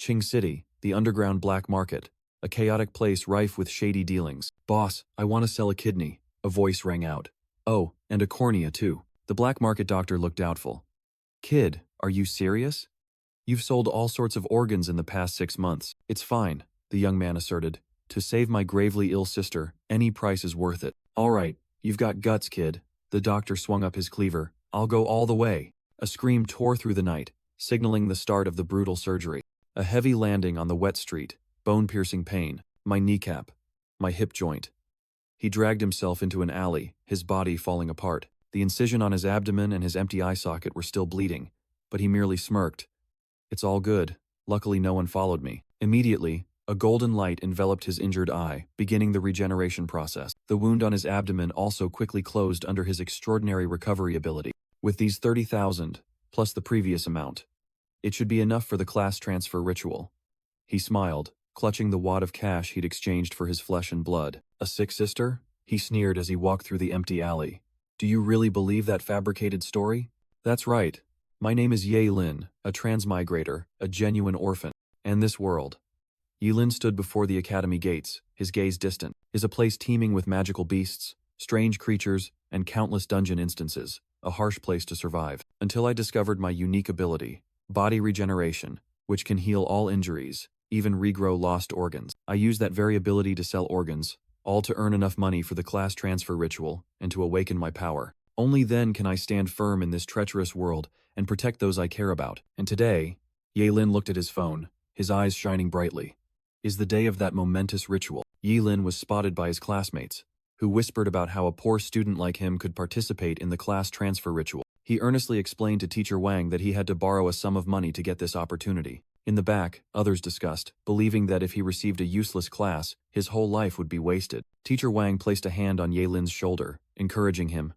Qing City, the underground black market, a chaotic place rife with shady dealings. "Boss, I want to sell a kidney," a voice rang out. "Oh, and a cornea too." The black market doctor looked doubtful. "Kid, are you serious? You've sold all sorts of organs in the past 6 months." "It's fine," the young man asserted. "To save my gravely ill sister, any price is worth it." "All right, you've got guts, kid." The doctor swung up his cleaver. "I'll go all the way." A scream tore through the night, signaling the start of the brutal surgery. A heavy landing on the wet street, bone-piercing pain, my kneecap, my hip joint. He dragged himself into an alley, his body falling apart. The incision on his abdomen and his empty eye socket were still bleeding, but he merely smirked. "It's all good. Luckily no one followed me." Immediately, a golden light enveloped his injured eye, beginning the regeneration process. The wound on his abdomen also quickly closed under his extraordinary recovery ability. With these 30,000, plus the previous amount, it should be enough for the class transfer ritual. He smiled, clutching the wad of cash he'd exchanged for his flesh and blood. "A sick sister?" he sneered as he walked through the empty alley. "Do you really believe that fabricated story?" "That's right. My name is Yahello, a transmigrator, a genuine orphan. And this world." Yahello stood before the academy gates, his gaze distant, "is a place teeming with magical beasts, strange creatures, and countless dungeon instances, a harsh place to survive. Until I discovered my unique ability, body regeneration, which can heal all injuries, even regrow lost organs. I use that very ability to sell organs, all to earn enough money for the class transfer ritual and to awaken my power. Only then can I stand firm in this treacherous world and protect those I care about. And today," Yahello looked at his phone, his eyes shining brightly, "is the day of that momentous ritual." Yahello was spotted by his classmates, who whispered about how a poor student like him could participate in the class transfer ritual. He earnestly explained to Teacher Wang that he had to borrow a sum of money to get this opportunity. In the back, others discussed, believing that if he received a useless class, his whole life would be wasted. Teacher Wang placed a hand on Yehlin's shoulder, encouraging him.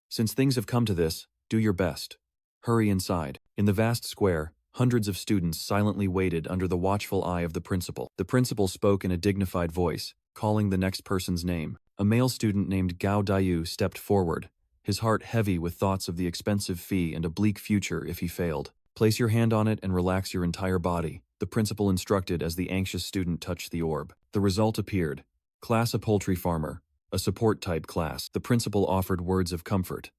"Since things have come to this, do your best. Hurry inside." In the vast square, hundreds of students silently waited under the watchful eye of the principal. The principal spoke in a dignified voice, calling the next person's name. A male student named Gao Daiyu stepped forward, his heart heavy with thoughts of the expensive fee and a bleak future if he failed. "Place your hand on it and relax your entire body," the principal instructed as the anxious student touched the orb. The result appeared. Class a poultry farmer, a support-type class. The principal offered words of comfort.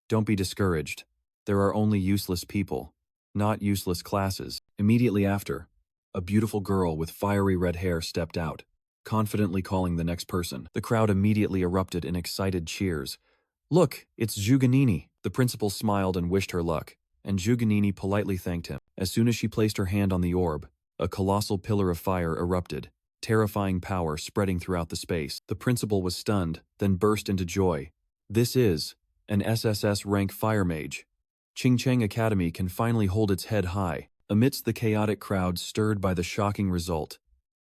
"Don't be discouraged. There are only useless people, not useless classes." Immediately after, a beautiful girl with fiery red hair stepped out, confidently calling the next person. The crowd immediately erupted in excited cheers. "Look, it's Zhuganini." The principal smiled and wished her luck, and Zhuganini politely thanked him. As soon as she placed her hand on the orb, a colossal pillar of fire erupted, terrifying power spreading throughout the space. The principal was stunned, then burst into joy. "This is an SSS-Rank fire mage. Qingcheng Academy can finally hold its head high." Amidst the chaotic crowd stirred by the shocking result,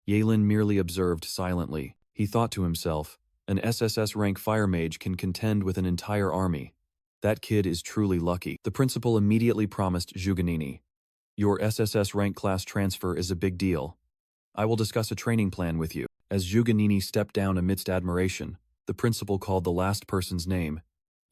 Yahello merely observed silently. He thought to himself, "An SSS-Rank fire mage can contend with an entire army. That kid is truly lucky." The principal immediately promised Zhuganini, "Your SSS-Rank class transfer is a big deal. I will discuss a training plan with you." As Zhuganini stepped down amidst admiration, the principal called the last person's name,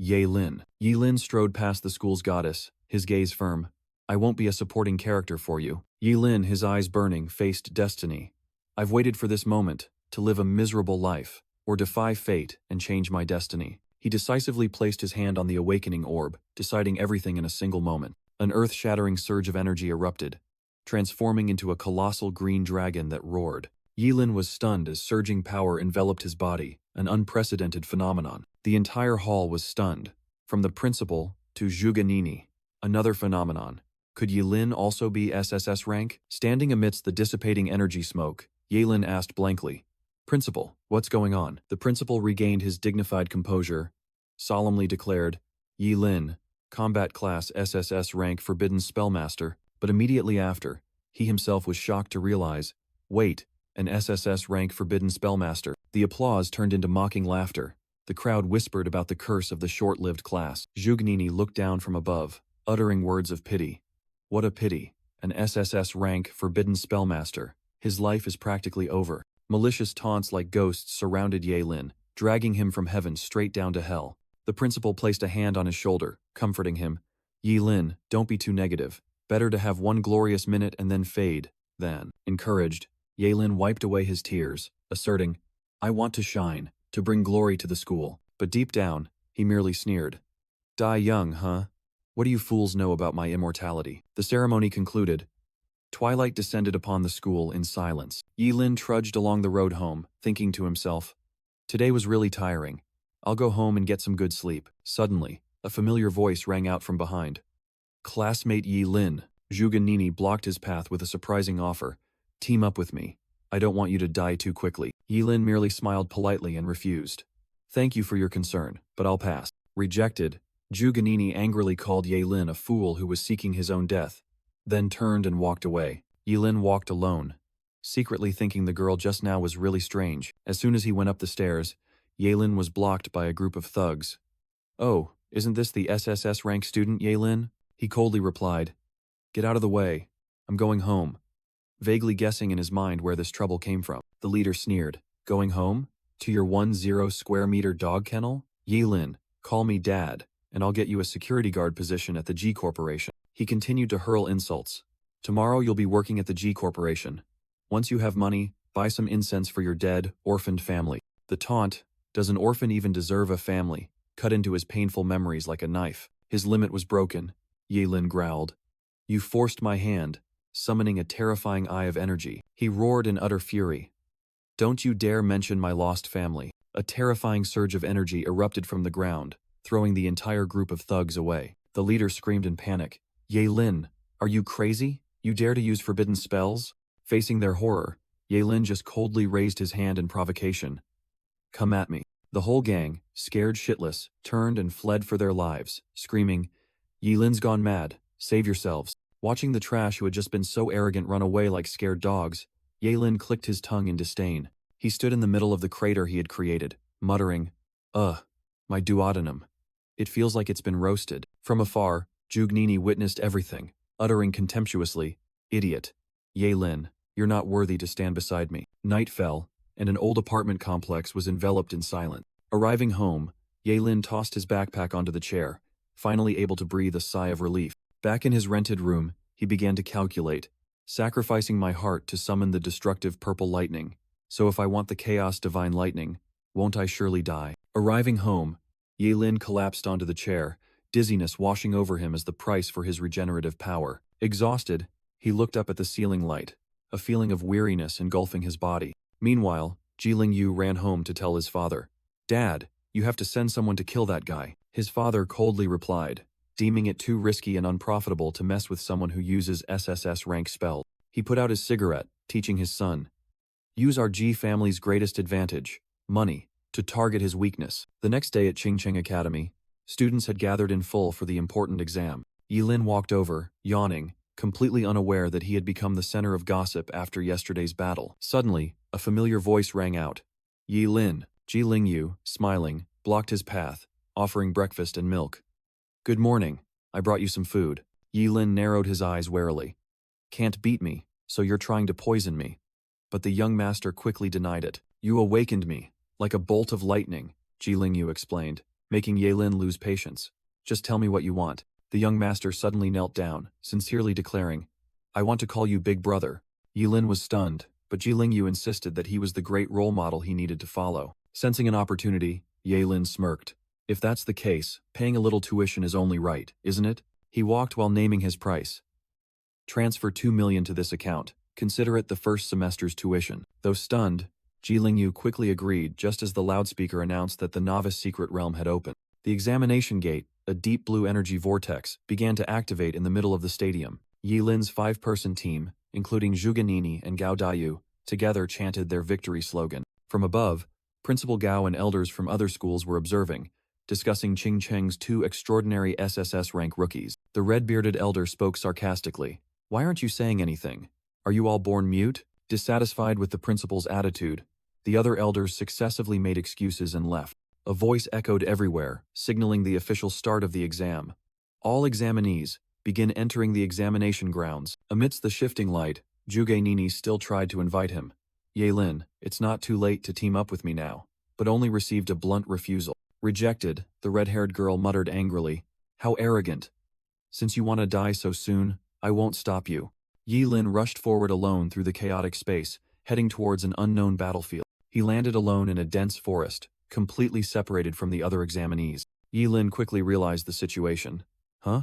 Yahello. Yahello strode past the school's goddess, his gaze firm. "I won't be a supporting character for you." Yahello, his eyes burning, faced destiny. "I've waited for this moment, to live a miserable life, or defy fate and change my destiny." He decisively placed his hand on the awakening orb, deciding everything in a single moment. An earth-shattering surge of energy erupted, transforming into a colossal green dragon that roared. Yahello was stunned as surging power enveloped his body, an unprecedented phenomenon. The entire hall was stunned, from the principal to Zhuganini. Another phenomenon. Could Yahello also be SSS rank? Standing amidst the dissipating energy smoke, Yahello asked blankly, "Principal, what's going on?" The principal regained his dignified composure, solemnly declared, "Yahello, combat class SSS rank forbidden spellmaster," but immediately after, he himself was shocked to realize, wait, an SSS rank forbidden spellmaster. The applause turned into mocking laughter. The crowd whispered about the curse of the short-lived class. Zhuganini looked down from above, uttering words of pity. What a pity, an SSS rank forbidden spellmaster. His life is practically over. Malicious taunts like ghosts surrounded Yahello, dragging him from heaven straight down to hell. The principal placed a hand on his shoulder, comforting him. "Yahello, don't be too negative. Better to have one glorious minute and then fade, Then, encouraged, Yaelin wiped away his tears, asserting, I want to shine, to bring glory to the school. But deep down, he merely sneered. Die young, huh? What do you fools know about my immortality? The ceremony concluded. Twilight descended upon the school in silence. Yaelin trudged along the road home, thinking to himself, today was really tiring. I'll go home and get some good sleep. Suddenly, a familiar voice rang out from behind. Classmate Yaelin. Zhuge blocked his path with a surprising offer. Team up with me. I don't want you to die too quickly. Yaelin merely smiled politely and refused. Thank you for your concern, but I'll pass. Rejected, Zhuge angrily called Yaelin a fool who was seeking his own death, then turned and walked away. Yaelin walked alone, secretly thinking the girl just now was really strange. As soon as he went up the stairs, Yaelin was blocked by a group of thugs. Oh, isn't this the SSS-Rank student, Yaelin? He coldly replied. Get out of the way. I'm going home. Vaguely guessing in his mind where this trouble came from, the leader sneered. Going home? To your 10 square meter dog kennel? Yaelin, call me dad, and I'll get you a security guard position at the G Corporation. He continued to hurl insults. Tomorrow you'll be working at the G Corporation. Once you have money, buy some incense for your dead, orphaned family. The taunt, does an orphan even deserve a family, cut into his painful memories like a knife. His limit was broken. Yaelin growled. You forced my hand, summoning a terrifying eye of energy. He roared in utter fury. Don't you dare mention my lost family. A terrifying surge of energy erupted from the ground, throwing the entire group of thugs away. The leader screamed in panic. Yaelin, are you crazy? You dare to use forbidden spells? Facing their horror, Yaelin just coldly raised his hand in provocation. Come at me. The whole gang, scared shitless, turned and fled for their lives, screaming, Yaelin's gone mad. Save yourselves. Watching the trash who had just been so arrogant run away like scared dogs, Yaelin clicked his tongue in disdain. He stood in the middle of the crater he had created, muttering, my duodenum. It feels like it's been roasted. From afar, Zhuge witnessed everything, uttering contemptuously, Idiot. Yaelin, you're not worthy to stand beside me. Night fell, and an old apartment complex was enveloped in silence. Arriving home, Yaelin tossed his backpack onto the chair, finally able to breathe a sigh of relief. Back in his rented room, he began to calculate, sacrificing my heart to summon the destructive purple lightning. So if I want the chaos divine lightning, won't I surely die? Arriving home, Yaelin collapsed onto the chair, dizziness washing over him as the price for his regenerative power. Exhausted, he looked up at the ceiling light, a feeling of weariness engulfing his body. Meanwhile, Jiling ran home to tell his father. Dad, you have to send someone to kill that guy. His father coldly replied, deeming it too risky and unprofitable to mess with someone who uses SSS-Rank spells. He put out his cigarette, teaching his son, use our G family's greatest advantage, money, to target his weakness. The next day at Qingcheng Academy, students had gathered in full for the important exam. Yaelin walked over, yawning, completely unaware that he had become the center of gossip after yesterday's battle. Suddenly, a familiar voice rang out. Yaelin. Jiling, smiling, blocked his path, offering breakfast and milk. Good morning. I brought you some food. Yaelin narrowed his eyes warily. Can't beat me, so you're trying to poison me. But the young master quickly denied it. You awakened me, like a bolt of lightning, Jiling explained, making Yaelin lose patience. Just tell me what you want. The young master suddenly knelt down, sincerely declaring, I want to call you Big Brother. Yaelin was stunned, but Jiling insisted that he was the great role model he needed to follow. Sensing an opportunity, Yaelin smirked. If that's the case, paying a little tuition is only right, isn't it? He walked while naming his price. Transfer 2 million to this account. Consider it the first semester's tuition. Though stunned, Jiling quickly agreed just as the loudspeaker announced that the novice secret realm had opened. The examination gate, a deep blue energy vortex, began to activate in the middle of the stadium. Yaelin's 5-person team, including Zhuge and Gao Dayu, together chanted their victory slogan. From above, Principal Gao and elders from other schools were observing, discussing Qingcheng's 2 extraordinary SSS-Rank rookies. The red-bearded elder spoke sarcastically. Why aren't you saying anything? Are you all born mute? Dissatisfied with the principal's attitude, the other elders successively made excuses and left. A voice echoed everywhere, signaling the official start of the exam. All examinees, begin entering the examination grounds. Amidst the shifting light, Zhuge still tried to invite him. Yaelin, it's not too late to team up with me now, but only received a blunt refusal. Rejected, the red-haired girl muttered angrily. How arrogant. Since you want to die so soon, I won't stop you. Yi Lin rushed forward alone through the chaotic space, heading towards an unknown battlefield. He landed alone in a dense forest, completely separated from the other examinees. Yi Lin quickly realized the situation. Huh?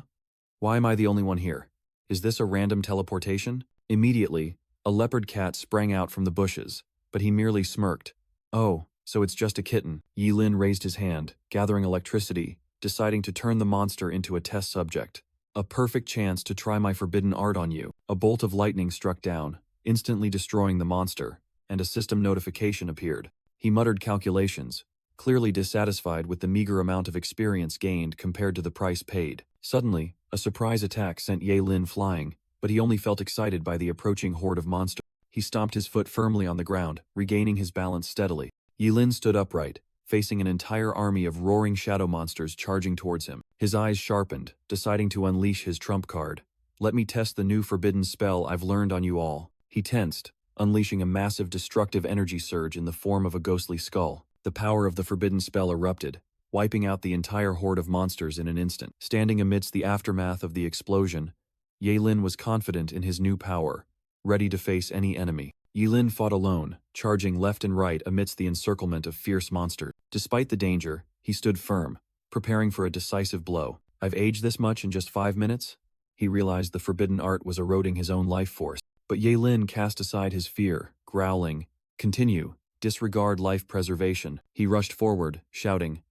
Why am I the only one here? Is this a random teleportation? Immediately, a leopard cat sprang out from the bushes, but he merely smirked. Oh, so it's just a kitten. Yi Lin raised his hand, gathering electricity, deciding to turn the monster into a test subject. A perfect chance to try my forbidden art on you. A bolt of lightning struck down, instantly destroying the monster, and a system notification appeared. He muttered calculations, clearly dissatisfied with the meager amount of experience gained compared to the price paid. Suddenly, a surprise attack sent Yi Lin flying, but he only felt excited by the approaching horde of monsters. He stomped his foot firmly on the ground, regaining his balance steadily. Yi Lin stood upright, facing an entire army of roaring shadow monsters charging towards him. His eyes sharpened, deciding to unleash his trump card. Let me test the new forbidden spell I've learned on you all. He tensed, unleashing a massive destructive energy surge in the form of a ghostly skull. The power of the forbidden spell erupted, wiping out the entire horde of monsters in an instant. Standing amidst the aftermath of the explosion, Yi Lin was confident in his new power, ready to face any enemy. Yi Lin fought alone, charging left and right amidst the encirclement of fierce monsters. Despite the danger, he stood firm, preparing for a decisive blow. I've aged this much in just 5 minutes? He realized the forbidden art was eroding his own life force. But Yi Lin cast aside his fear, growling, "Continue, disregard life preservation." He rushed forward, shouting,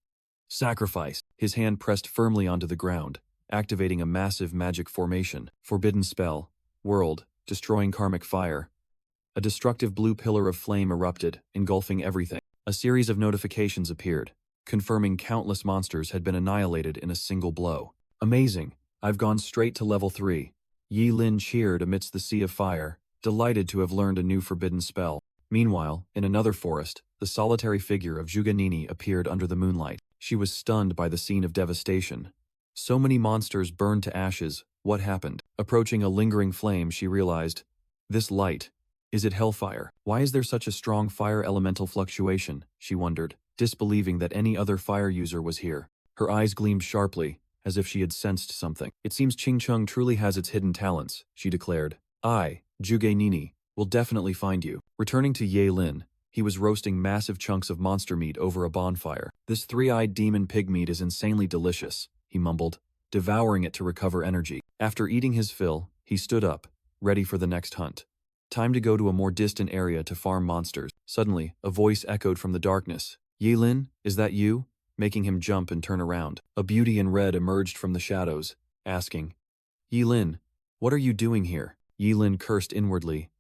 "Sacrifice!" His hand pressed firmly onto the ground, activating a massive magic formation. Forbidden spell, world, destroying karmic fire. A destructive blue pillar of flame erupted, engulfing everything. A series of notifications appeared, confirming countless monsters had been annihilated in a single blow. Amazing! I've gone straight to level 3. Yi Lin cheered amidst the sea of fire, delighted to have learned a new forbidden spell. Meanwhile, in another forest, the solitary figure of Juganini appeared under the moonlight. She was stunned by the scene of devastation. So many monsters burned to ashes. What happened? Approaching a lingering flame, she realized, this light. Is it hellfire? Why is there such a strong fire elemental fluctuation? She wondered, disbelieving that any other fire user was here. Her eyes gleamed sharply, as if she had sensed something. It seems Ching Chung truly has its hidden talents, she declared. I, Juge Nini, will definitely find you. Returning to Yi Lin, he was roasting massive chunks of monster meat over a bonfire. This three-eyed demon pig meat is insanely delicious, he mumbled, devouring it to recover energy. After eating his fill, he stood up, ready for the next hunt. Time to go to a more distant area to farm monsters. Suddenly, a voice echoed from the darkness. Yi Lin, is that you? Making him jump and turn around. A beauty in red emerged from the shadows, asking, Yi Lin, what are you doing here? Yi Lin cursed inwardly.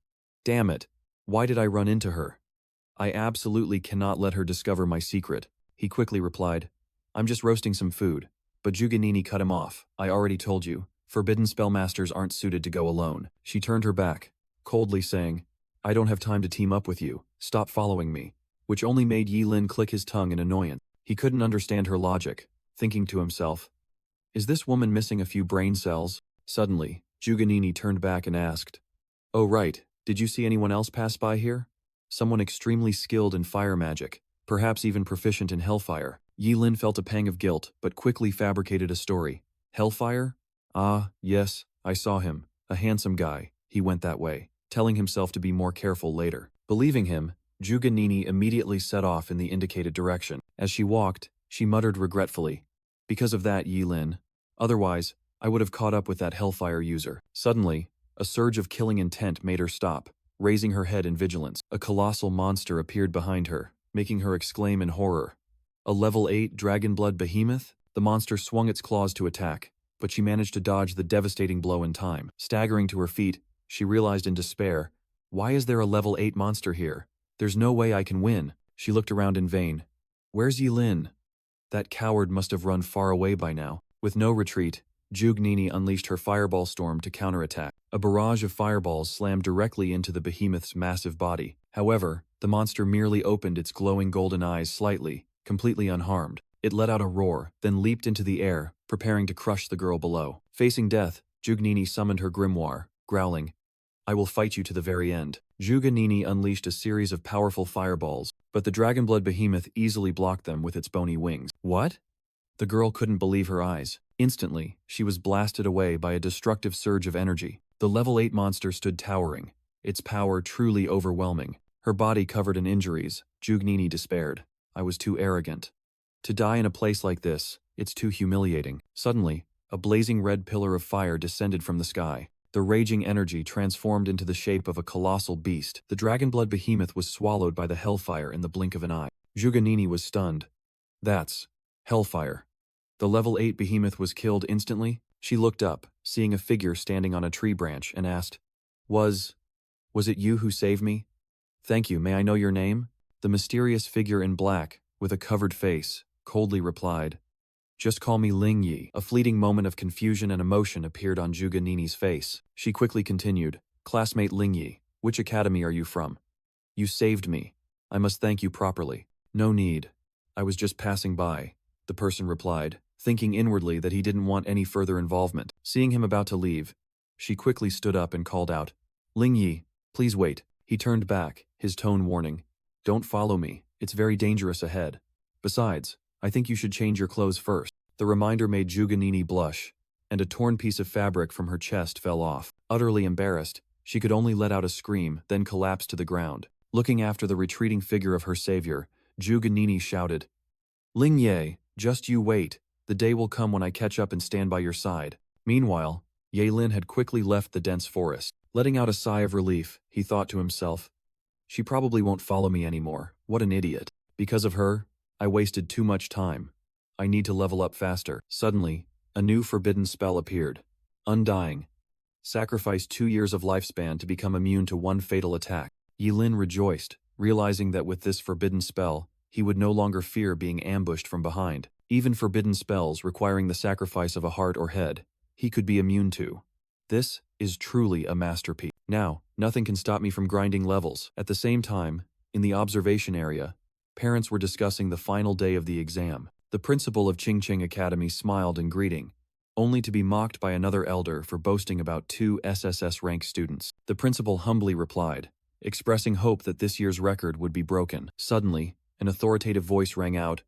Damn it, why did I run into her? I absolutely cannot let her discover my secret. He quickly replied, I'm just roasting some food. But Juganini cut him off. I already told you, forbidden spellmasters aren't suited to go alone. She turned her back, coldly saying, I don't have time to team up with you. Stop following me. Which only made Yi Lin click his tongue in annoyance. He couldn't understand her logic, thinking to himself, is this woman missing a few brain cells? Suddenly, Juganini turned back and asked, oh right, did you see anyone else pass by here? Someone extremely skilled in fire magic, perhaps even proficient in hellfire. Yi Lin felt a pang of guilt, but quickly fabricated a story. Hellfire? Ah, yes, I saw him. A handsome guy. He went that way, telling himself to be more careful later. Believing him, Juganini immediately set off in the indicated direction. As she walked, she muttered regretfully, because of that, Yi Lin. Otherwise, I would have caught up with that hellfire user. Suddenly, a surge of killing intent made her stop, raising her head in vigilance. A colossal monster appeared behind her, making her exclaim in horror. A level 8 dragonblood behemoth? The monster swung its claws to attack, but she managed to dodge the devastating blow in time. Staggering to her feet, she realized in despair, why is there a level 8 monster here? There's no way I can win. She looked around in vain. Where's Yi Lin? That coward must have run far away by now. With no retreat, Jugnini unleashed her fireball storm to counterattack. A barrage of fireballs slammed directly into the behemoth's massive body. However, the monster merely opened its glowing golden eyes slightly, completely unharmed. It let out a roar, then leaped into the air, preparing to crush the girl below. Facing death, Jugnini summoned her grimoire, growling, I will fight you to the very end. Juganini unleashed a series of powerful fireballs, but the dragonblood behemoth easily blocked them with its bony wings. What? The girl couldn't believe her eyes. Instantly, she was blasted away by a destructive surge of energy. The level 8 monster stood towering, its power truly overwhelming. Her body covered in injuries, Jugnini despaired. I was too arrogant. To die in a place like this, it's too humiliating. Suddenly, a blazing red pillar of fire descended from the sky. The raging energy transformed into the shape of a colossal beast. The dragonblood behemoth was swallowed by the hellfire in the blink of an eye. Juganini was stunned. That's hellfire. The level 8 behemoth was killed instantly. She looked up, seeing a figure standing on a tree branch, and asked, Was it you who saved me? Thank you, may I know your name? The mysterious figure in black, with a covered face, coldly replied, Just call me Ling Yi. A fleeting moment of confusion and emotion appeared on Juganini's face. She quickly continued, Classmate Ling Yi, which academy are you from? You saved me. I must thank you properly. No need. I was just passing by, the person replied, thinking inwardly that he didn't want any further involvement. Seeing him about to leave, she quickly stood up and called out, Ling Yi, please wait. He turned back, his tone warning, Don't follow me, it's very dangerous ahead. Besides, I think you should change your clothes first. The reminder made Juganini blush, and a torn piece of fabric from her chest fell off. Utterly embarrassed, she could only let out a scream, then collapse to the ground. Looking after the retreating figure of her savior, Juganini shouted, Ling Ye, just you wait. The day will come when I catch up and stand by your side. Meanwhile, Ye Lin had quickly left the dense forest. Letting out a sigh of relief, he thought to himself, She probably won't follow me anymore. What an idiot. Because of her, I wasted too much time. I need to level up faster. Suddenly, a new forbidden spell appeared. Undying. Sacrifice 2 years of lifespan to become immune to one fatal attack. Yi Lin rejoiced, realizing that with this forbidden spell, he would no longer fear being ambushed from behind. Even forbidden spells requiring the sacrifice of a heart or head, he could be immune to. This is truly a masterpiece. Now, nothing can stop me from grinding levels. At the same time, in the observation area, parents were discussing the final day of the exam. The principal of Qingqing Academy smiled in greeting, only to be mocked by another elder for boasting about 2 SSS-Rank students. The principal humbly replied, expressing hope that this year's record would be broken. Suddenly, an authoritative voice rang out,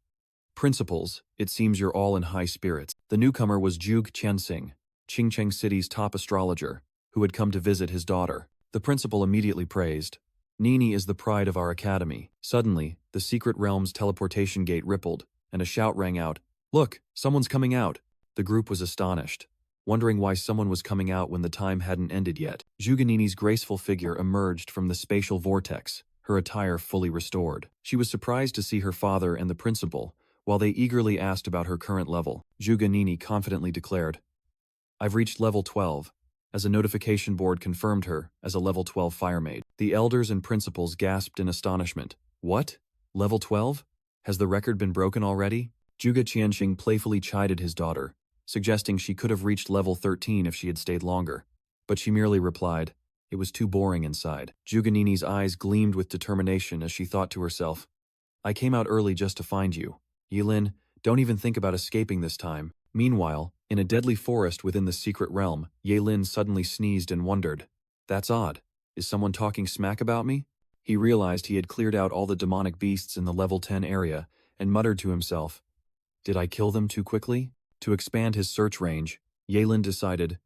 Principals, it seems you're all in high spirits. The newcomer was Zhuge Qianxing, Qingcheng City's top astrologer, who had come to visit his daughter. The principal immediately praised, Nini is the pride of our academy. Suddenly, the secret realm's teleportation gate rippled, and a shout rang out, Look, someone's coming out. The group was astonished, wondering why someone was coming out when the time hadn't ended yet. Juganini's graceful figure emerged from the spatial vortex, her attire fully restored. She was surprised to see her father and the principal, while they eagerly asked about her current level. Juganini confidently declared, I've reached level 12, as a notification board confirmed her as a level 12 firemaid. The elders and principals gasped in astonishment. What? Level 12? Has the record been broken already? Zhuge Qianxing playfully chided his daughter, suggesting she could have reached level 13 if she had stayed longer. But she merely replied, it was too boring inside. Juganini's eyes gleamed with determination as she thought to herself, I came out early just to find you. Yi Lin, don't even think about escaping this time. Meanwhile, in a deadly forest within the secret realm, Ye Lin suddenly sneezed and wondered, That's odd. Is someone talking smack about me? He realized he had cleared out all the demonic beasts in the level 10 area and muttered to himself, Did I kill them too quickly? To expand his search range, Ye Lin decided,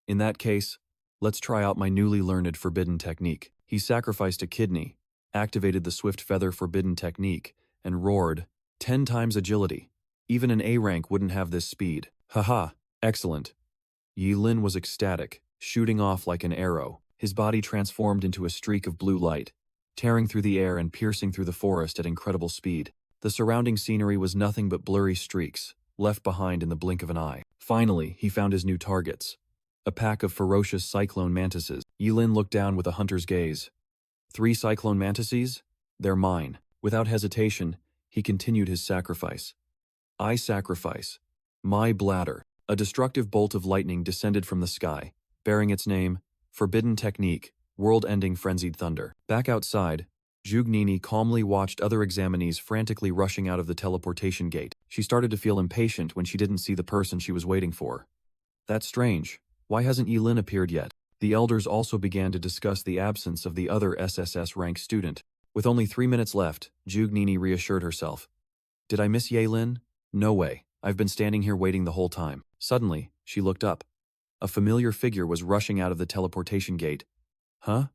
In that case, let's try out my newly learned forbidden technique. He sacrificed a kidney, activated the swift feather forbidden technique, and roared, 10 times agility. Even an A rank wouldn't have this speed. Haha, excellent. Yi Lin was ecstatic, shooting off like an arrow. His body transformed into a streak of blue light, tearing through the air and piercing through the forest at incredible speed. The surrounding scenery was nothing but blurry streaks, left behind in the blink of an eye. Finally, he found his new targets. A pack of ferocious cyclone mantises. Yi Lin looked down with a hunter's gaze. 3 cyclone mantises? They're mine. Without hesitation, he continued his sacrifice. I sacrifice my bladder. A destructive bolt of lightning descended from the sky, bearing its name, Forbidden Technique, World-Ending Frenzied Thunder. Back outside, Jugnini calmly watched other examinees frantically rushing out of the teleportation gate. She started to feel impatient when she didn't see the person she was waiting for. That's strange. Why hasn't Yi Lin appeared yet? The elders also began to discuss the absence of the other SSS-Rank student. With only 3 minutes left, Jugnini reassured herself. Did I miss Ye Lin? No way. I've been standing here waiting the whole time. Suddenly, she looked up. A familiar figure was rushing out of the teleportation gate. Huh?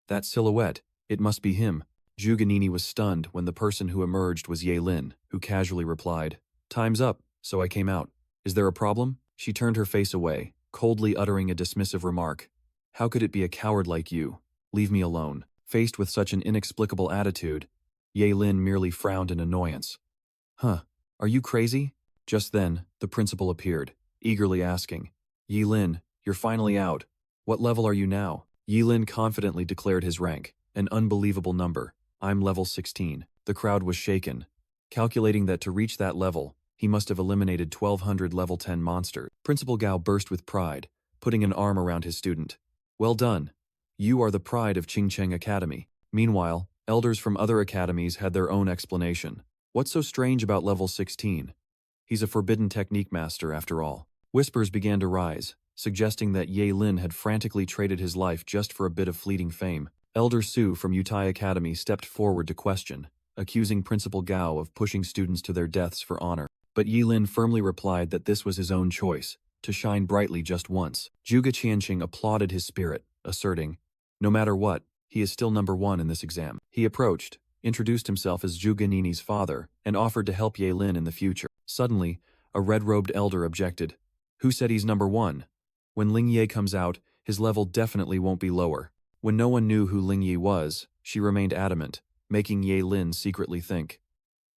That silhouette. It must be him. Juganini was stunned when the person who emerged was Yahello, who casually replied, "Time's up, so I came out. Is there a problem?" She turned her face away, coldly uttering a dismissive remark. "How could it be a coward like you? Leave me alone." Faced with such an inexplicable attitude, Yahello merely frowned in annoyance. "Huh, are you crazy?" Just then, the principal appeared, eagerly asking, "Yahello, you're finally out. What level are you now?" Yahello confidently declared his rank, an unbelievable number. "I'm level 16. The crowd was shaken, calculating that to reach that level, he must have eliminated 1,200 level 10 monsters. Principal Gao burst with pride, putting an arm around his student. "Well done. You are the pride of Qingcheng Academy." Meanwhile, elders from other academies had their own explanation. "What's so strange about level 16? He's a forbidden technique master after all." Whispers began to rise, suggesting that Yahello had frantically traded his life just for a bit of fleeting fame. Elder Su from Utai Academy stepped forward to question, accusing Principal Gao of pushing students to their deaths for honor. But Yahello firmly replied that this was his own choice, to shine brightly just once. Zhuge Qianqing applauded his spirit, asserting, "No matter what, he is still number 1 in this exam." He approached, introduced himself as Zhuganini's father, and offered to help Yahello in the future. Suddenly, a red-robed elder objected. "Who said he's number 1? When Lingye comes out, his level definitely won't be lower." When no one knew who Lingye was, she remained adamant, making Yahello secretly think,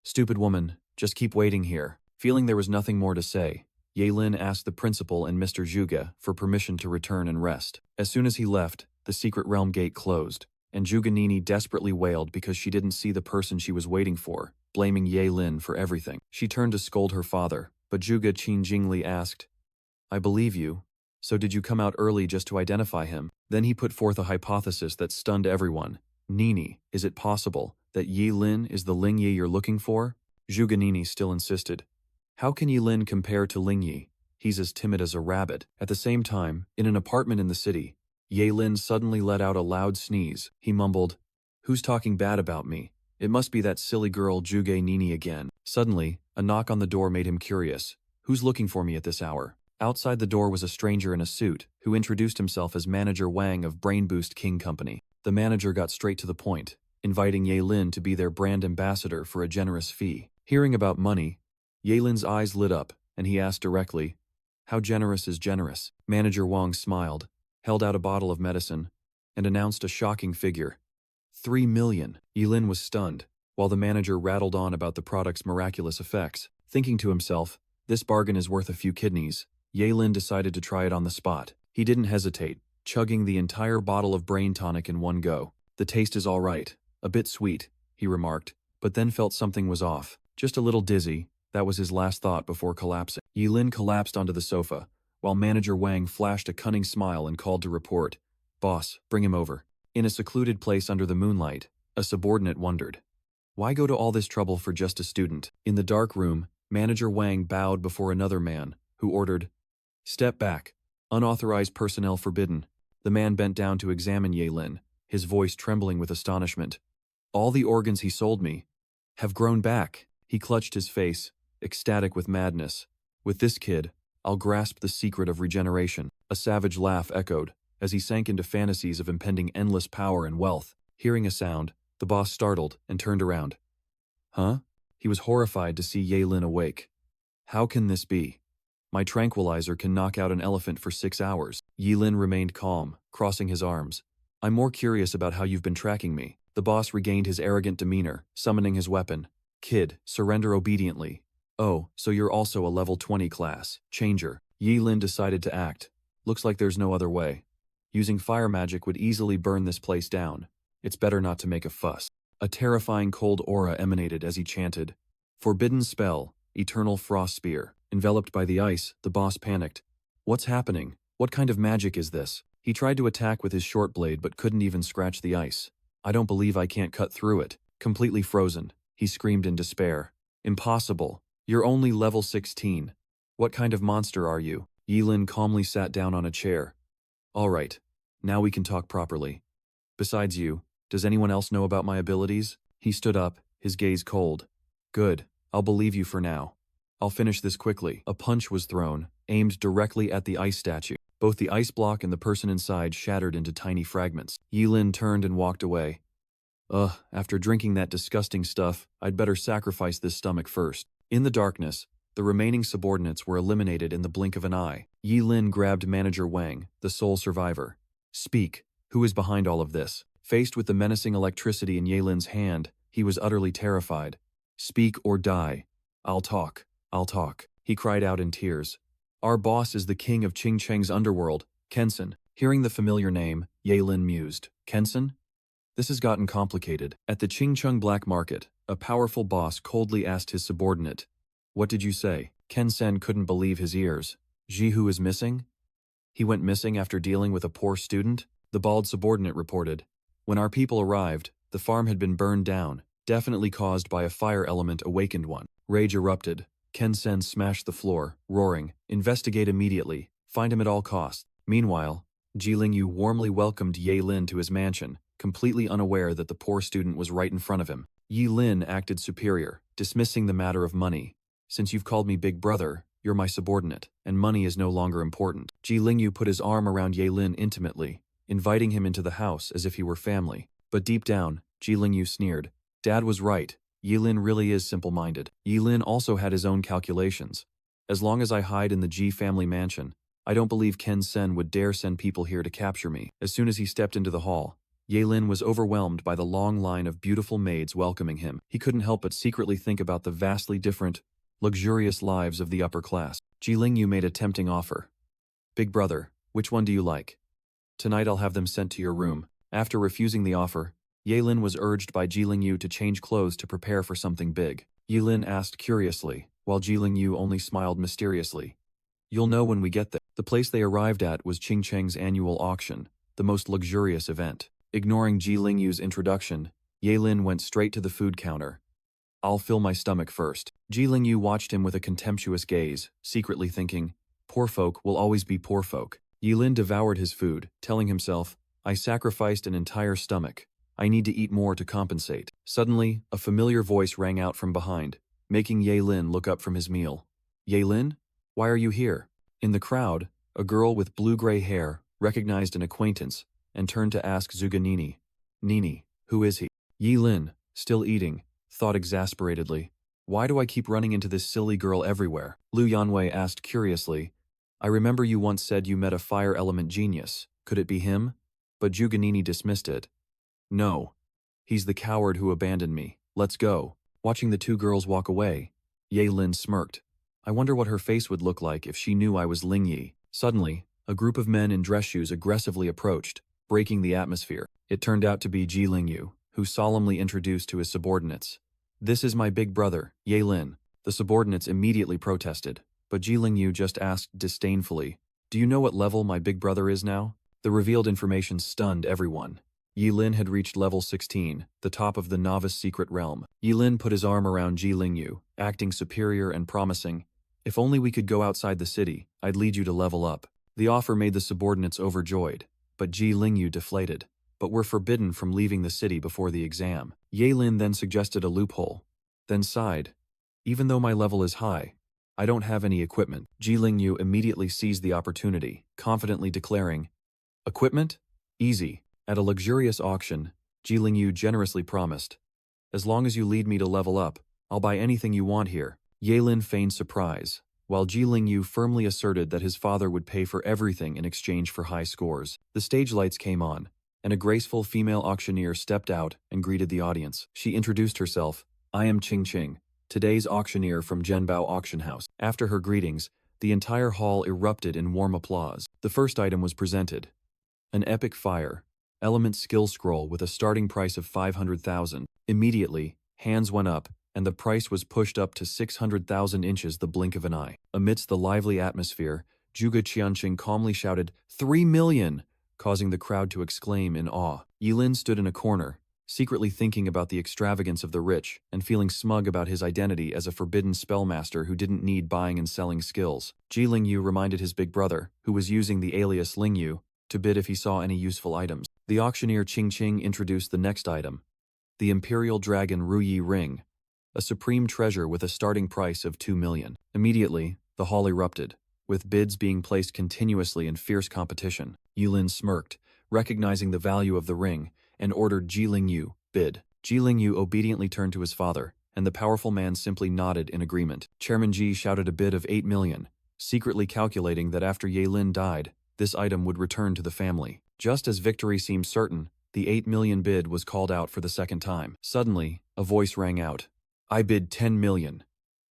"Stupid woman, just keep waiting here." Feeling there was nothing more to say, Yahello asked the principal and Mr. Zhuge for permission to return and rest. As soon as he left, the secret realm gate closed, and Zhuganini desperately wailed because she didn't see the person she was waiting for, blaming Yahello for everything. She turned to scold her father, but Zhuge Qinjingli asked, "I believe you. So did you come out early just to identify him?" Then he put forth a hypothesis that stunned everyone. "Nini, is it possible that Yahello is the Lingye you're looking for?" Zhuganini still insisted. "How can Yahello compare to Lingye? He's as timid as a rabbit." At the same time, in an apartment in the city, Yahello suddenly let out a loud sneeze. He mumbled, "Who's talking bad about me? It must be that silly girl Zhuge Nini again." Suddenly, a knock on the door made him curious. "Who's looking for me at this hour?" Outside the door was a stranger in a suit, who introduced himself as Manager Wang of Brain Boost King Company. The manager got straight to the point, inviting Yahello to be their brand ambassador for a generous fee. Hearing about money, Yalin's eyes lit up, and he asked directly, "How generous is generous?" Manager Wang smiled, held out a bottle of medicine, and announced a shocking figure. 3 million. Yilin was stunned, while the manager rattled on about the product's miraculous effects. Thinking to himself, "This bargain is worth a few kidneys," Yahello decided to try it on the spot. He didn't hesitate, chugging the entire bottle of brain tonic in one go. "The taste is all right. A bit sweet," he remarked, but then felt something was off. Just a little dizzy, that was his last thought before collapsing. Yahello collapsed onto the sofa, while Manager Wang flashed a cunning smile and called to report, "Boss, bring him over." In a secluded place under the moonlight, a subordinate wondered, "Why go to all this trouble for just a student?" In the dark room, Manager Wang bowed before another man, who ordered, "Step back. Unauthorized personnel forbidden." The man bent down to examine Yahello, his voice trembling with astonishment. "All the organs he sold me have grown back." He clutched his face, ecstatic with madness. "With this kid, I'll grasp the secret of regeneration." A savage laugh echoed, as he sank into fantasies of impending endless power and wealth. Hearing a sound, the boss startled and turned around. "Huh?" He was horrified to see Yahello awake. "How can this be? My tranquilizer can knock out an elephant for 6 hours. Yahello remained calm, crossing his arms. "I'm more curious about how you've been tracking me." The boss regained his arrogant demeanor, summoning his weapon. "Kid, surrender obediently." "Oh, so you're also a level 20 class changer." Yahello decided to act. "Looks like there's no other way. Using fire magic would easily burn this place down. It's better not to make a fuss." A terrifying cold aura emanated as he chanted, "Forbidden spell, eternal frost spear." Enveloped by the ice, the boss panicked. "What's happening? What kind of magic is this?" He tried to attack with his short blade but couldn't even scratch the ice. "I don't believe I can't cut through it." Completely frozen, he screamed in despair. "Impossible. You're only level 16. What kind of monster are you?" Yahello calmly sat down on a chair. "All right. Now we can talk properly. Besides you, does anyone else know about my abilities?" He stood up, his gaze cold. "Good. I'll believe you for now. I'll finish this quickly." A punch was thrown, aimed directly at the ice statue. Both the ice block and the person inside shattered into tiny fragments. Yilin turned and walked away. After drinking that disgusting stuff, I'd better sacrifice this stomach first. In the darkness, the remaining subordinates were eliminated in the blink of an eye. Yilin grabbed Manager Wang, the sole survivor. Speak, who is behind all of this? Faced with the menacing electricity in Yilin's hand, he was utterly terrified. Speak or die. I'll talk, he cried out in tears. Our boss is the king of Qingcheng's underworld, Kensen. Hearing the familiar name, Yilin mused. Kensen? This has gotten complicated. At the Qingcheng black market, a powerful boss coldly asked his subordinate, "What did you say?" Kensen couldn't believe his ears. Jihu is missing? He went missing after dealing with a poor student? The bald subordinate reported. When our people arrived, the farm had been burned down, definitely caused by a fire element awakened one. Rage erupted. Kensen smashed the floor, roaring, "Investigate immediately. Find him at all costs." Meanwhile, Jilingyu warmly welcomed Yilin to his mansion, completely unaware that the poor student was right in front of him. Yilin acted superior, dismissing the matter of money. "Since you've called me big brother, you're my subordinate, and money is no longer important." Jilingyu put his arm around Yilin intimately, inviting him into the house as if he were family. But deep down, Jilingyu sneered. Dad was right. Yilin really is simple-minded. Yilin also had his own calculations. As long as I hide in the Ji family mansion, I don't believe Ken Sen would dare send people here to capture me. As soon as he stepped into the hall, Yilin was overwhelmed by the long line of beautiful maids welcoming him. He couldn't help but secretly think about the vastly different, luxurious lives of the upper class. Jilingyu made a tempting offer. "Big brother, which one do you like? Tonight I'll have them sent to your room." After refusing the offer, Yilin was urged by Jilingyu to change clothes to prepare for something big. Yilin asked curiously, while Jilingyu only smiled mysteriously. "You'll know when we get there." The place they arrived at was Qingcheng's annual auction, the most luxurious event. Ignoring Jilingyu's introduction, Yilin went straight to the food counter. "I'll fill my stomach first." Jilingyu watched him with a contemptuous gaze, secretly thinking, "Poor folk will always be poor folk." Yilin devoured his food, telling himself, "I sacrificed an entire stomach. I need to eat more to compensate." Suddenly, a familiar voice rang out from behind, making Yilin look up from his meal. "Yilin? Why are you here?" In the crowd, a girl with blue-gray hair recognized an acquaintance and turned to ask Zuganini, "Nini, who is he?" Yilin, still eating, thought exasperatedly, "Why do I keep running into this silly girl everywhere?" Lu Yanwei asked curiously, "I remember you once said you met a fire element genius. Could it be him?" But Zuganini dismissed it. "No. He's the coward who abandoned me. Let's go." Watching the two girls walk away, Yilin smirked. I wonder what her face would look like if she knew I was Ling Yi. Suddenly, a group of men in dress shoes aggressively approached, breaking the atmosphere. It turned out to be Jilingyu, who solemnly introduced to his subordinates. "This is my big brother, Yilin." The subordinates immediately protested, but Jilingyu just asked disdainfully, "Do you know what level my big brother is now?" The revealed information stunned everyone. Yilin had reached level 16, the top of the novice secret realm. Yilin put his arm around Jilingyu, acting superior and promising, "If only we could go outside the city, I'd lead you to level up." The offer made the subordinates overjoyed, but Jilingyu deflated. "But we're forbidden from leaving the city before the exam." Yilin then suggested a loophole, then sighed, "Even though my level is high, I don't have any equipment." Jilingyu immediately seized the opportunity, confidently declaring, "Equipment? Easy." At a luxurious auction, Jilingyu generously promised, "As long as you lead me to level up, I'll buy anything you want here." Yilin feigned surprise, while Jilingyu firmly asserted that his father would pay for everything in exchange for high scores. The stage lights came on, and a graceful female auctioneer stepped out and greeted the audience. She introduced herself, "I am Qing, today's auctioneer from Zhenbao Auction House." After her greetings, the entire hall erupted in warm applause. The first item was presented. An epic fire element skill scroll with a starting price of 500,000. Immediately, hands went up, and the price was pushed up to 600,000 inches the blink of an eye. Amidst the lively atmosphere, Zhuge Qianqing calmly shouted, 3 million, causing the crowd to exclaim in awe. Yilin stood in a corner, secretly thinking about the extravagance of the rich and feeling smug about his identity as a forbidden spellmaster who didn't need buying and selling skills. Jilingyu reminded his big brother, who was using the alias Lingyu, to bid if he saw any useful items. The auctioneer Qing introduced the next item, the Imperial Dragon Ruyi Ring, a supreme treasure with a starting price of 2 million. Immediately, the hall erupted. with bids being placed continuously in fierce competition. Yulin smirked, recognizing the value of the ring, and ordered Ji Lingyu, bid. Ji Lingyu obediently turned to his father, and the powerful man simply nodded in agreement. Chairman Ji shouted a bid of 8 million, secretly calculating that after Yahello died, this item would return to the family. Just as victory seemed certain, the 8 million bid was called out for the second time. Suddenly, a voice rang out. I bid 10 million.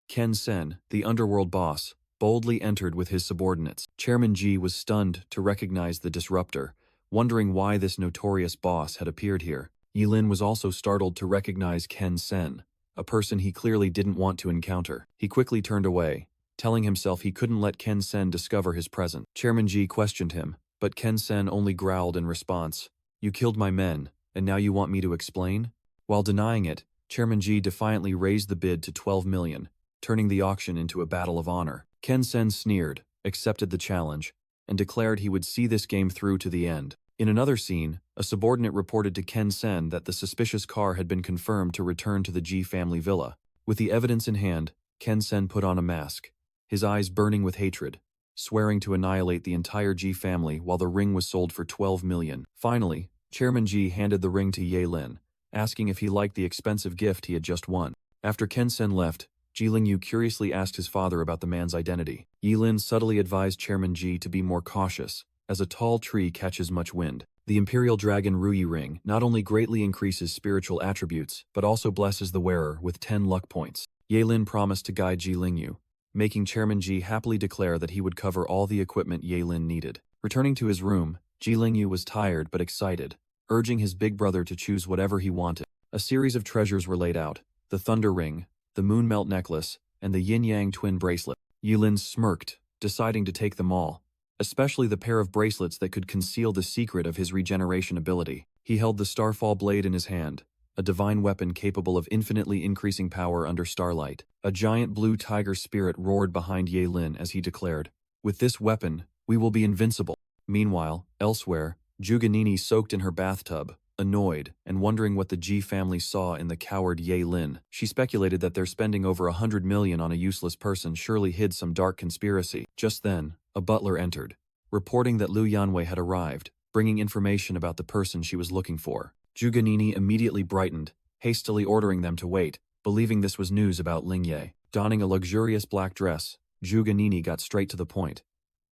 Ken Sen, the underworld boss, boldly entered with his subordinates. Chairman Ji was stunned to recognize the disruptor, wondering why this notorious boss had appeared here. Yilin was also startled to recognize Ken Sen, a person he clearly didn't want to encounter. He quickly turned away, telling himself he couldn't let Ken Sen discover his presence. Chairman Ji questioned him, but Ken Sen only growled in response. You killed my men, and now you want me to explain? While denying it, Chairman Ji defiantly raised the bid to 12 million, turning the auction into a battle of honor. Ken Sen sneered, accepted the challenge, and declared he would see this game through to the end. In another scene, a subordinate reported to Ken Sen that the suspicious car had been confirmed to return to the Ji family villa. With the evidence in hand, Ken Sen put on a mask, his eyes burning with hatred, swearing to annihilate the entire Ji family while the ring was sold for 12 million. Finally, Chairman Ji handed the ring to Yahello, asking if he liked the expensive gift he had just won. After Ken Sen left, Ji Lingyu curiously asked his father about the man's identity. Yilin subtly advised Chairman Ji to be more cautious, as a tall tree catches much wind. The Imperial Dragon Ruyi ring not only greatly increases spiritual attributes, but also blesses the wearer with 10 luck points. Yahello promised to guide Ji Lingyu, making Chairman Ji happily declare that he would cover all the equipment Yahello needed. Returning to his room, Ji Lingyu was tired but excited, urging his big brother to choose whatever he wanted. A series of treasures were laid out: the Thunder Ring, the Moon Melt Necklace, and the Yin-Yang Twin Bracelet. Yulin smirked, deciding to take them all, especially the pair of bracelets that could conceal the secret of his regeneration ability. He held the Starfall Blade in his hand, a divine weapon capable of infinitely increasing power under starlight. A giant blue tiger spirit roared behind Yahello as he declared, "With this weapon, we will be invincible." Meanwhile, elsewhere, Juganini soaked in her bathtub, annoyed and wondering what the Ji family saw in the coward Yahello. She speculated that their spending over 100 million on a useless person surely hid some dark conspiracy. Just then, a butler entered, reporting that Lu Yanwei had arrived, bringing information about the person she was looking for. Juganini immediately brightened, hastily ordering them to wait, believing this was news about Lingye. Donning a luxurious black dress, Juganini got straight to the point.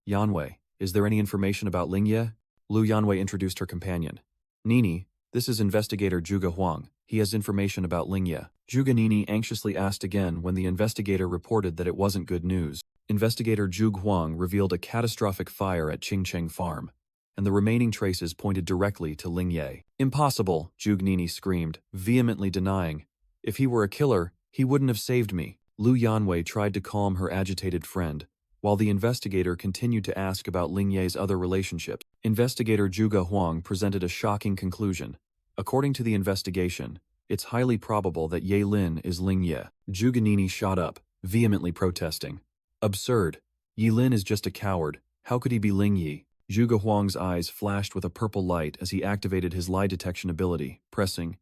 Yanwei, is there any information about Lingye? Lu Yanwei introduced her companion. Nini, this is Investigator Zhuge Huang. He has information about Lingye. Juganini anxiously asked again when the investigator reported that it wasn't good news. Investigator Zhuge Huang revealed a catastrophic fire at Qingcheng Farm, and the remaining traces pointed directly to Lingye. Impossible, Juganini screamed, vehemently denying. If he were a killer, he wouldn't have saved me. Lu Yanwei tried to calm her agitated friend, while the investigator continued to ask about Lingye's other relationships. Investigator Zhuge Huang presented a shocking conclusion. According to the investigation, it's highly probable that Yahello is Lingye. Juganini shot up, vehemently protesting. Absurd. Yahello is just a coward. How could he be Lingye? Zhuge Huang's eyes flashed with a purple light as he activated his lie detection ability, pressing,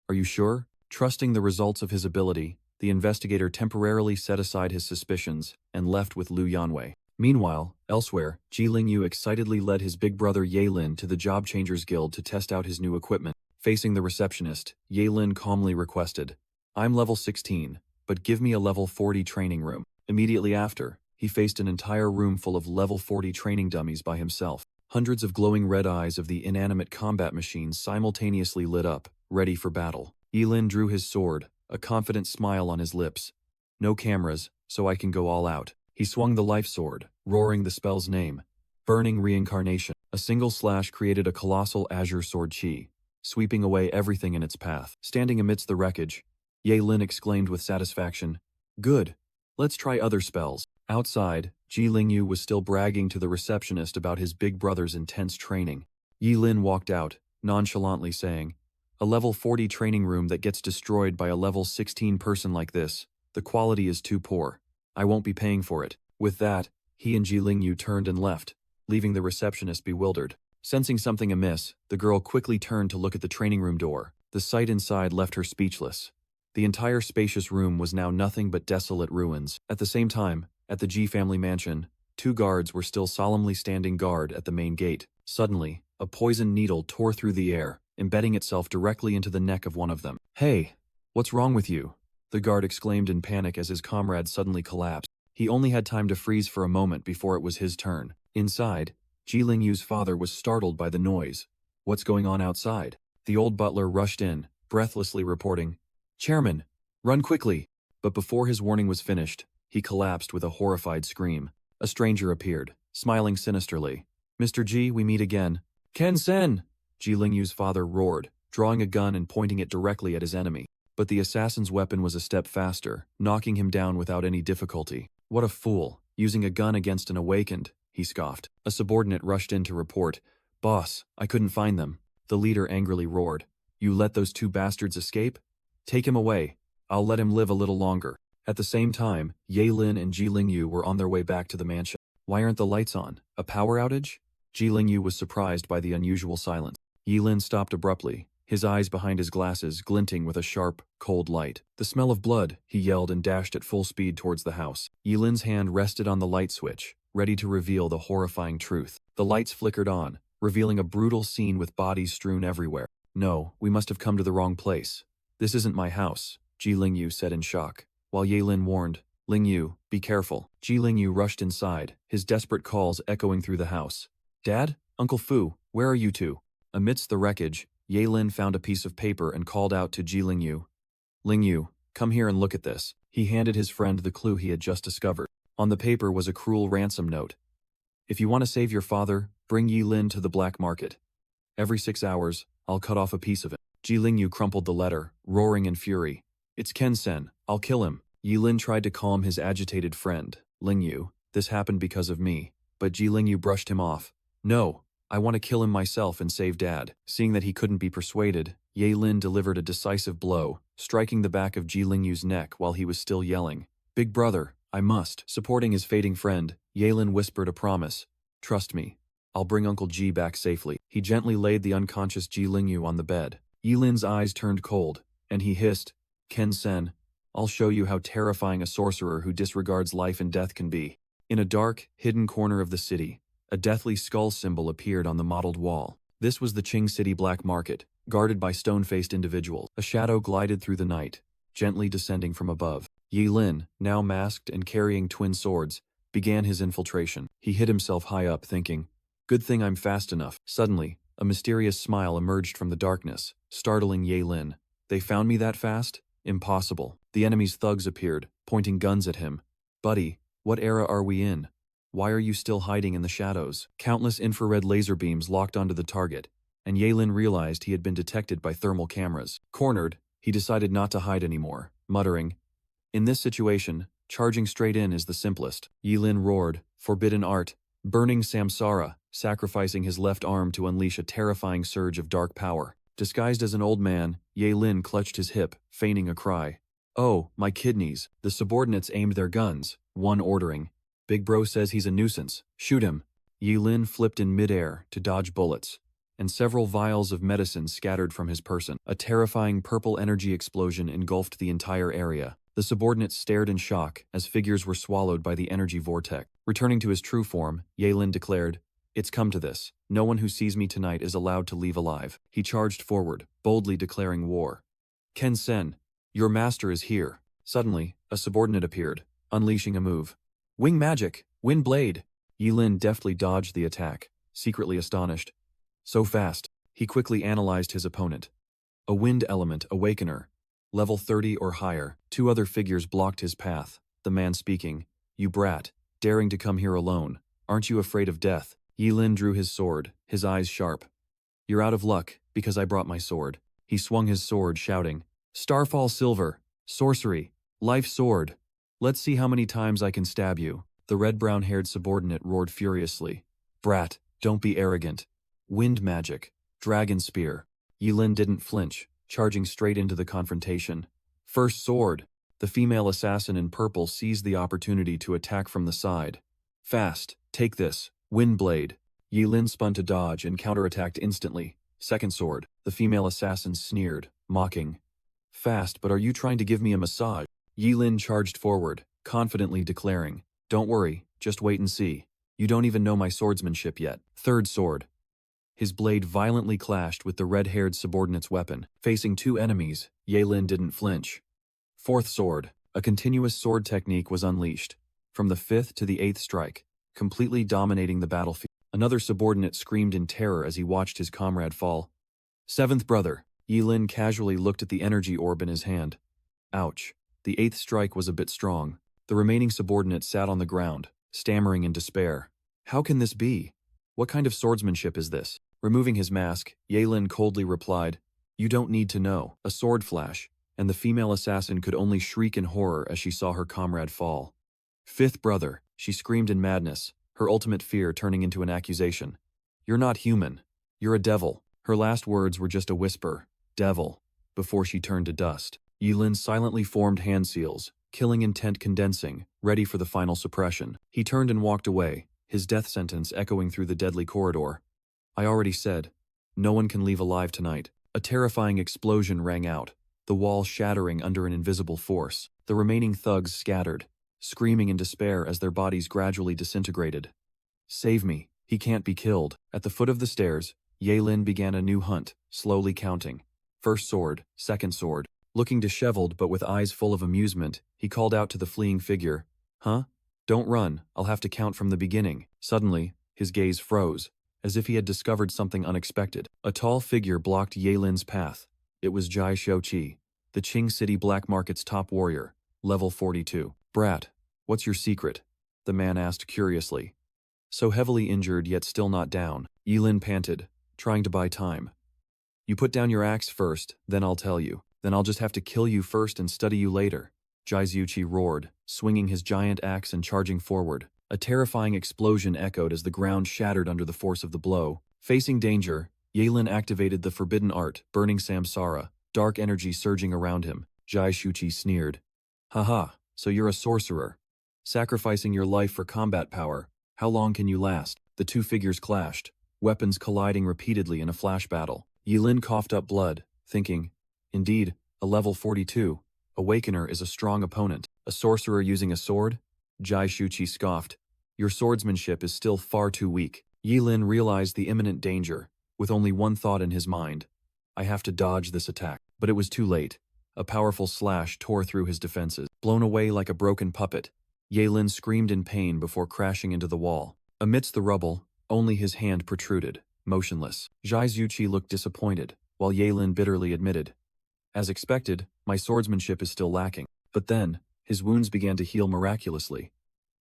"Are you sure?" Trusting the results of his ability, the investigator temporarily set aside his suspicions and left with Lu Yanwei. Meanwhile, elsewhere, Ji Lingyu excitedly led his big brother Yahello to the Job Changers Guild to test out his new equipment. Facing the receptionist, Yahello calmly requested, "I'm level 16, but give me a level 40 training room." Immediately after, he faced an entire room full of level 40 training dummies by himself. Hundreds of glowing red eyes of the inanimate combat machines simultaneously lit up, ready for battle. Yahello drew his sword, a confident smile on his lips. "No cameras, so I can go all out." He swung the life sword, roaring the spell's name, Burning Reincarnation. A single slash created a colossal azure sword chi, sweeping away everything in its path. Standing amidst the wreckage, Yahello exclaimed with satisfaction, "Good. Let's try other spells." Outside, Ji Lingyu was still bragging to the receptionist about his big brother's intense training. Yahello walked out, nonchalantly saying, "A level 40 training room that gets destroyed by a level 16 person like this. The quality is too poor. I won't be paying for it." With that, he and Ji Lingyu turned and left, leaving the receptionist bewildered. Sensing something amiss, the girl quickly turned to look at the training room door. The sight inside left her speechless. The entire spacious room was now nothing but desolate ruins. At the same time, at the Ji family mansion, 2 guards were still solemnly standing guard at the main gate. Suddenly, a poisoned needle tore through the air, embedding itself directly into the neck of one of them. "Hey, what's wrong with you?" the guard exclaimed in panic as his comrade suddenly collapsed. He only had time to freeze for a moment before it was his turn. Inside, Ji Lingyu's father was startled by the noise. "What's going on outside?" The old butler rushed in, breathlessly reporting, "Chairman, run quickly!" But before his warning was finished, he collapsed with a horrified scream. A stranger appeared, smiling sinisterly. "Mr. Ji, we meet again." "Ken-sen!" Ji Lingyu's father roared, drawing a gun and pointing it directly at his enemy. But the assassin's weapon was a step faster, knocking him down without any difficulty. "What a fool, using a gun against an awakened," he scoffed. A subordinate rushed in to report, "Boss, I couldn't find them." The leader angrily roared, "You let those 2 bastards escape? Take him away. I'll let him live a little longer." At the same time, Yaelin and Ji Lingyu were on their way back to the mansion. "Why aren't the lights on? A power outage?" Ji Lingyu was surprised by the unusual silence. Yilin stopped abruptly, his eyes behind his glasses glinting with a sharp, cold light. "The smell of blood," he yelled and dashed at full speed towards the house. Yilin's hand rested on the light switch, ready to reveal the horrifying truth. The lights flickered on, revealing a brutal scene with bodies strewn everywhere. "No, we must have come to the wrong place. This isn't my house," Ji Lingyu said in shock, while Yaelin warned, "Lingyu, be careful." Ji Lingyu rushed inside, his desperate calls echoing through the house. "Dad? Uncle Fu, where are you two?" Amidst the wreckage, Yaelin found a piece of paper and called out to Ji Lingyu. "Lingyu, come here and look at this." He handed his friend the clue he had just discovered. On the paper was a cruel ransom note. "If you want to save your father, bring Yi Lin to the black market. Every 6 hours, I'll cut off a piece of it." Ji Lingyu crumpled the letter, roaring in fury. "It's Ken-sen, I'll kill him." Yi Lin tried to calm his agitated friend. "Lingyu, this happened because of me." But Ji Lingyu brushed him off. "No, I want to kill him myself and save Dad." Seeing that he couldn't be persuaded, Yaelin delivered a decisive blow, striking the back of Ji Lingyu's neck while he was still yelling, "Big brother, I must." Supporting his fading friend, Yaelin whispered a promise. "Trust me, I'll bring Uncle Ji back safely." He gently laid the unconscious Ji Lingyu on the bed. Yilin's eyes turned cold, and he hissed, "Ken-sen, I'll show you how terrifying a sorcerer who disregards life and death can be." In a dark, hidden corner of the city, a deathly skull symbol appeared on the mottled wall. This was the Qing City Black Market, guarded by stone-faced individuals. A shadow glided through the night, gently descending from above. Yi Lin, now masked and carrying twin swords, began his infiltration. He hid himself high up, thinking, "Good thing I'm fast enough." Suddenly, a mysterious smile emerged from the darkness, startling Yi Lin. "They found me that fast? Impossible." The enemy's thugs appeared, pointing guns at him. "Buddy, what era are we in? Why are you still hiding in the shadows?" Countless infrared laser beams locked onto the target, and Yaelin realized he had been detected by thermal cameras. Cornered, he decided not to hide anymore, muttering, "In this situation, charging straight in is the simplest." Yaelin roared, "Forbidden art!" Burning Samsara, sacrificing his left arm to unleash a terrifying surge of dark power. Disguised as an old man, Yaelin clutched his hip, feigning a cry. "Oh, my kidneys." The subordinates aimed their guns, one ordering, "Big bro says he's a nuisance. Shoot him." Yaelin flipped in midair to dodge bullets, and several vials of medicine scattered from his person. A terrifying purple energy explosion engulfed the entire area. The subordinates stared in shock as figures were swallowed by the energy vortex. Returning to his true form, Yaelin declared, "It's come to this. No one who sees me tonight is allowed to leave alive." He charged forward, boldly declaring war. "Ken-sen, your master is here." Suddenly, a subordinate appeared, unleashing a move. "Wing magic! Wind blade!" Yaelin deftly dodged the attack, secretly astonished. So fast. He quickly analyzed his opponent. A wind element awakener, level 30 or higher. 2 other figures blocked his path. The man speaking, "You brat, daring to come here alone. Aren't you afraid of death?" Yaelin drew his sword, his eyes sharp. "You're out of luck, because I brought my sword." He swung his sword, shouting, "Starfall Silver! Sorcery! Life Sword! Let's see how many times I can stab you." The red-brown-haired subordinate roared furiously, "Brat, don't be arrogant. Wind magic. Dragon spear." Yaelin didn't flinch, charging straight into the confrontation. First sword. The female assassin in purple seized the opportunity to attack from the side. "Fast, take this. Wind blade." Yaelin spun to dodge and counterattacked instantly. Second sword. The female assassin sneered, mocking. "Fast, but are you trying to give me a massage?" Yaelin charged forward, confidently declaring, "Don't worry, just wait and see." You don't even know my swordsmanship yet. Third sword. His blade violently clashed with the red-haired subordinate's weapon. Facing two enemies, Yahello didn't flinch. Fourth sword. A continuous sword technique was unleashed, from the 5th to the 8th strike, completely dominating the battlefield. Another subordinate screamed in terror as he watched his comrade fall. Seventh brother. Yahello casually looked at the energy orb in his hand. Ouch. The 8th strike was a bit strong. The remaining subordinate sat on the ground, stammering in despair. How can this be? What kind of swordsmanship is this? Removing his mask, Yahello coldly replied, You don't need to know. A sword flash, and the female assassin could only shriek in horror as she saw her comrade fall. Fifth brother, she screamed in madness, her ultimate fear turning into an accusation. You're not human. You're a devil. Her last words were just a whisper, devil, before she turned to dust. Yahello silently formed hand seals, killing intent condensing, ready for the final suppression. He turned and walked away, his death sentence echoing through the deadly corridor. I already said, no one can leave alive tonight. A terrifying explosion rang out, the wall shattering under an invisible force. The remaining thugs scattered, screaming in despair as their bodies gradually disintegrated. Save me, he can't be killed. At the foot of the stairs, Yahello began a new hunt, slowly counting. First sword, second sword. Looking disheveled but with eyes full of amusement, he called out to the fleeing figure, Huh? Don't run, I'll have to count from the beginning. Suddenly, his gaze froze, as if he had discovered something unexpected. A tall figure blocked Yehlin's path. It was Jai Shouqi, the Qing City Black Market's top warrior, level 42. Brat, what's your secret? The man asked curiously. So heavily injured yet still not down, Yahello panted, trying to buy time. You put down your axe first, then I'll tell you. Then I'll just have to kill you first and study you later. Jai Shouqi roared, swinging his giant axe and charging forward. A terrifying explosion echoed as the ground shattered under the force of the blow. Facing danger, Yahello activated the forbidden art, burning samsara, dark energy surging around him. Jai Shouqi sneered. Haha, so you're a sorcerer. Sacrificing your life for combat power. How long can you last? The two figures clashed, weapons colliding repeatedly in a flash battle. Yahello coughed up blood, thinking, Indeed, a level 42, Awakener is a strong opponent. A sorcerer using a sword? Jai Shouqi scoffed. Your swordsmanship is still far too weak. Yahello realized the imminent danger, with only one thought in his mind. I have to dodge this attack. But it was too late. A powerful slash tore through his defenses. Blown away like a broken puppet, Yahello screamed in pain before crashing into the wall. Amidst the rubble, only his hand protruded, motionless. Jai Shouqi looked disappointed, while Yahello bitterly admitted, As expected, my swordsmanship is still lacking. But then, his wounds began to heal miraculously.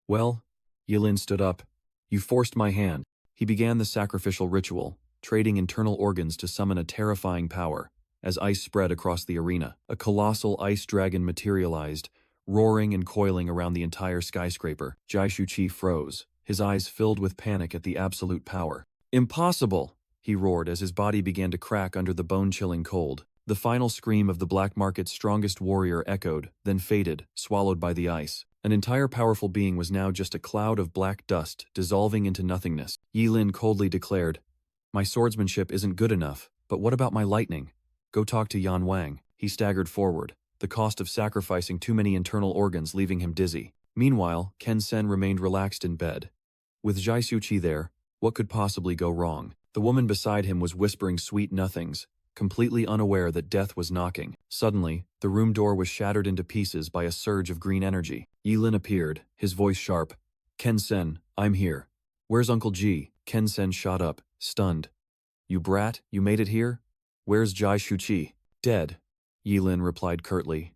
Well, Yahello stood up. You forced my hand. He began the sacrificial ritual, trading internal organs to summon a terrifying power. As ice spread across the arena, a colossal ice dragon materialized, roaring and coiling around the entire skyscraper. Jai Shouqi froze, his eyes filled with panic at the absolute power. Impossible! He roared as his body began to crack under the bone-chilling cold. The final scream of the black market's strongest warrior echoed, then faded, swallowed by the ice. An entire powerful being was now just a cloud of black dust, dissolving into nothingness. Yahello coldly declared, My swordsmanship isn't good enough, but what about my lightning? Go talk to Yan Wang. He staggered forward, the cost of sacrificing too many internal organs leaving him dizzy. Meanwhile, Ken Sen remained relaxed in bed. With Jai Shouqi there, what could possibly go wrong? The woman beside him was whispering sweet nothings, completely unaware that death was knocking. Suddenly, the room door was shattered into pieces by a surge of green energy. Yahello appeared, his voice sharp. Ken Sen, I'm here. Where's Uncle G? Ken Sen shot up, stunned. You brat, you made it here? Where's Jai Shouqi? Dead. Yahello replied curtly.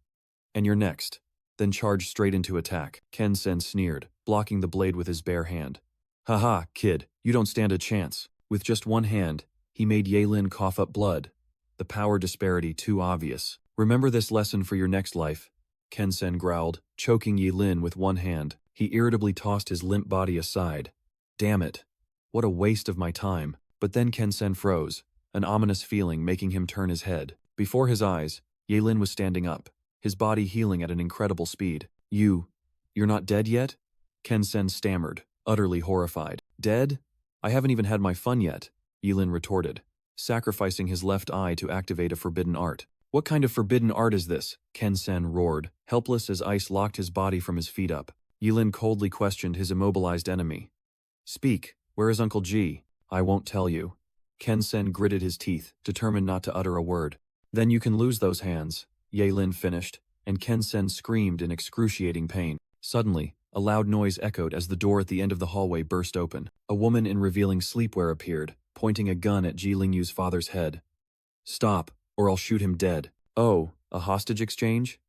And you're next. Then charged straight into attack. Ken Sen sneered, blocking the blade with his bare hand. Haha, kid, you don't stand a chance. With just one hand, he made Yahello cough up blood. The power disparity too obvious. Remember this lesson for your next life, Ken Sen growled, choking Yahello with one hand. He irritably tossed his limp body aside. Damn it. What a waste of my time. But then Ken Sen froze, an ominous feeling making him turn his head. Before his eyes, Yahello was standing up, his body healing at an incredible speed. You're not dead yet? Ken Sen stammered, utterly horrified. Dead? I haven't even had my fun yet, Yahello retorted, sacrificing his left eye to activate a forbidden art. What kind of forbidden art is this? Ken Sen roared, helpless as ice locked his body from his feet up. Yahello coldly questioned his immobilized enemy. Speak, where is Uncle G? I won't tell you. Ken Sen gritted his teeth, determined not to utter a word. Then you can lose those hands, Yaelin finished, and Ken Sen screamed in excruciating pain. Suddenly, a loud noise echoed as the door at the end of the hallway burst open. A woman in revealing sleepwear appeared, pointing a gun at Ji Lingyu's father's head. Stop, or I'll shoot him dead. Oh, a hostage exchange?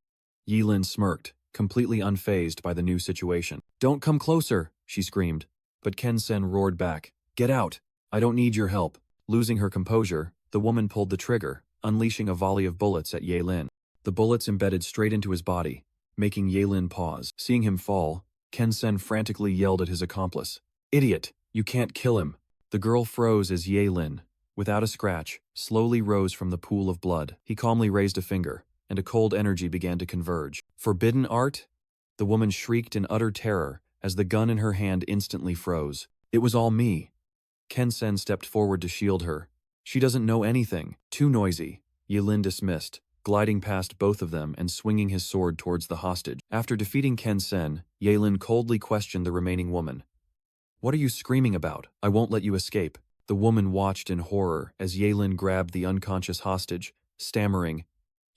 Yilin smirked, completely unfazed by the new situation. Don't come closer, she screamed. But Ken Sen roared back. Get out! I don't need your help. Losing her composure, the woman pulled the trigger, unleashing a volley of bullets at Yaelin. The bullets embedded straight into his body, making Yaelin pause. Seeing him fall, Ken Sen frantically yelled at his accomplice. Idiot! You can't kill him! The girl froze as Yaelin, without a scratch, slowly rose from the pool of blood. He calmly raised a finger, and a cold energy began to converge. Forbidden art? The woman shrieked in utter terror as the gun in her hand instantly froze. It was all me. Ken Sen stepped forward to shield her. She doesn't know anything. Too noisy. Yilin dismissed, gliding past both of them and swinging his sword towards the hostage. After defeating Ken Sen, Yaelin coldly questioned the remaining woman. What are you screaming about? I won't let you escape. The woman watched in horror as Yaelin grabbed the unconscious hostage, stammering,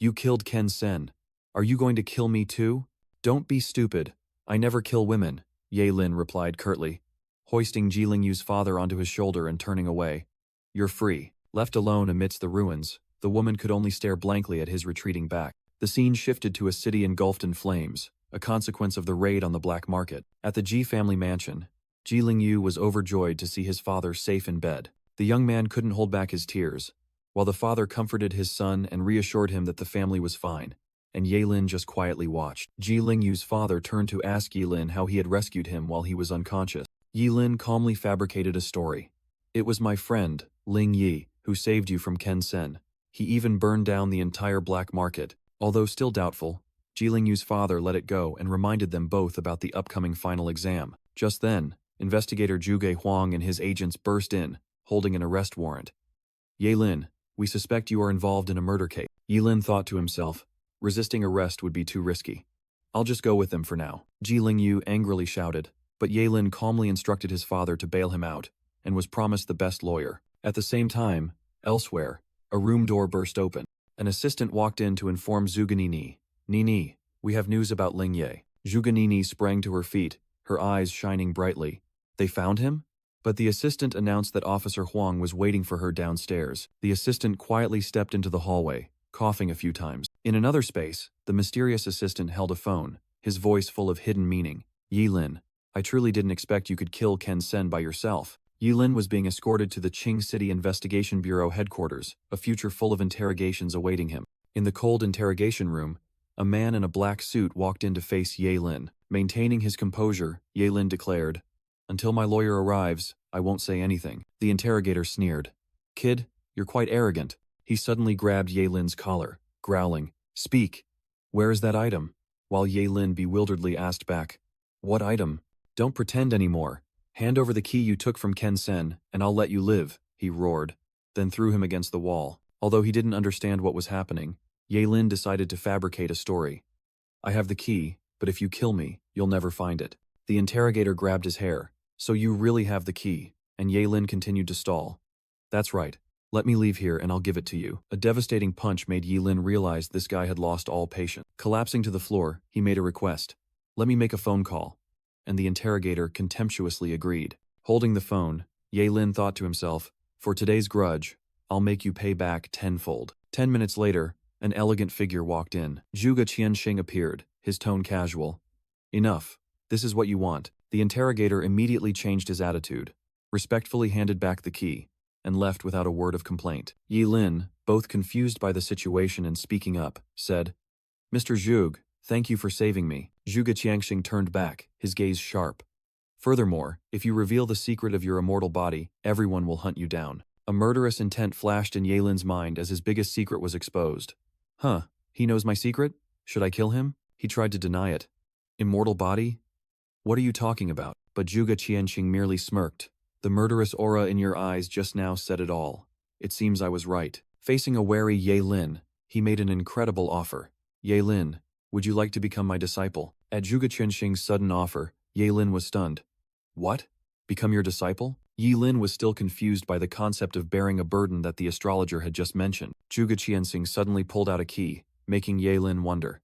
You killed Ken Sen. Are you going to kill me too? Don't be stupid. I never kill women, Yaelin replied curtly, hoisting Ji Lingyu's father onto his shoulder and turning away. You're free. Left alone amidst the ruins, the woman could only stare blankly at his retreating back. The scene shifted to a city engulfed in flames, a consequence of the raid on the black market. At the Ji family mansion, Ji Lingyu was overjoyed to see his father safe in bed. The young man couldn't hold back his tears, while the father comforted his son and reassured him that the family was fine, and Yaelin just quietly watched. Ji Lingyu's father turned to ask Yilin how he had rescued him while he was unconscious. Yilin calmly fabricated a story. It was my friend, Ling Yi, who saved you from Ken Sen. He even burned down the entire black market. Although still doubtful, Ji Lingyu's father let it go and reminded them both about the upcoming final exam. Just then, investigator Zhuge Huang and his agents burst in, holding an arrest warrant. Yaelin, we suspect you are involved in a murder case. Yilin thought to himself, resisting arrest would be too risky. I'll just go with them for now. Ji Lingyu angrily shouted, but Yaelin calmly instructed his father to bail him out, and was promised the best lawyer. At the same time, elsewhere, a room door burst open. An assistant walked in to inform Zhuganini. Nini, we have news about Ling Ye. Zhuganini sprang to her feet, her eyes shining brightly. They found him? But the assistant announced that Officer Huang was waiting for her downstairs. The assistant quietly stepped into the hallway, coughing a few times. In another space, the mysterious assistant held a phone, his voice full of hidden meaning. Yilin, I truly didn't expect you could kill Ken Sen by yourself. Yilin was being escorted to the Qing City Investigation Bureau headquarters, a future full of interrogations awaiting him. In the cold interrogation room, a man in a black suit walked in to face Yaelin. Maintaining his composure, Yaelin declared, Until my lawyer arrives, I won't say anything. The interrogator sneered. Kid, you're quite arrogant. He suddenly grabbed Yaelin's collar, growling, Speak. Where is that item? While Yaelin bewilderedly asked back, What item? Don't pretend anymore. Hand over the key you took from Ken Sen, and I'll let you live, he roared, then threw him against the wall. Although he didn't understand what was happening, Yaelin decided to fabricate a story. I have the key, but if you kill me, you'll never find it. The interrogator grabbed his hair. So you really have the key, and Yaelin continued to stall. That's right. Let me leave here and I'll give it to you. A devastating punch made Yilin realize this guy had lost all patience. Collapsing to the floor, he made a request. Let me make a phone call. And the interrogator contemptuously agreed. Holding the phone, Yaelin thought to himself, For today's grudge, I'll make you pay back tenfold. 10 minutes later, an elegant figure walked in. Zhuge Qianxing appeared, his tone casual. Enough. This is what you want. The interrogator immediately changed his attitude, respectfully handed back the key, and left without a word of complaint. Yilin, both confused by the situation and speaking up, said, Mr. Zhuge, thank you for saving me. Zhuge Qianxing turned back, his gaze sharp. Furthermore, if you reveal the secret of your immortal body, everyone will hunt you down. A murderous intent flashed in Yaelin's mind as his biggest secret was exposed. Huh, he knows my secret? Should I kill him? He tried to deny it. Immortal body? What are you talking about? But Zhuge Qianxing merely smirked. The murderous aura in your eyes just now said it all. It seems I was right. Facing a wary Yaelin, he made an incredible offer. Yaelin, would you like to become my disciple? At Zhuge Qianxing's sudden offer, Yaelin was stunned. What? Become your disciple? Yi Lin was still confused by the concept of bearing a burden that the astrologer had just mentioned. Zhuge Qianxing suddenly pulled out a key, making Yi Lin wonder.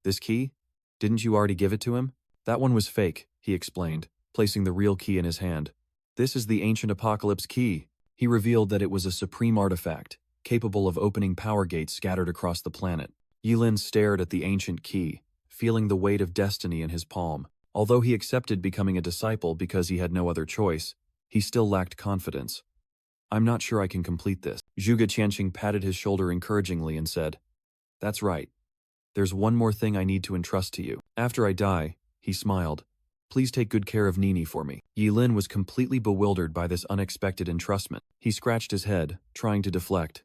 This key? Didn't you already give it to him? That one was fake, he explained, placing the real key in his hand. This is the ancient apocalypse key. He revealed that it was a supreme artifact, capable of opening power gates scattered across the planet. Yi Lin stared at the ancient key, feeling the weight of destiny in his palm. Although he accepted becoming a disciple because he had no other choice, he still lacked confidence. I'm not sure I can complete this. Zhuge Qianxing patted his shoulder encouragingly and said, That's right. There's one more thing I need to entrust to you. After I die, he smiled. Please take good care of Nini for me. Yi Lin was completely bewildered by this unexpected entrustment. He scratched his head, trying to deflect.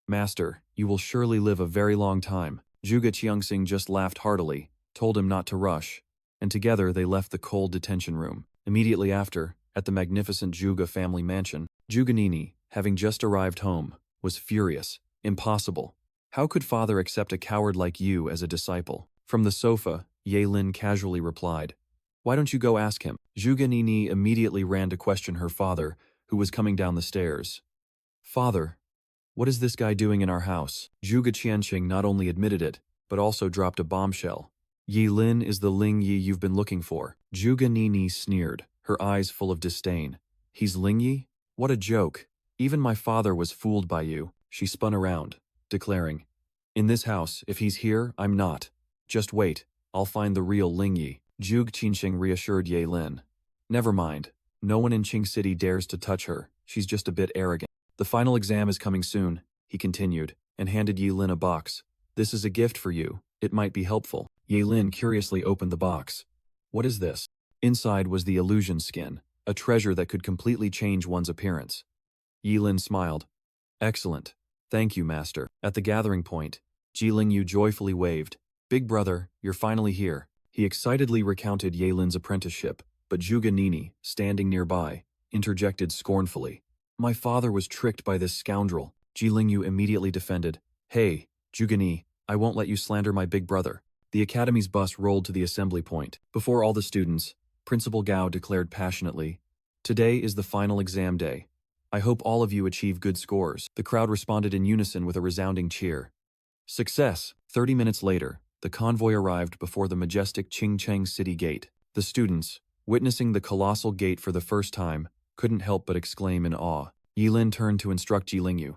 Master, you will surely live a very long time. Zhuge Qianxing just laughed heartily, told him not to rush, and together they left the cold detention room. Immediately after, at the magnificent Zhuge family mansion, Zhuge Nini, having just arrived home, was furious. Impossible. How could father accept a coward like you as a disciple? From the sofa, Yi Lin casually replied, Why don't you go ask him? Zhuge Nini immediately ran to question her father, who was coming down the stairs. Father, what is this guy doing in our house? Zhuge Qianxing not only admitted it, but also dropped a bombshell. Yi Lin is the Ling Yi you've been looking for. Zhuge Nini sneered, her eyes full of disdain. He's Ling Yi? What a joke. Even my father was fooled by you. She spun around, declaring, In this house, if he's here, I'm not. Just wait, I'll find the real Ling Yi. Zhuge Qianxing reassured Yi Lin. Never mind. No one in Qing City dares to touch her. She's just a bit arrogant. The final exam is coming soon, he continued, and handed Yi Lin a box. This is a gift for you. It might be helpful. Yi Lin curiously opened the box. What is this? Inside was the illusion skin, a treasure that could completely change one's appearance. Yi Lin smiled. Excellent. Thank you, master. At the gathering point, Ji Lingyu joyfully waved. Big brother, you're finally here. He excitedly recounted Yi Lin's apprenticeship, but Zhuge Nini, standing nearby, interjected scornfully. My father was tricked by this scoundrel. Ji Lingyu immediately defended. Hey, Zhuge Ni, I won't let you slander my big brother. The academy's bus rolled to the assembly point. Before all the students, Principal Gao declared passionately, Today is the final exam day. I hope all of you achieve good scores. The crowd responded in unison with a resounding cheer. Success! 30 minutes later, the convoy arrived before the majestic Qingcheng City Gate. The students, witnessing the colossal gate for the first time, couldn't help but exclaim in awe. Yi Lin turned to instruct Ji Lingyu.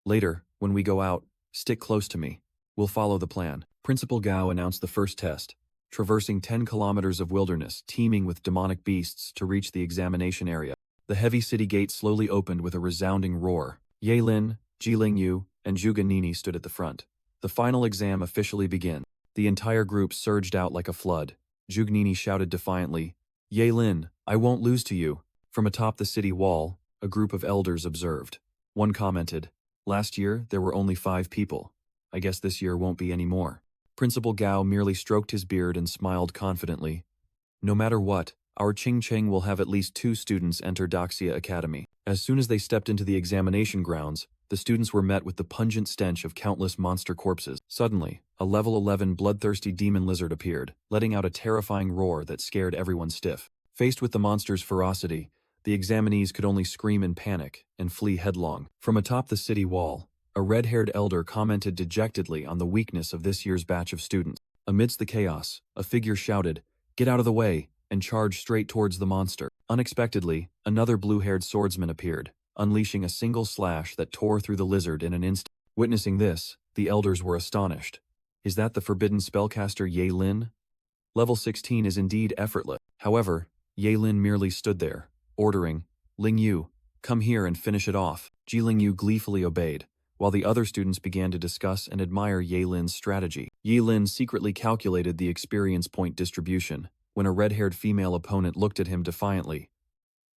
Later, when we go out, stick close to me. We'll follow the plan. Principal Gao announced the first test, traversing 10 kilometers of wilderness teeming with demonic beasts to reach the examination area. The heavy city gate slowly opened with a resounding roar. Yi Lin, Ji Lingyu, and Zhuge Nini stood at the front. The final exam officially began. The entire group surged out like a flood. Zhuge Nini shouted defiantly, Yi Lin, I won't lose to you. From atop the city wall, a group of elders observed. One commented, Last year, there were only 5 people. I guess this year won't be any more. Principal Gao merely stroked his beard and smiled confidently. No matter what, our Qingcheng will have at least 2 students enter Daxia Academy. As soon as they stepped into the examination grounds, the students were met with the pungent stench of countless monster corpses. Suddenly, a level 11 bloodthirsty demon lizard appeared, letting out a terrifying roar that scared everyone stiff. Faced with the monster's ferocity, the examinees could only scream in panic and flee headlong. From atop the city wall, a red-haired elder commented dejectedly on the weakness of this year's batch of students. Amidst the chaos, a figure shouted, Get out of the way, and charged straight towards the monster. Unexpectedly, another blue-haired swordsman appeared, unleashing a single slash that tore through the lizard in an instant. Witnessing this, the elders were astonished. Is that the forbidden spellcaster Yi Lin? Level 16 is indeed effortless. However, Yi Lin merely stood there, ordering, Ling Yu, come here and finish it off. Ji Ling Yu gleefully obeyed, while the other students began to discuss and admire Yi Lin's strategy. Yi Lin secretly calculated the experience point distribution, when a red-haired female opponent looked at him defiantly.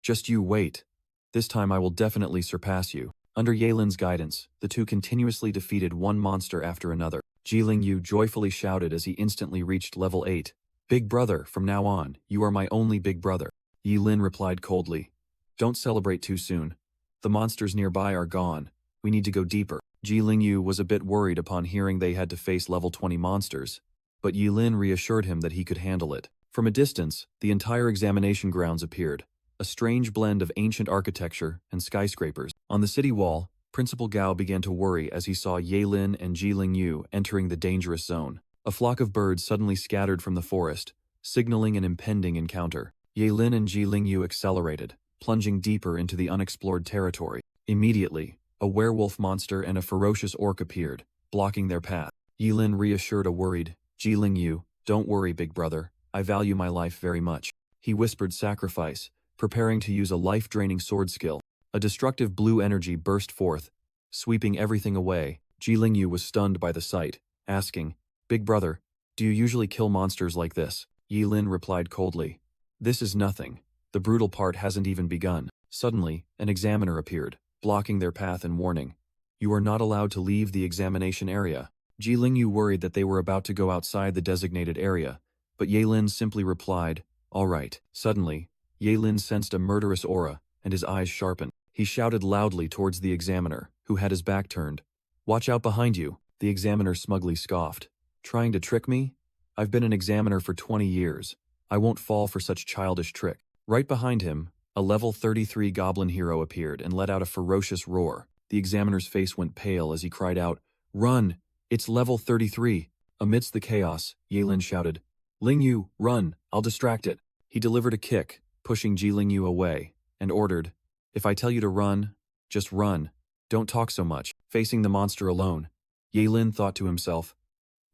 Just you wait. This time I will definitely surpass you. Under Yi Lin's guidance, the two continuously defeated one monster after another. Ji Ling Yu joyfully shouted as he instantly reached level 8. Big brother, from now on, you are my only big brother. Yi Lin replied coldly. Don't celebrate too soon. The monsters nearby are gone. We need to go deeper. Ji Lingyu was a bit worried upon hearing they had to face level 20 monsters, but Yi Lin reassured him that he could handle it. From a distance, the entire examination grounds appeared. a strange blend of ancient architecture and skyscrapers. On the city wall, Principal Gao began to worry as he saw Yaelin and Jiling Yu entering the dangerous zone. A flock of birds suddenly scattered from the forest, signaling an impending encounter. Yaelin and Jiling Yu accelerated, plunging deeper into the unexplored territory. Immediately, a werewolf monster and a ferocious orc appeared, blocking their path. Yaelin reassured a worried Jiling Yu, "Don't worry, big brother, I value my life very much." He whispered sacrifice, preparing to use a life-draining sword skill. A destructive blue energy burst forth, sweeping everything away. Jiling Yu was stunned by the sight, asking, "Big brother, do you usually kill monsters like this?" Yaelin replied coldly, "This is nothing. The brutal part hasn't even begun." Suddenly, an examiner appeared, blocking their path and warning, "You are not allowed to leave the examination area." Jiling Yu worried that they were about to go outside the designated area, but Yaelin simply replied, "All right." Suddenly, Yaelin sensed a murderous aura, and his eyes sharpened. He shouted loudly towards the examiner, who had his back turned. "Watch out behind you." The examiner smugly scoffed. "Trying to trick me? I've been an examiner for 20 years. I won't fall for such childish trick." Right behind him, a level 33 goblin hero appeared and let out a ferocious roar. The examiner's face went pale as he cried out, "Run! It's level 33. Amidst the chaos, Yaelin shouted, "Ling Yu, run, I'll distract it." He delivered a kick, pushing Jiling Yu away, and ordered, "If I tell you to run, just run. Don't talk so much." Facing the monster alone, Yaelin thought to himself,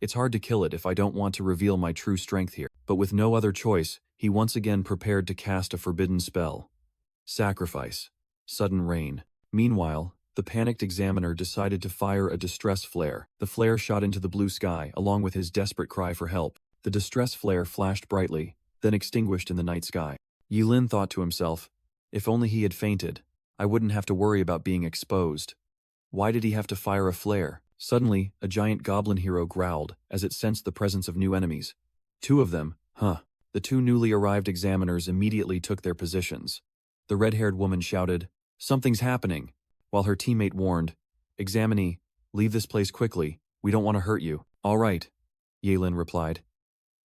"It's hard to kill it if I don't want to reveal my true strength here." But with no other choice, he once again prepared to cast a forbidden spell. Sacrifice. Sudden rain. Meanwhile, the panicked examiner decided to fire a distress flare. The flare shot into the blue sky along with his desperate cry for help. The distress flare flashed brightly, then extinguished in the night sky. Yaelin thought to himself, "If only he had fainted, I wouldn't have to worry about being exposed. Why did he have to fire a flare?" Suddenly, a giant goblin hero growled as it sensed the presence of new enemies. Two of them, huh? The two newly arrived examiners immediately took their positions. The red-haired woman shouted, "Something's happening," while her teammate warned, "Examinee, leave this place quickly, we don't want to hurt you." "All right," Yaelin replied,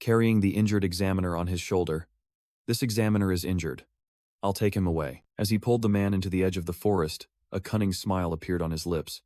carrying the injured examiner on his shoulder. "This examiner is injured. I'll take him away." As he pulled the man into the edge of the forest, a cunning smile appeared on his lips.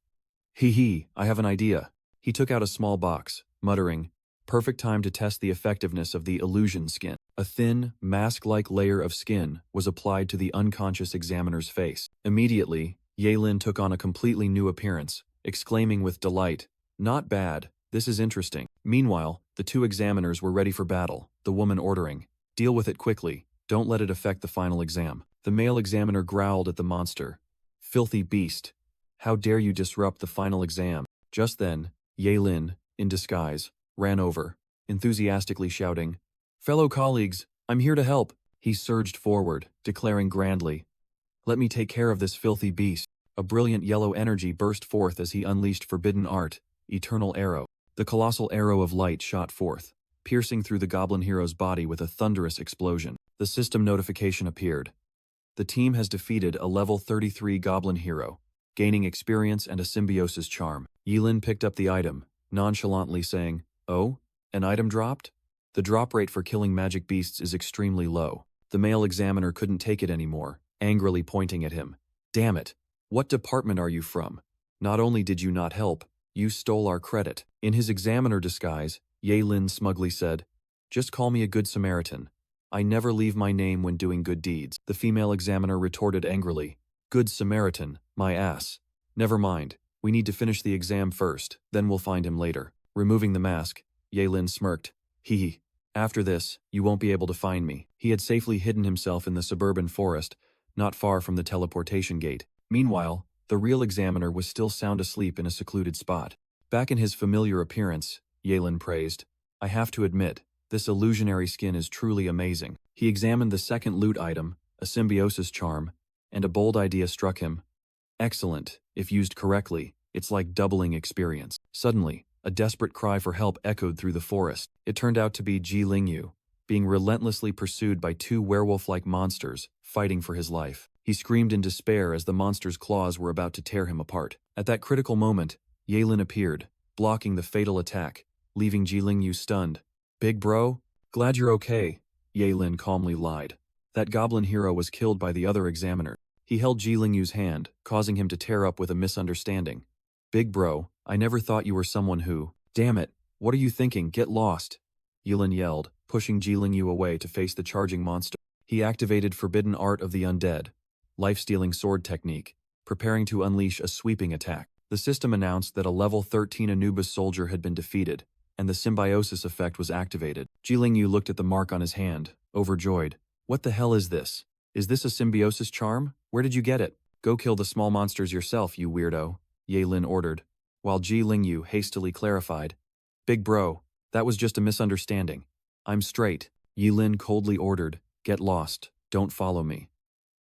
"Hee, I have an idea." He took out a small box, muttering, "Perfect time to test the effectiveness of the illusion skin." A thin, mask-like layer of skin was applied to the unconscious examiner's face. Immediately, Yaelin took on a completely new appearance, exclaiming with delight, "Not bad, this is interesting." Meanwhile, the two examiners were ready for battle, the woman ordering, "Deal with it quickly, don't let it affect the final exam." The male examiner growled at the monster, "Filthy beast, how dare you disrupt the final exam?" Just then, Yaelin, in disguise, ran over, enthusiastically shouting, "Fellow colleagues, I'm here to help." He surged forward, declaring grandly, "Let me take care of this filthy beast." A brilliant yellow energy burst forth as he unleashed forbidden art, Eternal Arrow. The colossal arrow of light shot forth, piercing through the goblin hero's body with a thunderous explosion. The system notification appeared. The team has defeated a level 33 goblin hero, gaining experience and a symbiosis charm. Yaelin picked up the item, nonchalantly saying, "Oh, an item dropped?" The drop rate for killing magic beasts is extremely low. The male examiner couldn't take it anymore, angrily pointing at him. "Damn it! What department are you from? Not only did you not help, you stole our credit." In his examiner disguise, Yaelin smugly said, "Just call me a good Samaritan. I never leave my name when doing good deeds." The female examiner retorted angrily, "Good Samaritan, my ass. Never mind, we need to finish the exam first, then we'll find him later." Removing the mask, Yaelin smirked, "Hee. After this, you won't be able to find me." He had safely hidden himself in the suburban forest, not far from the teleportation gate. Meanwhile, the real examiner was still sound asleep in a secluded spot. Back in his familiar appearance, Yaelin praised, "I have to admit, this illusionary skin is truly amazing." He examined the second loot item, a symbiosis charm, and a bold idea struck him. "Excellent, if used correctly, it's like doubling experience." Suddenly, a desperate cry for help echoed through the forest. It turned out to be Jiling Yu, being relentlessly pursued by two werewolf-like monsters, fighting for his life. He screamed in despair as the monster's claws were about to tear him apart. At that critical moment, Yaelin appeared, blocking the fatal attack, leaving Jiling Yu stunned. "Big bro? Glad you're okay," Yaelin calmly lied. That goblin hero was killed by the other examiner. He held Ji Lingyu's hand, causing him to tear up with a misunderstanding. Big bro, I never thought you were someone who… Damn it, what are you thinking? Get lost! Yilin yelled, pushing Ji Lingyu away to face the charging monster. He activated Forbidden Art of the Undead, life-stealing sword technique, preparing to unleash a sweeping attack. The system announced that a level 13 Anubis soldier had been defeated, and the symbiosis effect was activated. Ji Lingyu looked at the mark on his hand, overjoyed. What the hell is this? Is this a symbiosis charm? Where did you get it? Go kill the small monsters yourself, you weirdo, Ye Lin ordered, while Ji Lingyu hastily clarified. Big bro, that was just a misunderstanding. I'm straight, Ye Lin coldly ordered. Get lost, don't follow me.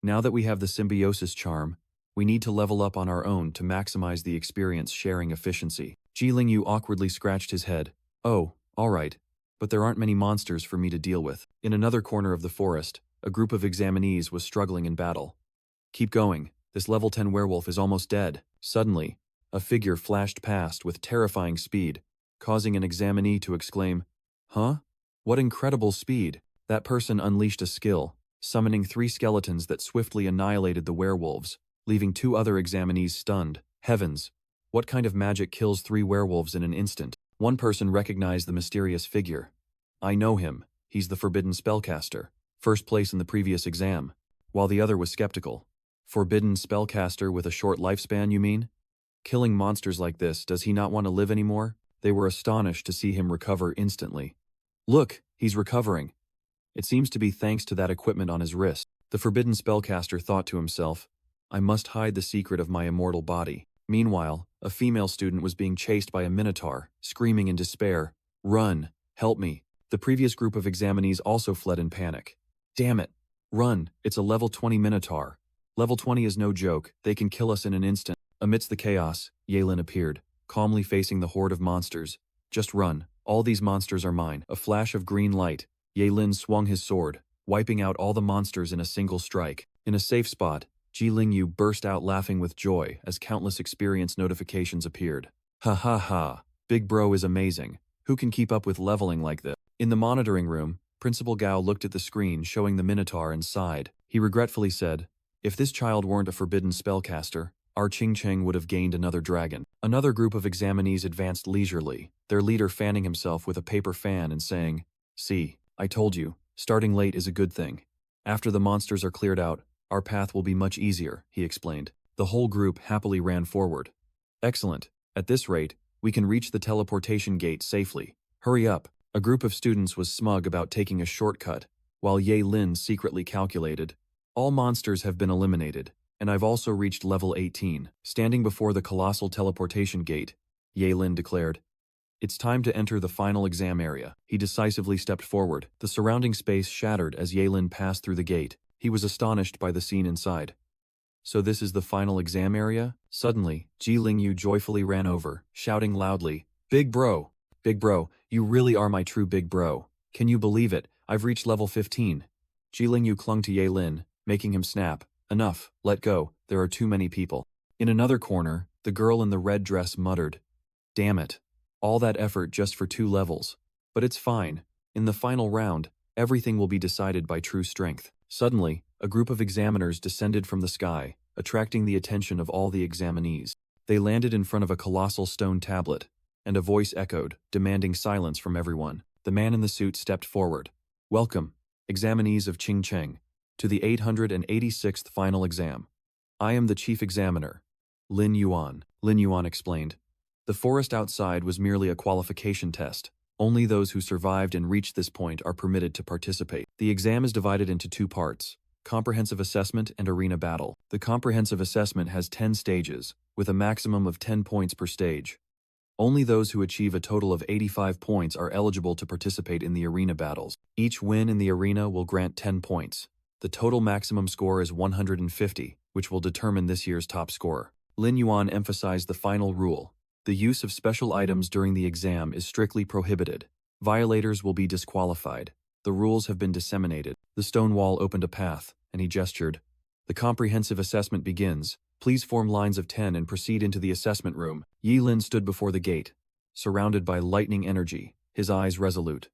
Now that we have the symbiosis charm, we need to level up on our own to maximize the experience sharing efficiency. Ji Lingyu awkwardly scratched his head. Oh, alright. But there aren't many monsters for me to deal with. In another corner of the forest, a group of examinees was struggling in battle. Keep going, this level 10 werewolf is almost dead. Suddenly, a figure flashed past with terrifying speed, causing an examinee to exclaim, Huh? What incredible speed! That person unleashed a skill, summoning 3 skeletons that swiftly annihilated the werewolves, leaving 2 other examinees stunned. Heavens! What kind of magic kills 3 werewolves in an instant? One person recognized the mysterious figure. I know him, he's the Forbidden Spellcaster, first place in the previous exam, while the other was skeptical. Forbidden Spellcaster with a short lifespan, you mean? Killing monsters like this, does he not want to live anymore? They were astonished to see him recover instantly. Look, he's recovering. It seems to be thanks to that equipment on his wrist. The Forbidden Spellcaster thought to himself, I must hide the secret of my immortal body. Meanwhile, a female student was being chased by a minotaur, screaming in despair, Run! Help me! The previous group of examinees also fled in panic. Damn it! Run! It's a level 20 minotaur. Level 20 is no joke, they can kill us in an instant. Amidst the chaos, Ye Lin appeared, calmly facing the horde of monsters. Just run, all these monsters are mine. A flash of green light, Ye Lin swung his sword, wiping out all the monsters in a single strike. In a safe spot, Ji Lingyu burst out laughing with joy as countless experience notifications appeared. Ha ha ha, Big Bro is amazing. Who can keep up with leveling like this? In the monitoring room, Principal Gao looked at the screen showing the Minotaur and sighed. He regretfully said, if this child weren't a forbidden spellcaster, our Ching Cheng would have gained another dragon. Another group of examinees advanced leisurely, their leader fanning himself with a paper fan and saying, See, I told you, starting late is a good thing. After the monsters are cleared out, our path will be much easier, he explained. The whole group happily ran forward. Excellent. At this rate, we can reach the teleportation gate safely. Hurry up. A group of students was smug about taking a shortcut, while Ye Lin secretly calculated, all monsters have been eliminated, and I've also reached level 18. Standing before the colossal teleportation gate, Ye Lin declared, It's time to enter the final exam area. He decisively stepped forward. The surrounding space shattered as Ye Lin passed through the gate. He was astonished by the scene inside. So this is the final exam area? Suddenly, Ji Lingyu joyfully ran over, shouting loudly, Big bro! Big bro, you really are my true big bro. Can you believe it? I've reached level 15. Ji Lingyu clung to Ye Lin, making him snap. Enough, let go, there are too many people. In another corner, the girl in the red dress muttered, Damn it. All that effort just for 2 levels. But it's fine. In the final round, everything will be decided by true strength. Suddenly, a group of examiners descended from the sky, attracting the attention of all the examinees. They landed in front of a colossal stone tablet, and a voice echoed, demanding silence from everyone. The man in the suit stepped forward. Welcome, examinees of Ching Cheng, to the 886th final exam. I am the chief examiner, Lin Yuan. Lin Yuan explained. The forest outside was merely a qualification test. Only those who survived and reached this point are permitted to participate. The exam is divided into 2 parts, comprehensive assessment and arena battle. The comprehensive assessment has 10 stages, with a maximum of 10 points per stage. Only those who achieve a total of 85 points are eligible to participate in the arena battles. Each win in the arena will grant 10 points. The total maximum score is 150, which will determine this year's top scorer. Lin Yuan emphasized the final rule. The use of special items during the exam is strictly prohibited. Violators will be disqualified. The rules have been disseminated. The stone wall opened a path, and he gestured. The comprehensive assessment begins. Please form lines of 10 and proceed into the assessment room. Ye Lin stood before the gate, surrounded by lightning energy, his eyes resolute.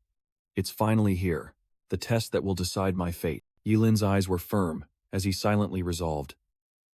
It's finally here. The test that will decide my fate. Yilin's eyes were firm, as he silently resolved.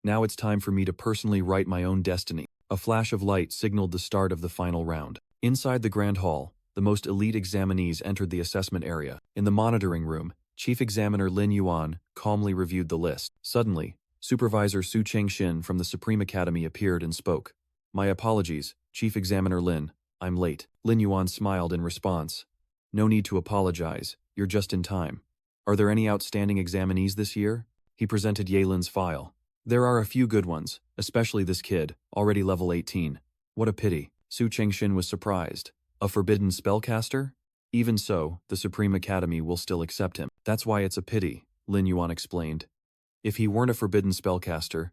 Now it's time for me to personally write my own destiny. A flash of light signaled the start of the final round. Inside the grand hall, the most elite examinees entered the assessment area. In the monitoring room, Chief Examiner Lin Yuan calmly reviewed the list. Suddenly, Supervisor Su Chengxin from the Supreme Academy appeared and spoke. "My apologies, Chief Examiner Lin, I'm late." Lin Yuan smiled in response. "No need to apologize, you're just in time. Are there any outstanding examinees this year?" He presented Yelin's file. "There are a few good ones, especially this kid, already level 18. What a pity." Su Chengxin was surprised. A forbidden spellcaster? Even so, the Supreme Academy will still accept him. "That's why it's a pity," Lin Yuan explained. "If he weren't a forbidden spellcaster,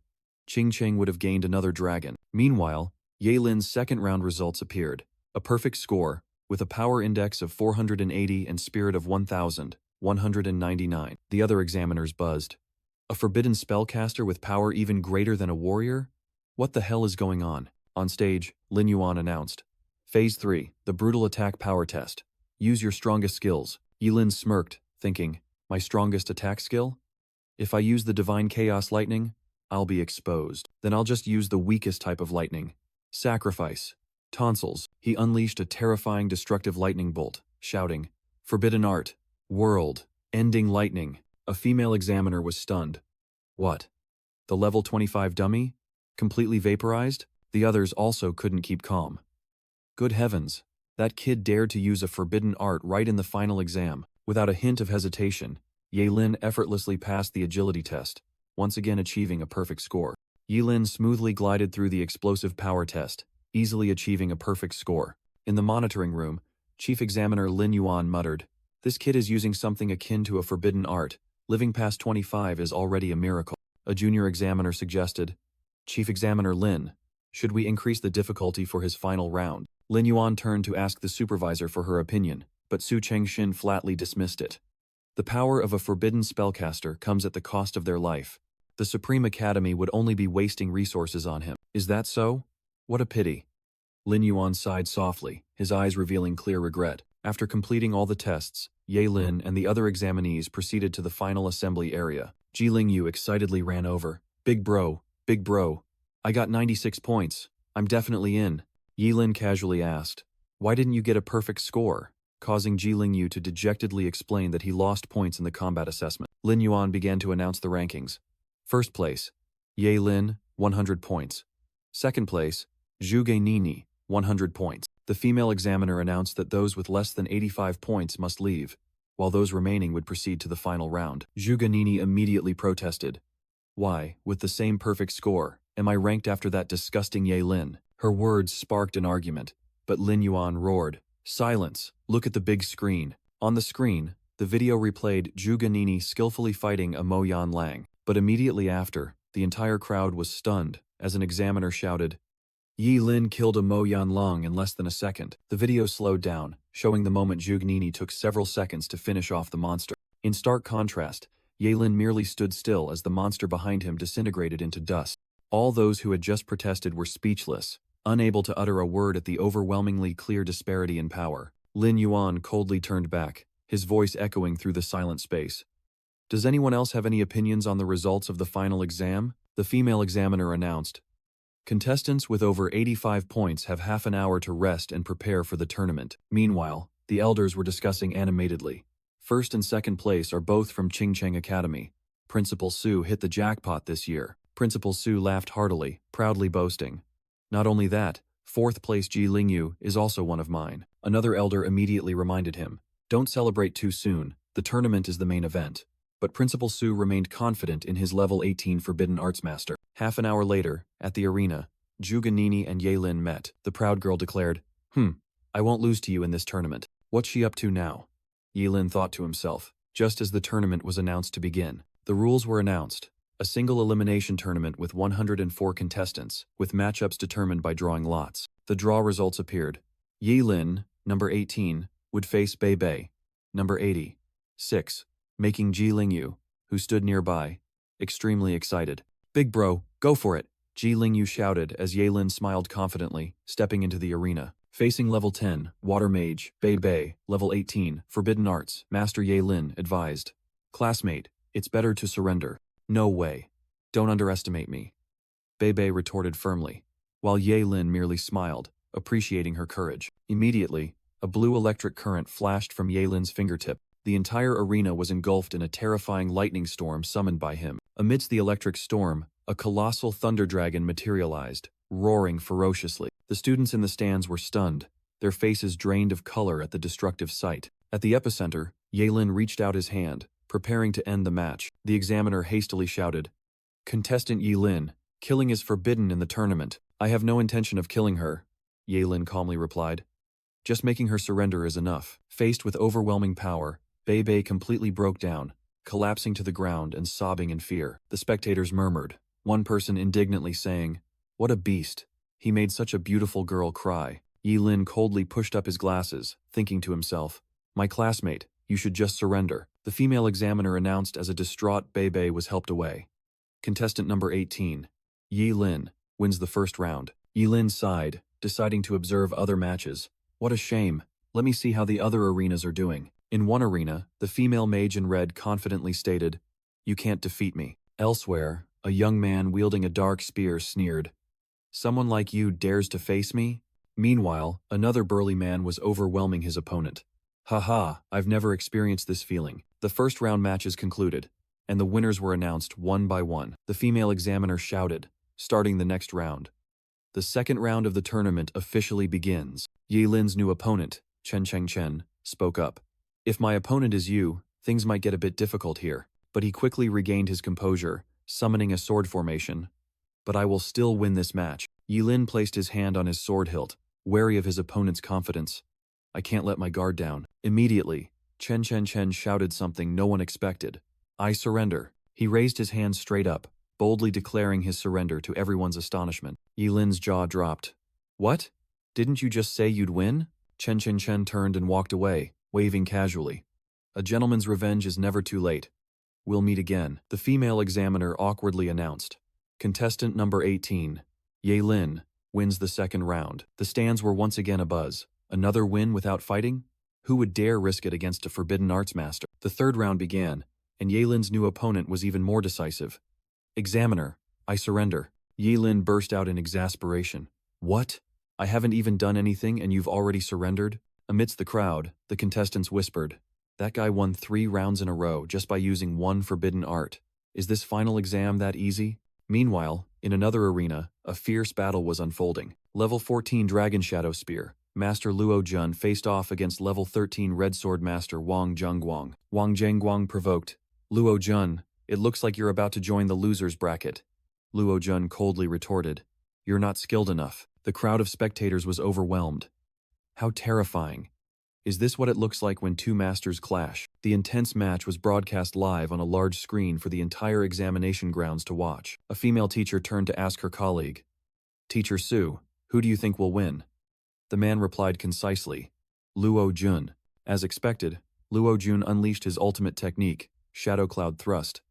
Qing Cheng would have gained another dragon." Meanwhile, Yelin's second round results appeared. A perfect score, with a power index of 480 and spirit of 1,199. The other examiners buzzed. A forbidden spellcaster with power even greater than a warrior? What the hell is going on? On stage, Lin Yuan announced. Phase 3, the brutal attack power test. Use your strongest skills. Yilin smirked, thinking, my strongest attack skill? If I use the divine chaos lightning, I'll be exposed. Then I'll just use the weakest type of lightning. Sacrifice. Tonsils. He unleashed a terrifying destructive lightning bolt, shouting, Forbidden art. World. Ending lightning. A female examiner was stunned. What? The level 25 dummy? Completely vaporized? The others also couldn't keep calm. Good heavens. That kid dared to use a forbidden art right in the final exam. Without a hint of hesitation, Yilin effortlessly passed the agility test, once again achieving a perfect score. Yilin smoothly glided through the explosive power test, easily achieving a perfect score. In the monitoring room, Chief Examiner Lin Yuan muttered, this kid is using something akin to a forbidden art. Living past 25 is already a miracle. A junior examiner suggested, Chief Examiner Lin, should we increase the difficulty for his final round? Lin Yuan turned to ask the supervisor for her opinion, but Su Chengxin flatly dismissed it. The power of a forbidden spellcaster comes at the cost of their life. The Supreme Academy would only be wasting resources on him. Is that so? What a pity. Lin Yuan sighed softly, his eyes revealing clear regret. After completing all the tests, Ye Lin and the other examinees proceeded to the final assembly area. Ji Lingyu excitedly ran over. Big bro, I got 96 points. I'm definitely in. Yilin casually asked, why didn't you get a perfect score? Causing Ji Lingyu to dejectedly explain that he lost points in the combat assessment. Lin Yuan began to announce the rankings. First place, Ye Lin, 100 points. Second place, Zhuge Nini, 100 points. The female examiner announced that those with less than 85 points must leave, while those remaining would proceed to the final round. Zhuge Nini immediately protested. Why, with the same perfect score, am I ranked after that disgusting Ye Lin? Her words sparked an argument, but Lin Yuan roared, silence, look at the big screen. On the screen, the video replayed Zhuge Nini skillfully fighting a Mo Yan Lang, but immediately after, the entire crowd was stunned as an examiner shouted, Yi Lin killed a Mo Yan Lang in less than a second. The video slowed down, showing the moment Zhuge Nini took several seconds to finish off the monster. In stark contrast, Ye Lin merely stood still as the monster behind him disintegrated into dust. All those who had just protested were speechless, unable to utter a word at the overwhelmingly clear disparity in power. Lin Yuan coldly turned back, his voice echoing through the silent space. Does anyone else have any opinions on the results of the final exam? The female examiner announced. Contestants with over 85 points have half an hour to rest and prepare for the tournament. Meanwhile, the elders were discussing animatedly. First and second place are both from Qingcheng Academy. Principal Su hit the jackpot this year. Principal Su laughed heartily, proudly boasting. Not only that, fourth place Ji Lingyu is also one of mine. Another elder immediately reminded him, don't celebrate too soon, the tournament is the main event. But Principal Su remained confident in his level 18 Forbidden Arts Master. Half an hour later, at the arena, Zhuge Nini and Ye Lin met. The proud girl declared, I won't lose to you in this tournament. What's she up to now? Ye Lin thought to himself, just as the tournament was announced to begin. The rules were announced. A single elimination tournament with 104 contestants, with matchups determined by drawing lots. The draw results appeared. Ye Lin, number 18, would face Bei Bei, number 86, making Ji Lingyu, who stood nearby, extremely excited. Big bro, go for it, Ji Lingyu shouted as Ye Lin smiled confidently, stepping into the arena. Facing level 10, Water Mage, Bei Bei, level 18, Forbidden Arts, Master Ye Lin advised. Classmate, It's better to surrender. No way. Don't underestimate me. Bebe retorted firmly, while Yaelin merely smiled, appreciating her courage. Immediately, a blue electric current flashed from Yaelin's fingertip. The entire arena was engulfed in a terrifying lightning storm summoned by him. Amidst the electric storm, a colossal thunder dragon materialized, roaring ferociously. The students in the stands were stunned, their faces drained of color at the destructive sight. At the epicenter, Yaelin reached out his hand, preparing to end the match. The examiner hastily shouted, "Contestant Yaelin, killing is forbidden in the tournament." "I have no intention of killing her," Yaelin calmly replied. "Just making her surrender is enough." Faced with overwhelming power, Bebe completely broke down, collapsing to the ground and sobbing in fear. The spectators murmured, one person indignantly saying, "What a beast. He made such a beautiful girl cry." Yaelin coldly pushed up his glasses, thinking to himself, "My classmate, you should just surrender." The female examiner announced as a distraught Bebe was helped away. Contestant number 18, Yaelin, wins the first round. Yaelin sighed, deciding to observe other matches. What a shame. Let me see how the other arenas are doing. In one arena, the female mage in red confidently stated, "You can't defeat me." Elsewhere, a young man wielding a dark spear sneered, "Someone like you dares to face me?" Meanwhile, another burly man was overwhelming his opponent. "Haha, I've never experienced this feeling." The first round matches concluded, and the winners were announced one by one. The female examiner shouted, starting the next round. The second round of the tournament officially begins. Yaelin's new opponent, Chen, spoke up. "If my opponent is you, things might get a bit difficult here." But he quickly regained his composure, summoning a sword formation. "But I will still win this match." Yaelin placed his hand on his sword hilt, wary of his opponent's confidence. "I can't let my guard down." Immediately, Chen shouted something no one expected. "I surrender." He raised his hand straight up, boldly declaring his surrender to everyone's astonishment. Yaelin's jaw dropped. "What? Didn't you just say you'd win?" Chen turned and walked away, waving casually. "A gentleman's revenge is never too late. We'll meet again." The female examiner awkwardly announced, "Contestant number 18, Yaelin, wins the second round." The stands were once again abuzz. Another win without fighting? Who would dare risk it against a forbidden arts master? The third round began, and Yaelin's new opponent was even more decisive. "Examiner, I surrender." Yaelin burst out in exasperation. "What? I haven't even done anything and you've already surrendered?" Amidst the crowd, the contestants whispered, "That guy won 3 rounds in a row just by using one forbidden art. Is this final exam that easy?" Meanwhile, in another arena, a fierce battle was unfolding. Level 14 Dragon Shadow Spear, Master Luo Jun faced off against level 13 Red Sword Master Wang Zhengguang. Wang Zhengguang provoked, "Luo Jun, it looks like you're about to join the losers bracket." Luo Jun coldly retorted, "You're not skilled enough." The crowd of spectators was overwhelmed. How terrifying. Is this what it looks like when two masters clash? The intense match was broadcast live on a large screen for the entire examination grounds to watch. A female teacher turned to ask her colleague, "Teacher Su, who do you think will win?" The man replied concisely, "Luo Jun." As expected, Luo Jun unleashed his ultimate technique, Shadow Cloud Thrust,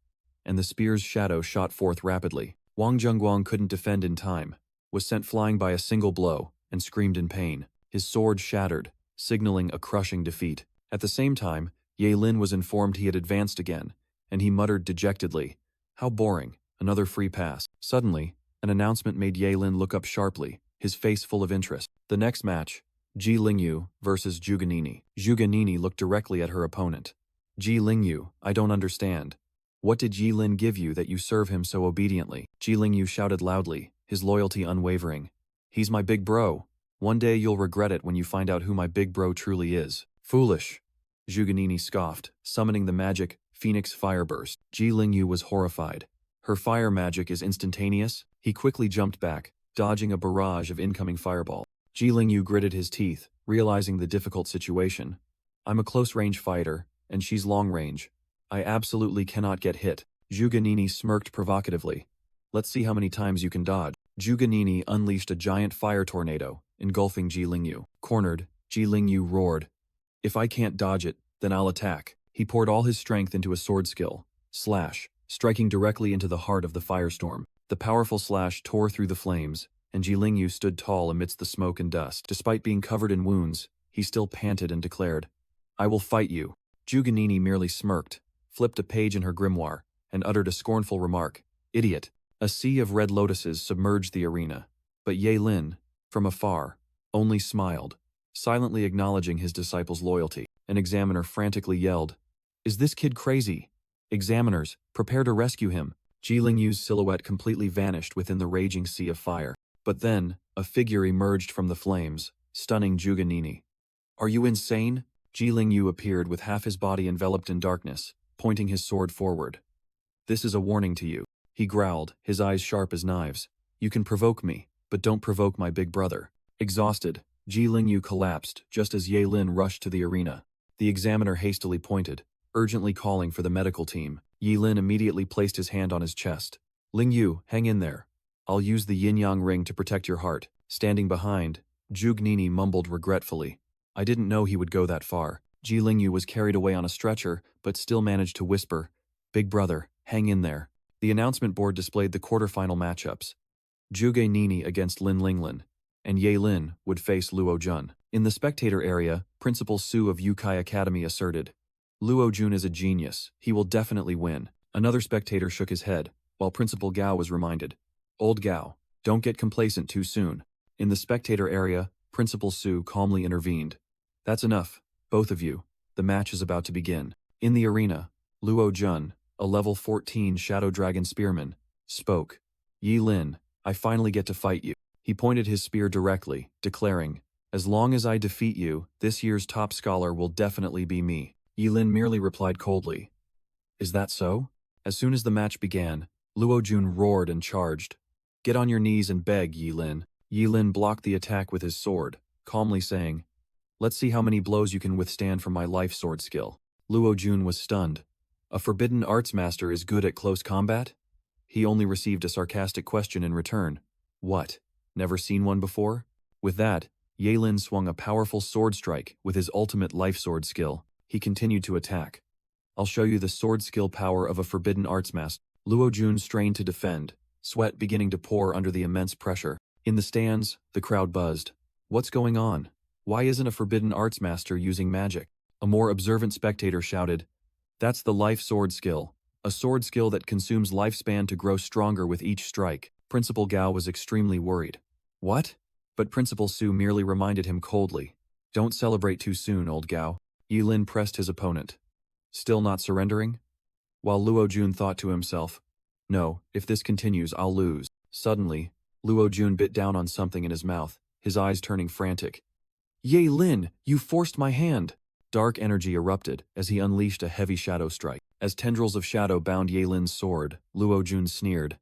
and the spear's shadow shot forth rapidly. Wang Zhengguang couldn't defend in time, was sent flying by a single blow, and screamed in pain. His sword shattered, signaling a crushing defeat. At the same time, Yaelin was informed he had advanced again, and he muttered dejectedly, "How boring, another free pass." Suddenly, an announcement made Yaelin look up sharply, his face full of interest. The next match, Ji Lingyu versus Zhuganini. Zhuganini looked directly at her opponent. "Ji Lingyu, I don't understand. What did Ji Lin give you that you serve him so obediently?" Ji Lingyu shouted loudly, his loyalty unwavering. "He's my big bro. One day you'll regret it when you find out who my big bro truly is." "Foolish," Zhuganini scoffed, summoning the magic Phoenix Fireburst. Ji Lingyu was horrified. "Her fire magic is instantaneous?" He quickly jumped back, dodging a barrage of incoming fireball. Ji Lingyu gritted his teeth, realizing the difficult situation. "I'm a close-range fighter, and she's long-range. I absolutely cannot get hit." Zhuganini smirked provocatively. "Let's see how many times you can dodge." Zhuganini unleashed a giant fire tornado, engulfing Ji Lingyu. Cornered, Ji Lingyu roared, "If I can't dodge it, then I'll attack." He poured all his strength into a sword skill, Slash, striking directly into the heart of the firestorm. The powerful slash tore through the flames, and Ji Lingyu stood tall amidst the smoke and dust. Despite being covered in wounds, he still panted and declared, "I will fight you." Zhuganini merely smirked, flipped a page in her grimoire, and uttered a scornful remark. Idiot. A sea of red lotuses submerged the arena. But Yahello, from afar, only smiled, silently acknowledging his disciple's loyalty. An examiner frantically yelled, "Is this kid crazy? Examiners, prepare to rescue him." Ji Lingyu's silhouette completely vanished within the raging sea of fire. But then, a figure emerged from the flames, stunning Juga Nini. "Are you insane?" Ji Lingyu appeared with half his body enveloped in darkness, pointing his sword forward. "This is a warning to you," he growled, his eyes sharp as knives. "You can provoke me, but don't provoke my big brother." Exhausted, Ji Lingyu collapsed just as Yahello rushed to the arena. The examiner hastily pointed, urgently calling for the medical team. Yahello immediately placed his hand on his chest. "Lingyu, hang in there. I'll use the yin-yang ring to protect your heart." Standing behind, Zhuge Nini mumbled regretfully. "I didn't know he would go that far." Ji Lingyu was carried away on a stretcher, but still managed to whisper, "Big brother, hang in there." The announcement board displayed the quarterfinal matchups. Zhuge Nini against Lin Linglin, and Yahello would face Luo Jun. In the spectator area, Principal Su of Yukai Academy asserted, "Luo Jun is a genius, he will definitely win." Another spectator shook his head, while Principal Gao was reminded, "Old Gao, don't get complacent too soon." In the spectator area, Principal Su calmly intervened. "That's enough, both of you. The match is about to begin." In the arena, Luo Jun, a level 14 Shadow Dragon spearman, spoke. "Yahello, I finally get to fight you." He pointed his spear directly, declaring, "As long as I defeat you, this year's top scholar will definitely be me." Yahello merely replied coldly, "Is that so?" As soon as the match began, Luo Jun roared and charged. "Get on your knees and beg, Yahello." Yahello blocked the attack with his sword, calmly saying, "Let's see how many blows you can withstand from my life sword skill." Luo Jun was stunned. A forbidden arts master is good at close combat? He only received a sarcastic question in return. What? Never seen one before? With that, Yahello swung a powerful sword strike with his ultimate life sword skill. He continued to attack. "I'll show you the sword skill power of a forbidden arts master." Luo Jun strained to defend, sweat beginning to pour under the immense pressure. In the stands, the crowd buzzed. "What's going on? Why isn't a forbidden arts master using magic?" A more observant spectator shouted, "That's the life sword skill, a sword skill that consumes lifespan to grow stronger with each strike." Principal Gao was extremely worried. "What?" But Principal Su merely reminded him coldly, "Don't celebrate too soon, old Gao." Yahello pressed his opponent. "Still not surrendering?" While Luo Jun thought to himself, "No, if this continues, I'll lose." Suddenly, Luo Jun bit down on something in his mouth, his eyes turning frantic. "Yahello, you forced my hand!" Dark energy erupted as he unleashed a heavy shadow strike. As tendrils of shadow bound Yahello's sword, Luo Jun sneered.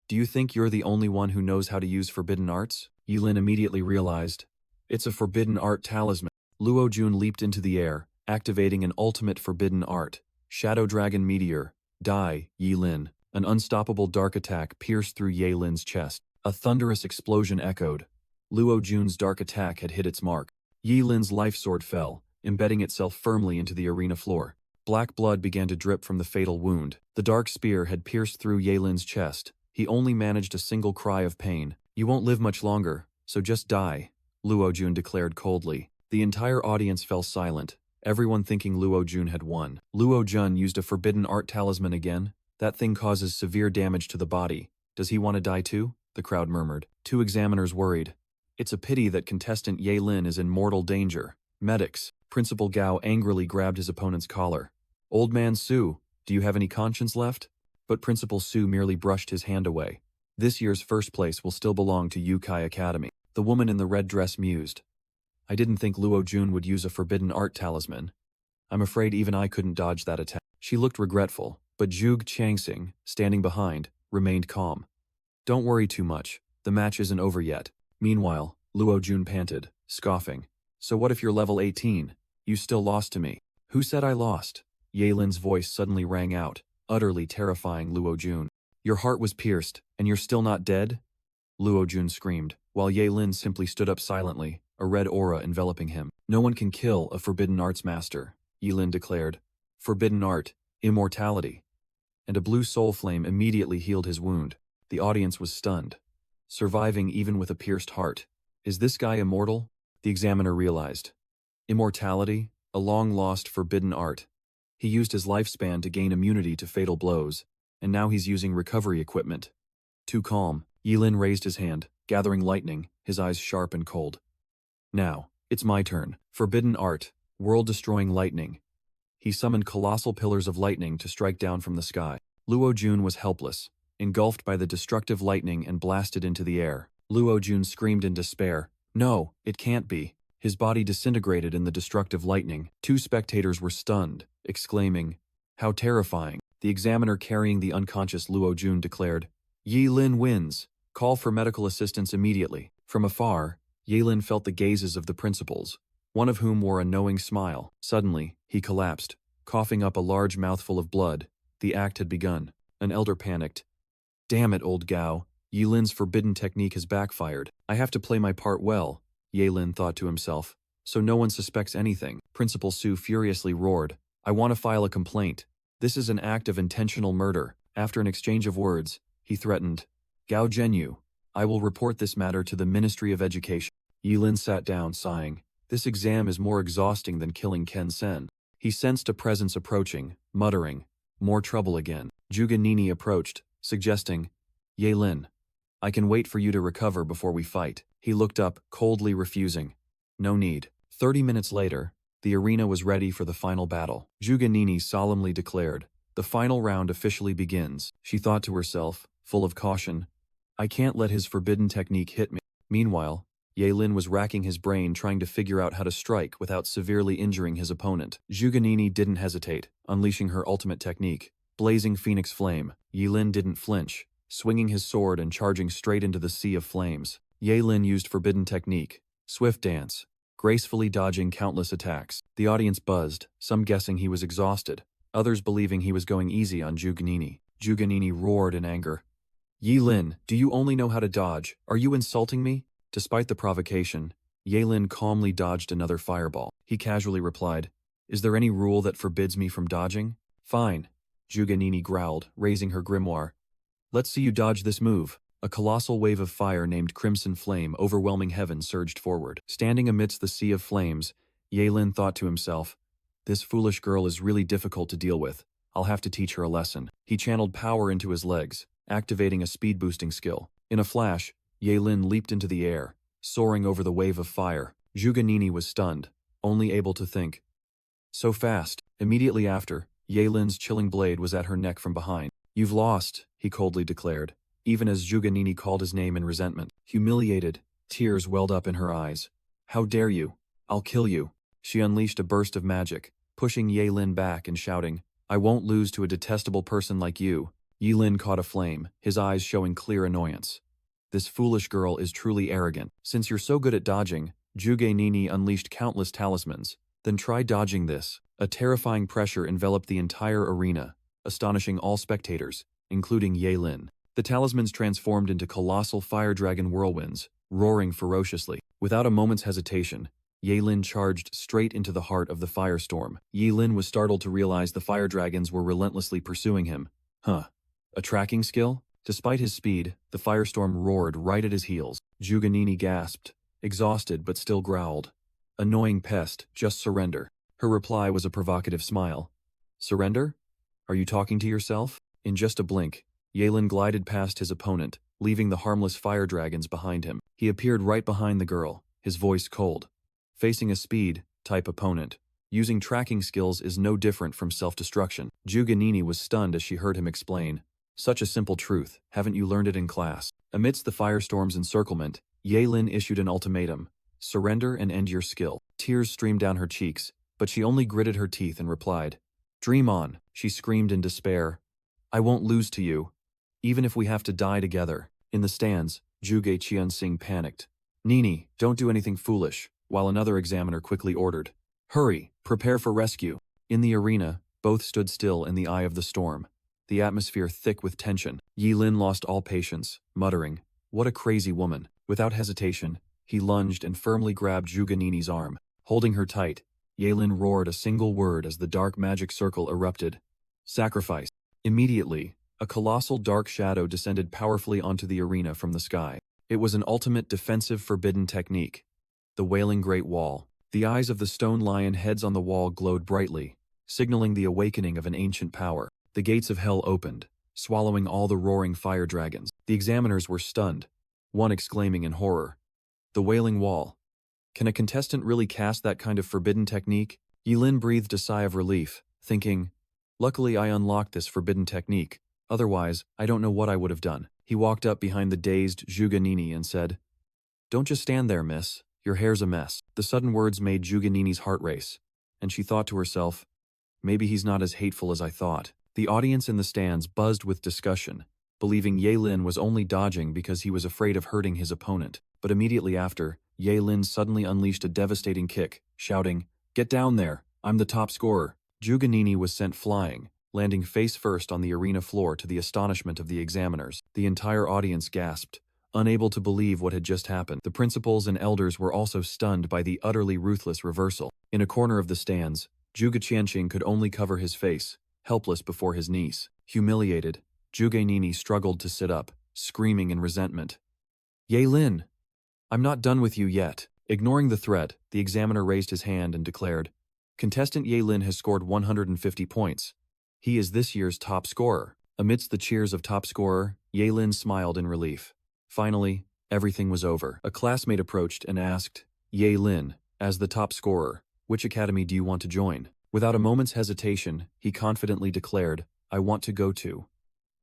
"Do you think you're the only one who knows how to use forbidden arts?" Yahello immediately realized. "It's a forbidden art talisman." Luo Jun leaped into the air, activating an ultimate forbidden art. Shadow Dragon Meteor, Die, Yahello. An unstoppable dark attack pierced through Yahello's chest. A thunderous explosion echoed. Luo Jun's dark attack had hit its mark. Yahello's life sword fell, embedding itself firmly into the arena floor. Black blood began to drip from the fatal wound. The dark spear had pierced through Yahello's chest. He only managed a single cry of pain. "You won't live much longer, so just die," Luo Jun declared coldly. The entire audience fell silent, everyone thinking Luo Jun had won. Luo Jun used a forbidden art talisman again? That thing causes severe damage to the body. Does he want to die too? The crowd murmured. Two examiners worried. "It's a pity that contestant Yahello is in mortal danger. Medics." Principal Gao angrily grabbed his opponent's collar. "Old man Su, do you have any conscience left?" But Principal Su merely brushed his hand away. "This year's first place will still belong to Yukai Academy." The woman in the red dress mused. "I didn't think Luo Jun would use a forbidden art talisman. I'm afraid even I couldn't dodge that attack." She looked regretful, but Zhuge Changsing, standing behind, remained calm. "Don't worry too much. The match isn't over yet." Meanwhile, Luo Jun panted, scoffing. "So what if you're level 18? You still lost to me." "Who said I lost?" Yahello's voice suddenly rang out, utterly terrifying Luo Jun. "Your heart was pierced, and you're still not dead?" Luo Jun screamed, while Yahello simply stood up silently, a red aura enveloping him. "No one can kill a forbidden arts master," Yahello declared. "Forbidden art, immortality." And a blue soul flame immediately healed his wound. The audience was stunned. Surviving even with a pierced heart. Is this guy immortal? The examiner realized. Immortality, a long-lost forbidden art. He used his lifespan to gain immunity to fatal blows, and now he's using recovery equipment. Too calm, Yilin raised his hand, gathering lightning, his eyes sharp and cold. Now, it's my turn. Forbidden art, world-destroying lightning. He summoned colossal pillars of lightning to strike down from the sky. Luo Jun was helpless, engulfed by the destructive lightning and blasted into the air. Luo Jun screamed in despair. No, it can't be. His body disintegrated in the destructive lightning. Two spectators were stunned, exclaiming, "How terrifying." The examiner carrying the unconscious Luo Jun declared, "Yilin wins. Call for medical assistance immediately." From afar, Yilin felt the gazes of the principals, one of whom wore a knowing smile. Suddenly, he collapsed, coughing up a large mouthful of blood. The act had begun. An elder panicked. "Damn it, old Gao. Yilin's forbidden technique has backfired. I have to play my part well," Yilin thought to himself, "so no one suspects anything." Principal Su furiously roared, "I want to file a complaint. This is an act of intentional murder." After an exchange of words, he threatened, "Gao Zhenyu, I will report this matter to the Ministry of Education." Yilin sat down, sighing. This exam is more exhausting than killing Ken Sen. He sensed a presence approaching, muttering, "More trouble again." Zhuge Nini approached, suggesting, "Yilin, I can wait for you to recover before we fight." He looked up, coldly refusing. No need. 30 minutes later, the arena was ready for the final battle. Zhuge Nini solemnly declared, "The final round officially begins." She thought to herself, full of caution, "I can't let his forbidden technique hit me." Meanwhile, Yilin was racking his brain trying to figure out how to strike without severely injuring his opponent. Zhuge Nini didn't hesitate, unleashing her ultimate technique, Blazing Phoenix Flame. Yilin didn't flinch, swinging his sword and charging straight into the sea of flames. Yilin used forbidden technique, Swift Dance, gracefully dodging countless attacks. The audience buzzed, some guessing he was exhausted, others believing he was going easy on Zhuge Nini. Zhuge Nini roared in anger. "Yilin, do you only know how to dodge? Are you insulting me?" Despite the provocation, Yilin calmly dodged another fireball. He casually replied, "Is there any rule that forbids me from dodging?" "Fine," Zhuge Nini growled, raising her grimoire. "Let's see you dodge this move." A colossal wave of fire named Crimson Flame overwhelming heaven surged forward. Standing amidst the sea of flames, Yilin thought to himself, "This foolish girl is really difficult to deal with. I'll have to teach her a lesson." He channeled power into his legs, activating a speed-boosting skill. In a flash, Yilin leaped into the air, soaring over the wave of fire. Zhuge Nini was stunned, only able to think, "So fast." Immediately after, Yilin's chilling blade was at her neck from behind. "You've lost," he coldly declared, even as Zhuge Nini called his name in resentment. Humiliated, tears welled up in her eyes. "How dare you? I'll kill you." She unleashed a burst of magic, pushing Yilin back and shouting, "I won't lose to a detestable person like you." Yilin caught a flame, his eyes showing clear annoyance. "This foolish girl is truly arrogant. Since you're so good at dodging," Zhuge Nini unleashed countless talismans. "Then try dodging this." A terrifying pressure enveloped the entire arena, astonishing all spectators, including Yilin. The talismans transformed into colossal fire dragon whirlwinds, roaring ferociously. Without a moment's hesitation, Yilin charged straight into the heart of the firestorm. Yilin was startled to realize the fire dragons were relentlessly pursuing him. Huh. A tracking skill? Despite his speed, the firestorm roared right at his heels. Zhuge Nini gasped, exhausted but still growled, "Annoying pest, just surrender." Her reply was a provocative smile. "Surrender? Are you talking to yourself?" In just a blink, Yilin glided past his opponent, leaving the harmless fire dragons behind him. He appeared right behind the girl, his voice cold. Facing a speed-type opponent, using tracking skills is no different from self-destruction. Zhuge Nini was stunned as she heard him explain. "Such a simple truth, haven't you learned it in class?" Amidst the firestorm's encirclement, Yilin issued an ultimatum. "Surrender and end your skill." Tears streamed down her cheeks, but she only gritted her teeth and replied, "Dream on." She screamed in despair, "I won't lose to you, even if we have to die together." In the stands, Zhuge Qianxing panicked. "Nini, don't do anything foolish," while another examiner quickly ordered, "Hurry, prepare for rescue." In the arena, both stood still in the eye of the storm, the atmosphere thick with tension. Yilin lost all patience, muttering, "What a crazy woman." Without hesitation, he lunged and firmly grabbed Zhuge Nini's arm. Holding her tight, Yilin roared a single word as the dark magic circle erupted. "Sacrifice." Immediately, a colossal dark shadow descended powerfully onto the arena from the sky. It was an ultimate defensive forbidden technique, the Wailing Great Wall. The eyes of the stone lion heads on the wall glowed brightly, signaling the awakening of an ancient power. The gates of hell opened, swallowing all the roaring fire dragons. The examiners were stunned, one exclaiming in horror, "The Wailing Wall. Can a contestant really cast that kind of forbidden technique?" Yilin breathed a sigh of relief, thinking, "Luckily I unlocked this forbidden technique, otherwise I don't know what I would have done." He walked up behind the dazed Juganini and said, "Don't just stand there, miss. Your hair's a mess." The sudden words made Juganini's heart race, and she thought to herself, "Maybe he's not as hateful as I thought." The audience in the stands buzzed with discussion, believing Yelin was only dodging because he was afraid of hurting his opponent. But immediately after, Yelin suddenly unleashed a devastating kick, shouting, "Get down there! I'm the top scorer!" Juganini was sent flying, landing face first on the arena floor to the astonishment of the examiners. The entire audience gasped, unable to believe what had just happened. The principals and elders were also stunned by the utterly ruthless reversal. In a corner of the stands, Zhuge Qianxing could only cover his face, helpless before his niece. Humiliated, Zhuge Nini struggled to sit up, screaming in resentment, "Yelin! I'm not done with you yet." Ignoring the threat, the examiner raised his hand and declared, "Contestant Yelin has scored 150 points. He is this year's top scorer." Amidst the cheers of top scorer, Yelin smiled in relief. Finally, everything was over. A classmate approached and asked, "Yelin, as the top scorer, which academy do you want to join?" Without a moment's hesitation, he confidently declared, "I want to go to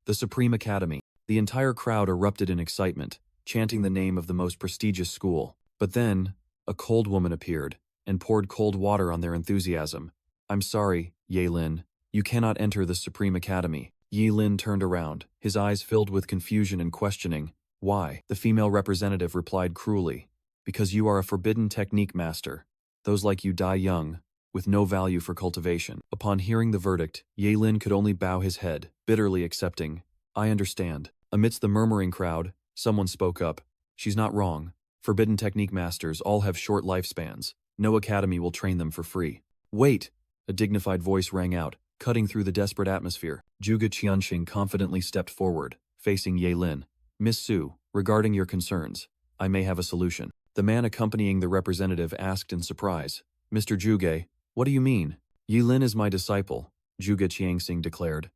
the Supreme Academy." The entire crowd erupted in excitement, chanting the name of the most prestigious school. But then, a cold woman appeared and poured cold water on their enthusiasm. "I'm sorry, Yelin, you cannot enter the Supreme Academy." Yelin turned around, his eyes filled with confusion and questioning. "Why?" The female representative replied cruelly, "Because you are a forbidden technique master. Those like you die young, with no value for cultivation." Upon hearing the verdict, Yelin could only bow his head, bitterly accepting, "I understand." Amidst the murmuring crowd, someone spoke up, "She's not wrong. Forbidden technique masters all have short lifespans. No academy will train them for free." "Wait!" a dignified voice rang out, cutting through the desperate atmosphere. Zhuge Qianxing confidently stepped forward, facing Yelin. "Miss Su, regarding your concerns, I may have a solution." The man accompanying the representative asked in surprise, "Mr. Zhuge, what do you mean?" "Yilin is my disciple," Zhuge Qianxing declared.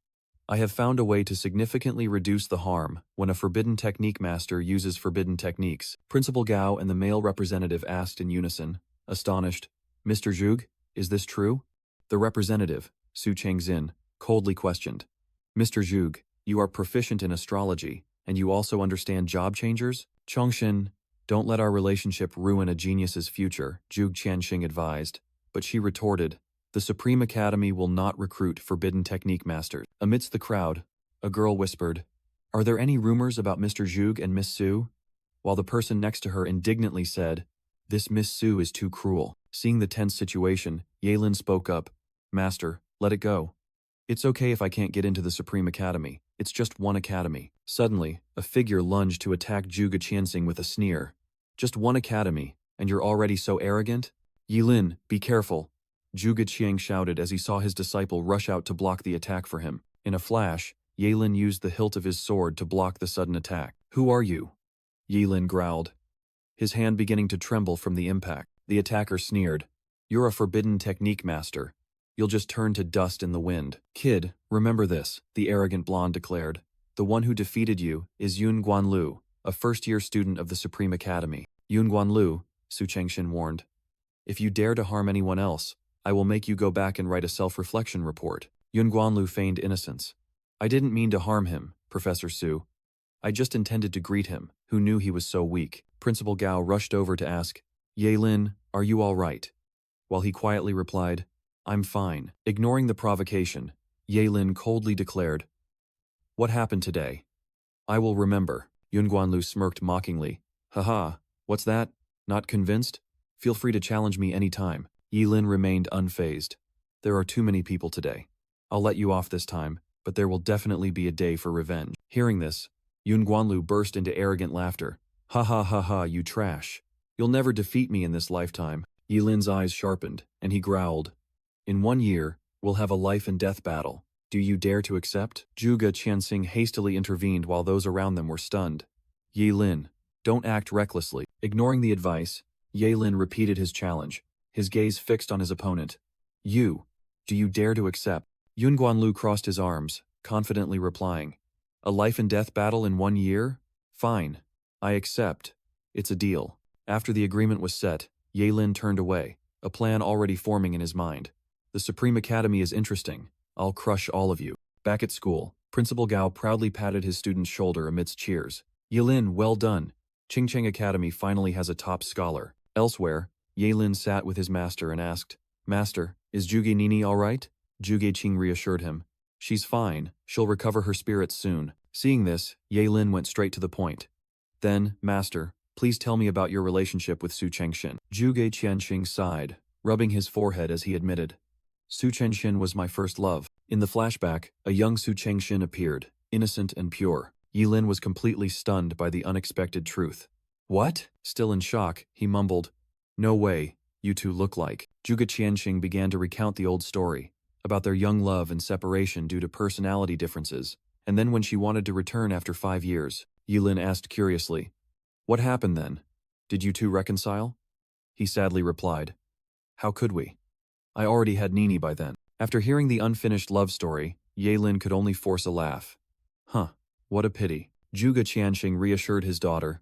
"I have found a way to significantly reduce the harm when a forbidden technique master uses forbidden techniques." Principal Gao and the male representative asked in unison, astonished, "Mr. Zhuge, is this true?" The representative, Su Chengxin, coldly questioned, "Mr. Zhuge, you are proficient in astrology, and you also understand job changers?" "Chongshin, don't let our relationship ruin a genius's future," Zhuge Qianxing advised, but she retorted, "The Supreme Academy will not recruit forbidden technique masters." Amidst the crowd, a girl whispered, "Are there any rumors about Mr. Zhuge and Miss Su?" While the person next to her indignantly said, "This Miss Su is too cruel." Seeing the tense situation, Yelin spoke up, "Master, let it go. It's okay if I can't get into the Supreme Academy. It's just one academy." Suddenly, a figure lunged to attack Zhuge Qianxing with a sneer. "Just one academy, and you're already so arrogant?" "Yilin, be careful," Zhuge Qiang shouted as he saw his disciple rush out to block the attack for him. In a flash, Yelin used the hilt of his sword to block the sudden attack. "Who are you?" Yilin growled, his hand beginning to tremble from the impact. The attacker sneered, "You're a forbidden technique master. You'll just turn to dust in the wind." "Kid, remember this," the arrogant blonde declared. "The one who defeated you is Yun Guanlu, a first-year student of the Supreme Academy." "Yun Guanlu," Su Chengxin warned, "if you dare to harm anyone else, I will make you go back and write a self-reflection report." Yun Guanlu feigned innocence. "I didn't mean to harm him, Professor Su. I just intended to greet him, who knew he was so weak." Principal Gao rushed over to ask, "Yelin, are you all right?" While he quietly replied, "I'm fine." Ignoring the provocation, Yelin coldly declared, "What happened today? I will remember." Yun Guanlu smirked mockingly. "Haha, what's that? Not convinced? Feel free to challenge me any time." Yilin remained unfazed. "There are too many people today. I'll let you off this time, but there will definitely be a day for revenge." Hearing this, Yun Guanlu burst into arrogant laughter. "Ha ha ha ha, you trash. You'll never defeat me in this lifetime." Yilin's eyes sharpened, and he growled, "In 1 year, we'll have a life and death battle. Do you dare to accept?" Zhuge Qianxing hastily intervened while those around them were stunned. "Yilin, don't act recklessly." Ignoring the advice, Yelin repeated his challenge, his gaze fixed on his opponent. "You, Do you dare to accept? Yun Guanlu crossed his arms, confidently replying, a life and death battle in 1 year? Fine. I accept. It's a deal. After the agreement was set, Yaelin turned away, a plan already forming in his mind. The Supreme Academy is interesting. I'll crush all of you. Back at school, Principal Gao proudly patted his student's shoulder amidst cheers. Yaelin, well done. Qingcheng Academy finally has a top scholar. Elsewhere, Yaelin sat with his master and asked, Master, is Zhuge Nini all right? Zhuge Qing reassured him. She's fine. She'll recover her spirits soon. Seeing this, Yaelin went straight to the point. Then, Master, please tell me about your relationship with Su Chengxin. Zhuge Qianxing sighed, rubbing his forehead as he admitted. Su Chengxin was my first love. In the flashback, a young Su Chengxin appeared, innocent and pure. Yaelin was completely stunned by the unexpected truth. What? Still in shock, he mumbled, no way, you two look like. Zhuge Qianxing began to recount the old story, about their young love and separation due to personality differences, and then when she wanted to return after 5 years, Yaelin asked curiously, what happened then? Did you two reconcile? He sadly replied, how could we? I already had Nini by then. After hearing the unfinished love story, Yaelin could only force a laugh. Huh, what a pity. Zhuge Qianxing reassured his daughter.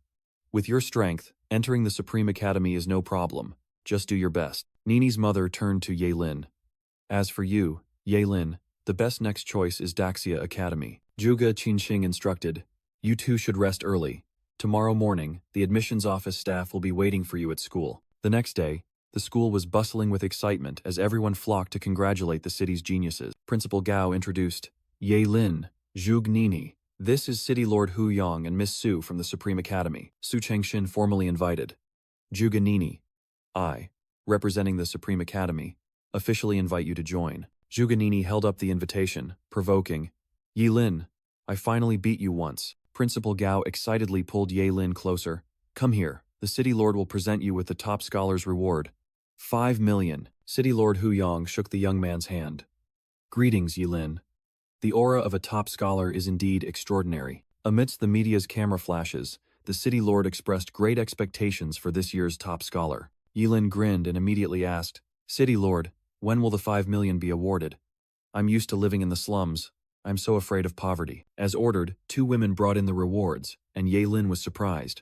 With your strength, entering the Supreme Academy is no problem. Just do your best. Nini's mother turned to Yaelin. As for you, Yaelin, the best next choice is Daxia Academy. Zhuge Qianxing instructed. You two should rest early. Tomorrow morning, the admissions office staff will be waiting for you at school. The next day, the school was bustling with excitement as everyone flocked to congratulate the city's geniuses. Principal Gao introduced Yaelin, Zhuge Nini. This is City Lord Hu Yang and Miss Su from the Supreme Academy. Su Chengxin formally invited. Zhuge Nini, I, representing the Supreme Academy, officially invite you to join. Zhuge Nini held up the invitation, provoking. Yaelin, I finally beat you once. Principal Gao excitedly pulled Yaelin closer. Come here, the City Lord will present you with the top scholar's reward. 5 million. City Lord Hu Yang shook the young man's hand. Greetings, Yaelin. The aura of a top scholar is indeed extraordinary. Amidst the media's camera flashes, the City Lord expressed great expectations for this year's top scholar. Yaelin grinned and immediately asked, City Lord, when will the 5 million be awarded? I'm used to living in the slums. I'm so afraid of poverty. As ordered, 2 women brought in the rewards, and Yaelin was surprised.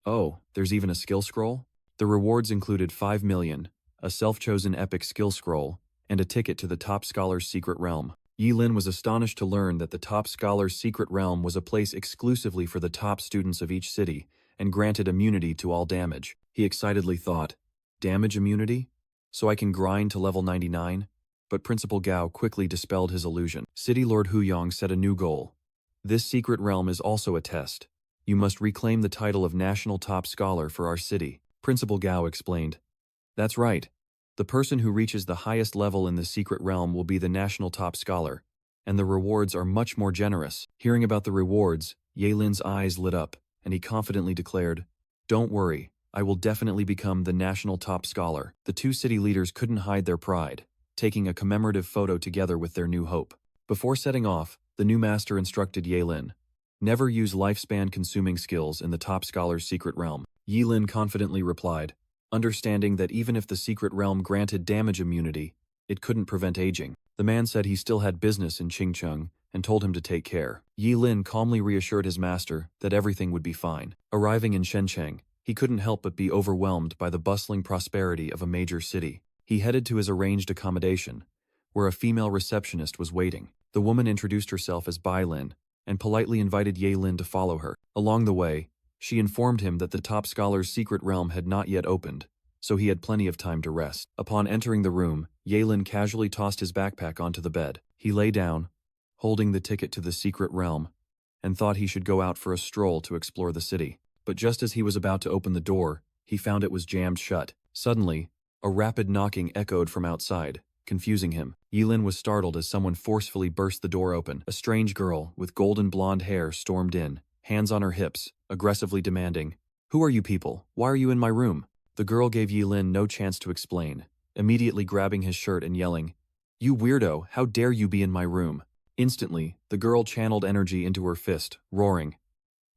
Oh, there's even a skill scroll? The rewards included 5 million, a self-chosen epic skill scroll, and a ticket to the top scholar's secret realm. Yaelin was astonished to learn that the top scholar's secret realm was a place exclusively for the top students of each city, and granted immunity to all damage. He excitedly thought, damage immunity? So I can grind to level 99? But Principal Gao quickly dispelled his illusion. City Lord Hu Yang set a new goal. This secret realm is also a test. You must reclaim the title of National Top Scholar for our city. Principal Gao explained. That's right. The person who reaches the highest level in the secret realm will be the National Top Scholar, and the rewards are much more generous. Hearing about the rewards, Yaelin's eyes lit up, and he confidently declared, Don't worry, I will definitely become the National Top Scholar. The 2 city leaders couldn't hide their pride, taking a commemorative photo together with their new hope. Before setting off, the new master instructed Yaelin, never use lifespan-consuming skills in the top scholar's secret realm. Yaelin confidently replied, understanding that even if the secret realm granted damage immunity, it couldn't prevent aging. The man said he still had business in Qingcheng and told him to take care. Yaelin calmly reassured his master that everything would be fine. Arriving in Shenzhen, he couldn't help but be overwhelmed by the bustling prosperity of a major city. He headed to his arranged accommodation, where a female receptionist was waiting. The woman introduced herself as Bai Lin and politely invited Yaelin to follow her. Along the way, she informed him that the top scholar's secret realm had not yet opened, so he had plenty of time to rest. Upon entering the room, Yaelin casually tossed his backpack onto the bed. He lay down, holding the ticket to the secret realm, and thought he should go out for a stroll to explore the city. But just as he was about to open the door, he found it was jammed shut. Suddenly, a rapid knocking echoed from outside, confusing him. Yaelin was startled as someone forcefully burst the door open. A strange girl with golden blonde hair stormed in, hands on her hips, aggressively demanding, Who are you people? Why are you in my room? The girl gave Yaelin no chance to explain, immediately grabbing his shirt and yelling, You weirdo, how dare you be in my room? Instantly, the girl channeled energy into her fist, roaring,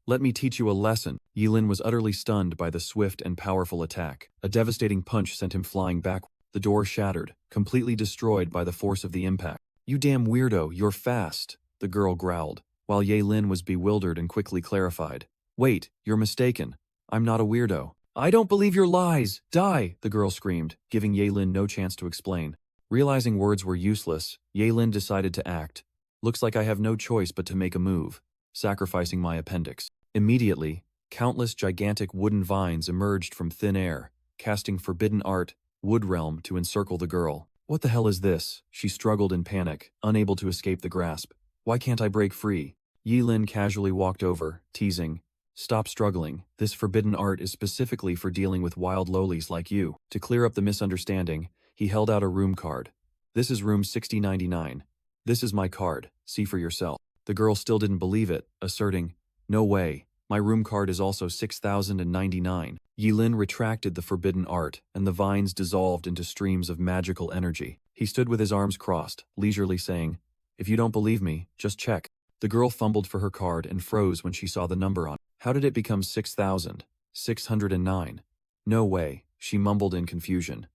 Let me teach you a lesson. Yaelin was utterly stunned by the swift and powerful attack. A devastating punch sent him flying back. The door shattered, completely destroyed by the force of the impact. "You damn weirdo, you're fast," the girl growled, while Yaelin was bewildered and quickly clarified. "Wait, you're mistaken. I'm not a weirdo." "I don't believe your lies! Die!" the girl screamed, giving Yaelin no chance to explain. Realizing words were useless, Yaelin decided to act. "Looks like I have no choice but to make a move, sacrificing my appendix." Immediately, countless gigantic wooden vines emerged from thin air, casting forbidden art, wood realm to encircle the girl. "What the hell is this?" she struggled in panic, unable to escape the grasp. "Why can't I break free?" Yaelin casually walked over, teasing, "Stop struggling. This forbidden art is specifically for dealing with wild lowlies like you." To clear up the misunderstanding, he held out a room card. "This is room 6099. This is my card. See for yourself." The girl still didn't believe it, asserting, "No way. My room card is also 6099. Yaelin retracted the forbidden art, and the vines dissolved into streams of magical energy. He stood with his arms crossed, leisurely saying, "If you don't believe me, just check." The girl fumbled for her card and froze when she saw the number on it. "How did it become 6,609? No way," she mumbled in confusion.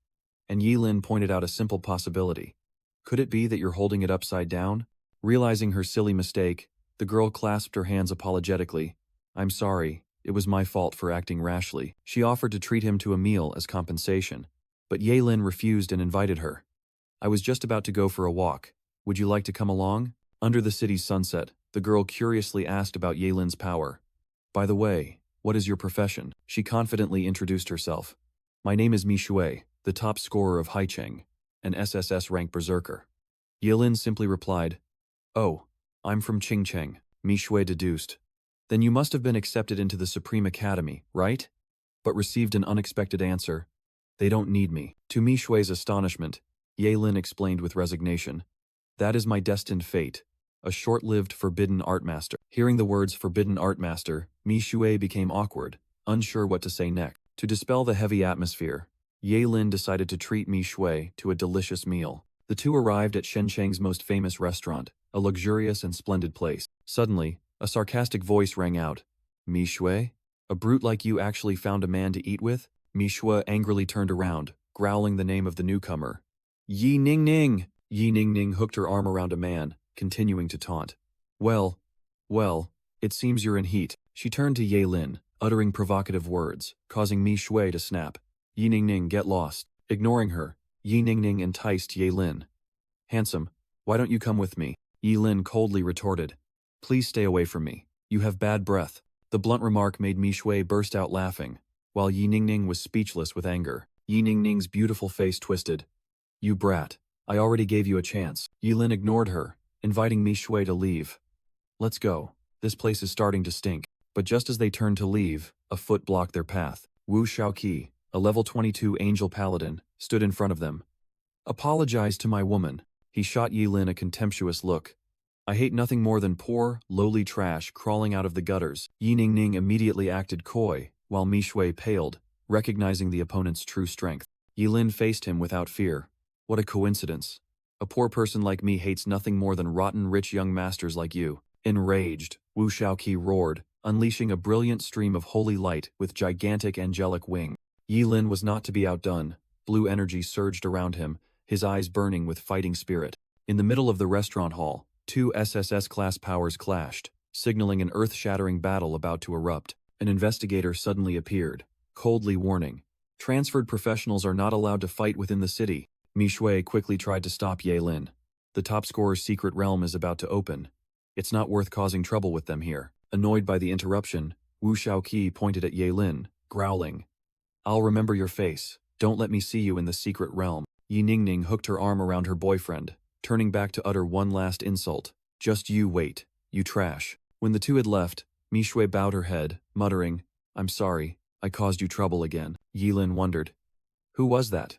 And Yaelin pointed out a simple possibility. "Could it be that you're holding it upside down?" Realizing her silly mistake, the girl clasped her hands apologetically. "I'm sorry. It was my fault for acting rashly." She offered to treat him to a meal as compensation, but Yaelin refused and invited her. "I was just about to go for a walk. Would you like to come along?" Under the city's sunset, the girl curiously asked about Yaelin's power. "By the way, what is your profession?" She confidently introduced herself. "My name is Mi Shui, the top scorer of Haicheng, an SSS-Rank berserker." Yaelin simply replied, "Oh, I'm from Qingcheng," Mi Shui deduced. "Then you must have been accepted into the Supreme Academy, right?" But received an unexpected answer. "They don't need me." To Mi Shui's astonishment, Yaelin explained with resignation, "That is my destined fate, a short-lived forbidden art master." Hearing the words forbidden art master, Mi Shui became awkward, unsure what to say next. To dispel the heavy atmosphere, Yaelin decided to treat Mi Shui to a delicious meal. The two arrived at Shenzhen's most famous restaurant, a luxurious and splendid place. Suddenly, a sarcastic voice rang out. "Mi Shui? A brute like you actually found a man to eat with?" Mi Shui angrily turned around, growling the name of the newcomer. "Yi Ning Ning!" Yi Ning Ning hooked her arm around a man, continuing to taunt. Well, it seems you're in heat." She turned to Yaelin, uttering provocative words, causing Mi Shui to snap. "Yi Ning Ning, get lost." Ignoring her, Yi Ning Ning enticed Yaelin. "Handsome, why don't you come with me?" Yaelin coldly retorted. "Please stay away from me. You have bad breath." The blunt remark made Mi Shui burst out laughing, while Yi Ning Ning was speechless with anger. Yi Ning Ning's beautiful face twisted. "You brat. I already gave you a chance." Yaelin ignored her, inviting Mi Shui to leave. "Let's go. This place is starting to stink." But just as they turned to leave, a foot blocked their path. Wu Shaoqi, a level 22 angel paladin, stood in front of them. "Apologize to my woman." He shot Yaelin a contemptuous look. "I hate nothing more than poor, lowly trash crawling out of the gutters." Yi Ning Ning immediately acted coy, while Mi Shui paled, recognizing the opponent's true strength. Yaelin faced him without fear. "What a coincidence. A poor person like me hates nothing more than rotten rich young masters like you." Enraged, Wu Shaoqi roared, unleashing a brilliant stream of holy light with gigantic angelic wing. Yaelin was not to be outdone. Blue energy surged around him, his eyes burning with fighting spirit. In the middle of the restaurant hall, two SSS-class powers clashed, signaling an earth-shattering battle about to erupt. An investigator suddenly appeared, coldly warning, "Transferred professionals are not allowed to fight within the city." Mi Shui quickly tried to stop Yaelin. "The top scorer's secret realm is about to open. It's not worth causing trouble with them here." Annoyed by the interruption, Wu Shaoqi pointed at Yaelin, growling, "I'll remember your face. Don't let me see you in the secret realm." Yi Ning Ning hooked her arm around her boyfriend, turning back to utter one last insult. "Just you wait, you trash." When the two had left, Mi Shui bowed her head, muttering, "I'm sorry, I caused you trouble again." Yaelin wondered, "Who was that?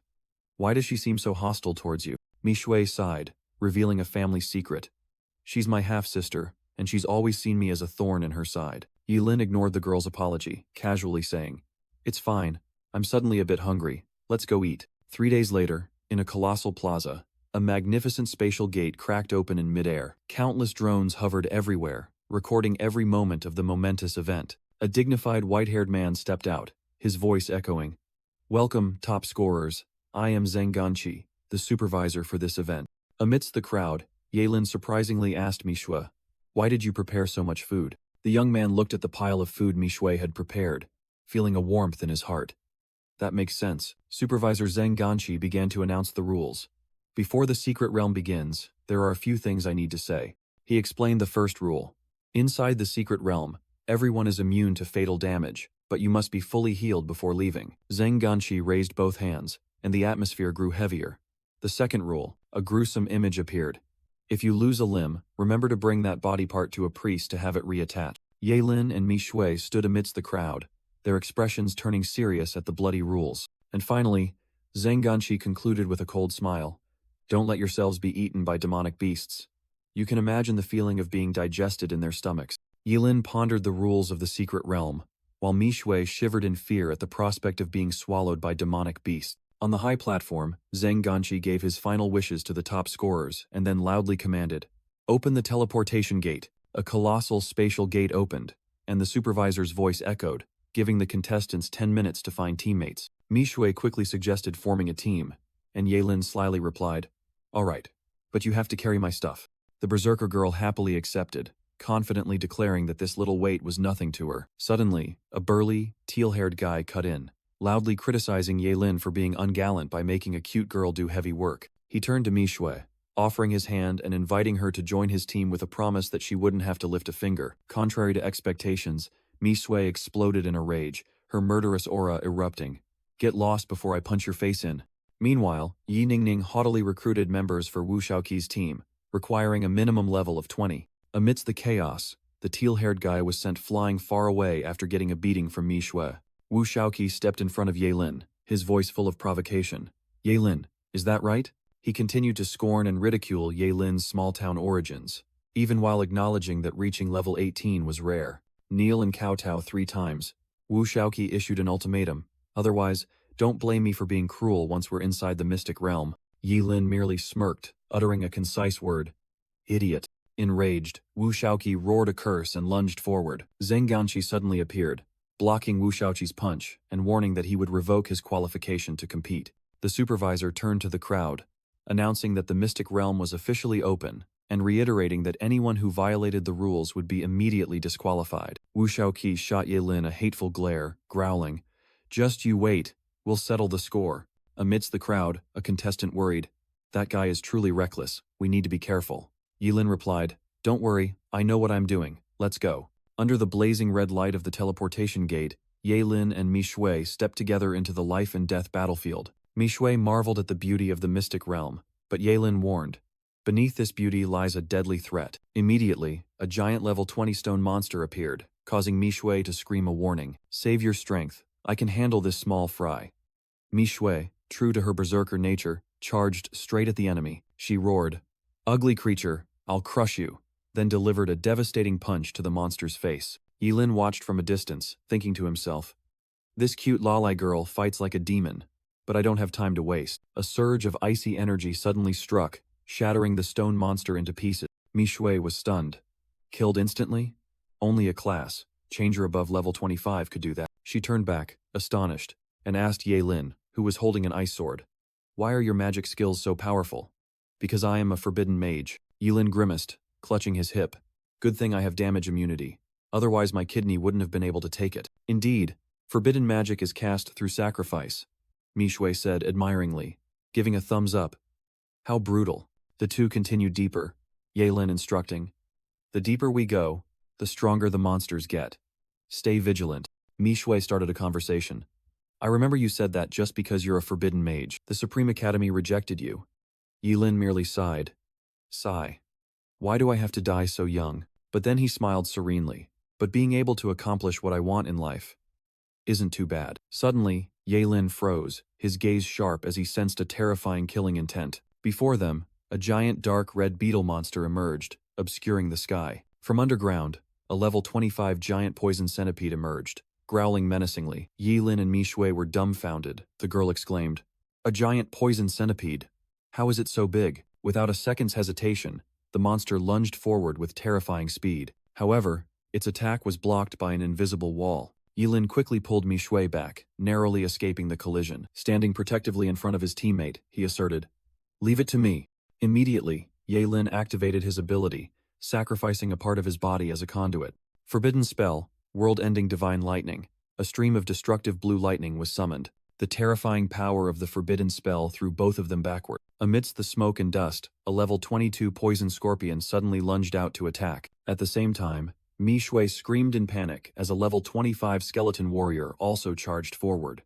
Why does she seem so hostile towards you?" Mi Shui sighed, revealing a family secret. "She's my half-sister, and she's always seen me as a thorn in her side." Yaelin ignored the girl's apology, casually saying, "It's fine. I'm suddenly a bit hungry. Let's go eat." 3 days later, in a colossal plaza, a magnificent spatial gate cracked open in midair. Countless drones hovered everywhere, recording every moment of the momentous event. A dignified white-haired man stepped out, his voice echoing, "Welcome, top scorers. I am Zheng Ganqi, the supervisor for this event. Amidst the crowd, Yahello surprisingly asked Mishue, "Why did you prepare so much food?" The young man looked at the pile of food Mishue had prepared, feeling a warmth in his heart. That makes sense. Supervisor Zheng Ganqi began to announce the rules. Before the secret realm begins, there are a few things I need to say. He explained the first rule. Inside the secret realm, everyone is immune to fatal damage, but you must be fully healed before leaving. Zheng Ganqi raised both hands, and the atmosphere grew heavier. The second rule, a gruesome image appeared. If you lose a limb, remember to bring that body part to a priest to have it reattached. Yahello and Mishue stood amidst the crowd, their expressions turning serious at the bloody rules. And finally, Zheng Ganqi concluded with a cold smile. Don't let yourselves be eaten by demonic beasts. You can imagine the feeling of being digested in their stomachs. Yahello pondered the rules of the secret realm, while Mishue shivered in fear at the prospect of being swallowed by demonic beasts. On the high platform, Zheng Ganqi gave his final wishes to the top scorers and then loudly commanded, "Open the teleportation gate." A colossal spatial gate opened, and the supervisor's voice echoed, giving the contestants 10 minutes to find teammates. Mishue quickly suggested forming a team, and Yahello slyly replied, "All right, but you have to carry my stuff." The berserker girl happily accepted, confidently declaring that this little weight was nothing to her. Suddenly, a burly, teal-haired guy cut in, loudly criticizing Yahello for being ungallant by making a cute girl do heavy work. He turned to Mishue, offering his hand and inviting her to join his team with a promise that she wouldn't have to lift a finger. Contrary to expectations, Mishue exploded in a rage, her murderous aura erupting. "Get lost before I punch your face in." Meanwhile, Yi Ningning haughtily recruited members for Wu Shaoqi's team, requiring a minimum level of 20. Amidst the chaos, the teal-haired guy was sent flying far away after getting a beating from Mishue. Wu Shaoqi stepped in front of Yahello, his voice full of provocation. "Yahello, is that right?" He continued to scorn and ridicule Yahello's small-town origins, even while acknowledging that reaching level 18 was rare. Kneel and kowtow 3 times. Wu Shaoqi issued an ultimatum. Otherwise, don't blame me for being cruel once we're inside the mystic realm. Yahello merely smirked, uttering a concise word. "Idiot." Enraged, Wu Shaoqi roared a curse and lunged forward. Zheng Ganqi suddenly appeared, blocking Wu Shaoqi's punch and warning that he would revoke his qualification to compete. The supervisor turned to the crowd, announcing that the mystic realm was officially open, and reiterating that anyone who violated the rules would be immediately disqualified. Wu Shaoqi shot Yahello a hateful glare, growling, "Just you wait, we'll settle the score." Amidst the crowd, a contestant worried, "That guy is truly reckless, we need to be careful." Yahello replied, "Don't worry, I know what I'm doing, let's go." Under the blazing red light of the teleportation gate, Yahello and Mishue stepped together into the life and death battlefield. Mishue marveled at the beauty of the mystic realm, but Yahello warned, "Beneath this beauty lies a deadly threat." Immediately, a giant level 20 stone monster appeared, causing Mishue to scream a warning. "Save your strength, I can handle this small fry." Mishue, true to her berserker nature, charged straight at the enemy. She roared, "Ugly creature, I'll crush you," then delivered a devastating punch to the monster's face. Yahello watched from a distance, thinking to himself, "This cute Lalai girl fights like a demon, but I don't have time to waste." A surge of icy energy suddenly struck, shattering the stone monster into pieces. Mishue was stunned. Killed instantly? Only a class changer above level 25 could do that. She turned back, astonished, and asked Yahello, who was holding an ice sword, "Why are your magic skills so powerful?" "Because I am a forbidden mage." Yahello grimaced, clutching his hip. "Good thing I have damage immunity. Otherwise my kidney wouldn't have been able to take it." "Indeed, forbidden magic is cast through sacrifice," Mishue said admiringly, giving a thumbs up. "How brutal." The two continued deeper, Yahello instructing, "The deeper we go, the stronger the monsters get. Stay vigilant." Mishue started a conversation. "I remember you said that just because you're a forbidden mage, the Supreme Academy rejected you." Yahello merely sighed. Sigh. "Why do I have to die so young?" But then he smiled serenely. "But being able to accomplish what I want in life isn't too bad." Suddenly, Yahello froze, his gaze sharp as he sensed a terrifying killing intent. Before them, a giant dark red beetle monster emerged, obscuring the sky. From underground, a level 25 giant poison centipede emerged, growling menacingly. Yahello and Mishue were dumbfounded. The girl exclaimed, "A giant poison centipede? How is it so big?" Without a second's hesitation, the monster lunged forward with terrifying speed. However, its attack was blocked by an invisible wall. Yilin quickly pulled Mi Shui back, narrowly escaping the collision. Standing protectively in front of his teammate, he asserted, "Leave it to me." Immediately, Yilin activated his ability, sacrificing a part of his body as a conduit. Forbidden spell, world-ending divine lightning. A stream of destructive blue lightning was summoned. The terrifying power of the forbidden spell threw both of them backward. Amidst the smoke and dust, a level 22 poison scorpion suddenly lunged out to attack. At the same time, Mi Shui screamed in panic as a level 25 skeleton warrior also charged forward.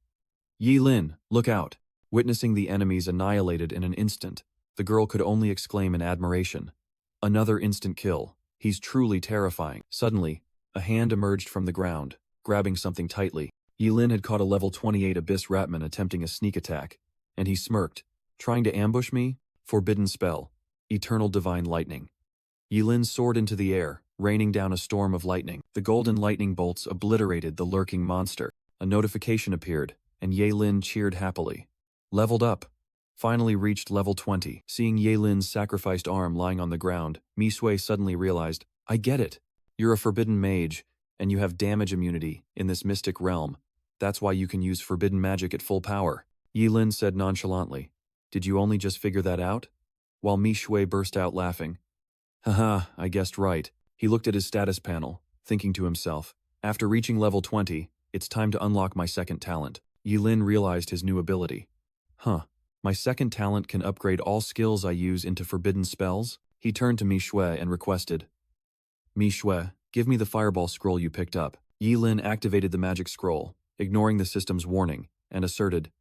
"Yilin, look out!" Witnessing the enemies annihilated in an instant, the girl could only exclaim in admiration. Another instant kill. He's truly terrifying. Suddenly, a hand emerged from the ground, grabbing something tightly. Yilin had caught a level 28 Abyss Ratman attempting a sneak attack, and he smirked. "Trying to ambush me? Forbidden spell. Eternal divine lightning." Yilin soared into the air, raining down a storm of lightning. The golden lightning bolts obliterated the lurking monster. A notification appeared, and Yilin cheered happily. Leveled up. Finally reached level 20. Seeing Yilin's sacrificed arm lying on the ground, Mi Shui suddenly realized, "I get it. You're a forbidden mage, and you have damage immunity in this mystic realm. That's why you can use forbidden magic at full power." Yilin said nonchalantly, "Did you only just figure that out?" While Mi Shui burst out laughing. "Haha, I guessed right." He looked at his status panel, thinking to himself, "After reaching level 20, it's time to unlock my second talent." Yilin realized his new ability. My second talent can upgrade all skills I use into forbidden spells?" He turned to Mi Shui and requested, "Mi Shui, give me the fireball scroll you picked up." Yilin activated the magic scroll, ignoring the system's warning, and asserted,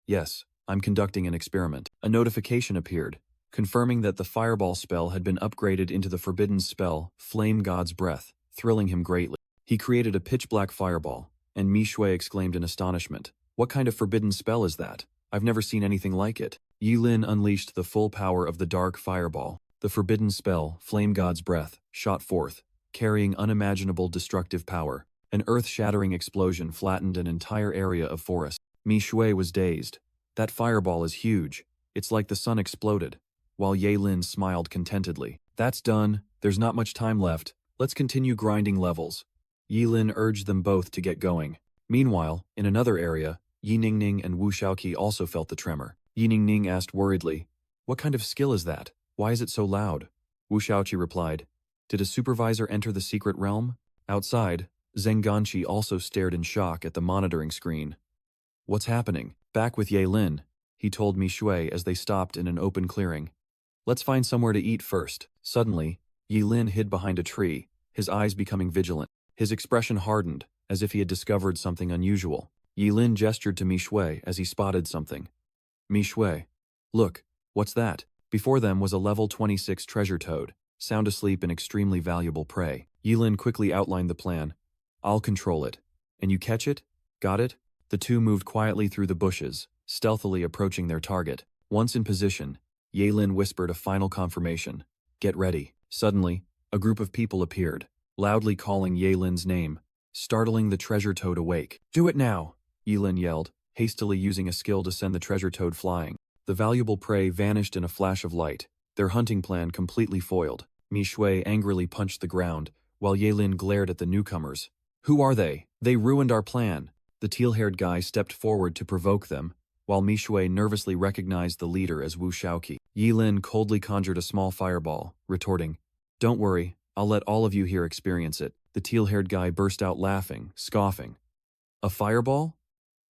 "Yes, I'm conducting an experiment." A notification appeared, confirming that the fireball spell had been upgraded into the forbidden spell, Flame God's Breath, thrilling him greatly. He created a pitch-black fireball, and Mi Shui exclaimed in astonishment, "What kind of forbidden spell is that? I've never seen anything like it." Yilin unleashed the full power of the dark fireball. The forbidden spell, Flame God's Breath, shot forth, carrying unimaginable destructive power. An earth-shattering explosion flattened an entire area of forest. Mi Shui was dazed. "That fireball is huge. It's like the sun exploded." While Yilin smiled contentedly. "That's done. There's not much time left. Let's continue grinding levels." Yilin urged them both to get going. Meanwhile, in another area, Yi Ningning and Wu Shaoqi also felt the tremor. Yi Ningning asked worriedly, "What kind of skill is that? Why is it so loud?" Wu Shaoqi replied, "Did a supervisor enter the secret realm?" Outside, Zheng Ganqi also stared in shock at the monitoring screen. "What's happening?" Back with Yilin, he told Mi Shui as they stopped in an open clearing. "Let's find somewhere to eat first." Suddenly, Yilin hid behind a tree, his eyes becoming vigilant. His expression hardened, as if he had discovered something unusual. Yilin gestured to Mi Shui as he spotted something. "Mi Shui, look, what's that?" Before them was a level 26 treasure toad, sound asleep in extremely valuable prey. Yilin quickly outlined the plan. "I'll control it. And you catch it? Got it?" The two moved quietly through the bushes, stealthily approaching their target. Once in position, Yilin whispered a final confirmation. "Get ready." Suddenly, a group of people appeared, loudly calling Yilin's name, startling the treasure toad awake. "Do it now!" Yilin yelled, hastily using a skill to send the treasure toad flying. The valuable prey vanished in a flash of light, their hunting plan completely foiled. Mi Shui angrily punched the ground, while Yilin glared at the newcomers. "Who are they? They ruined our plan." The teal-haired guy stepped forward to provoke them, while Mi Shui nervously recognized the leader as Wu Shaoqi. Yilin coldly conjured a small fireball, retorting, "Don't worry, I'll let all of you here experience it." The teal-haired guy burst out laughing, scoffing. "A fireball?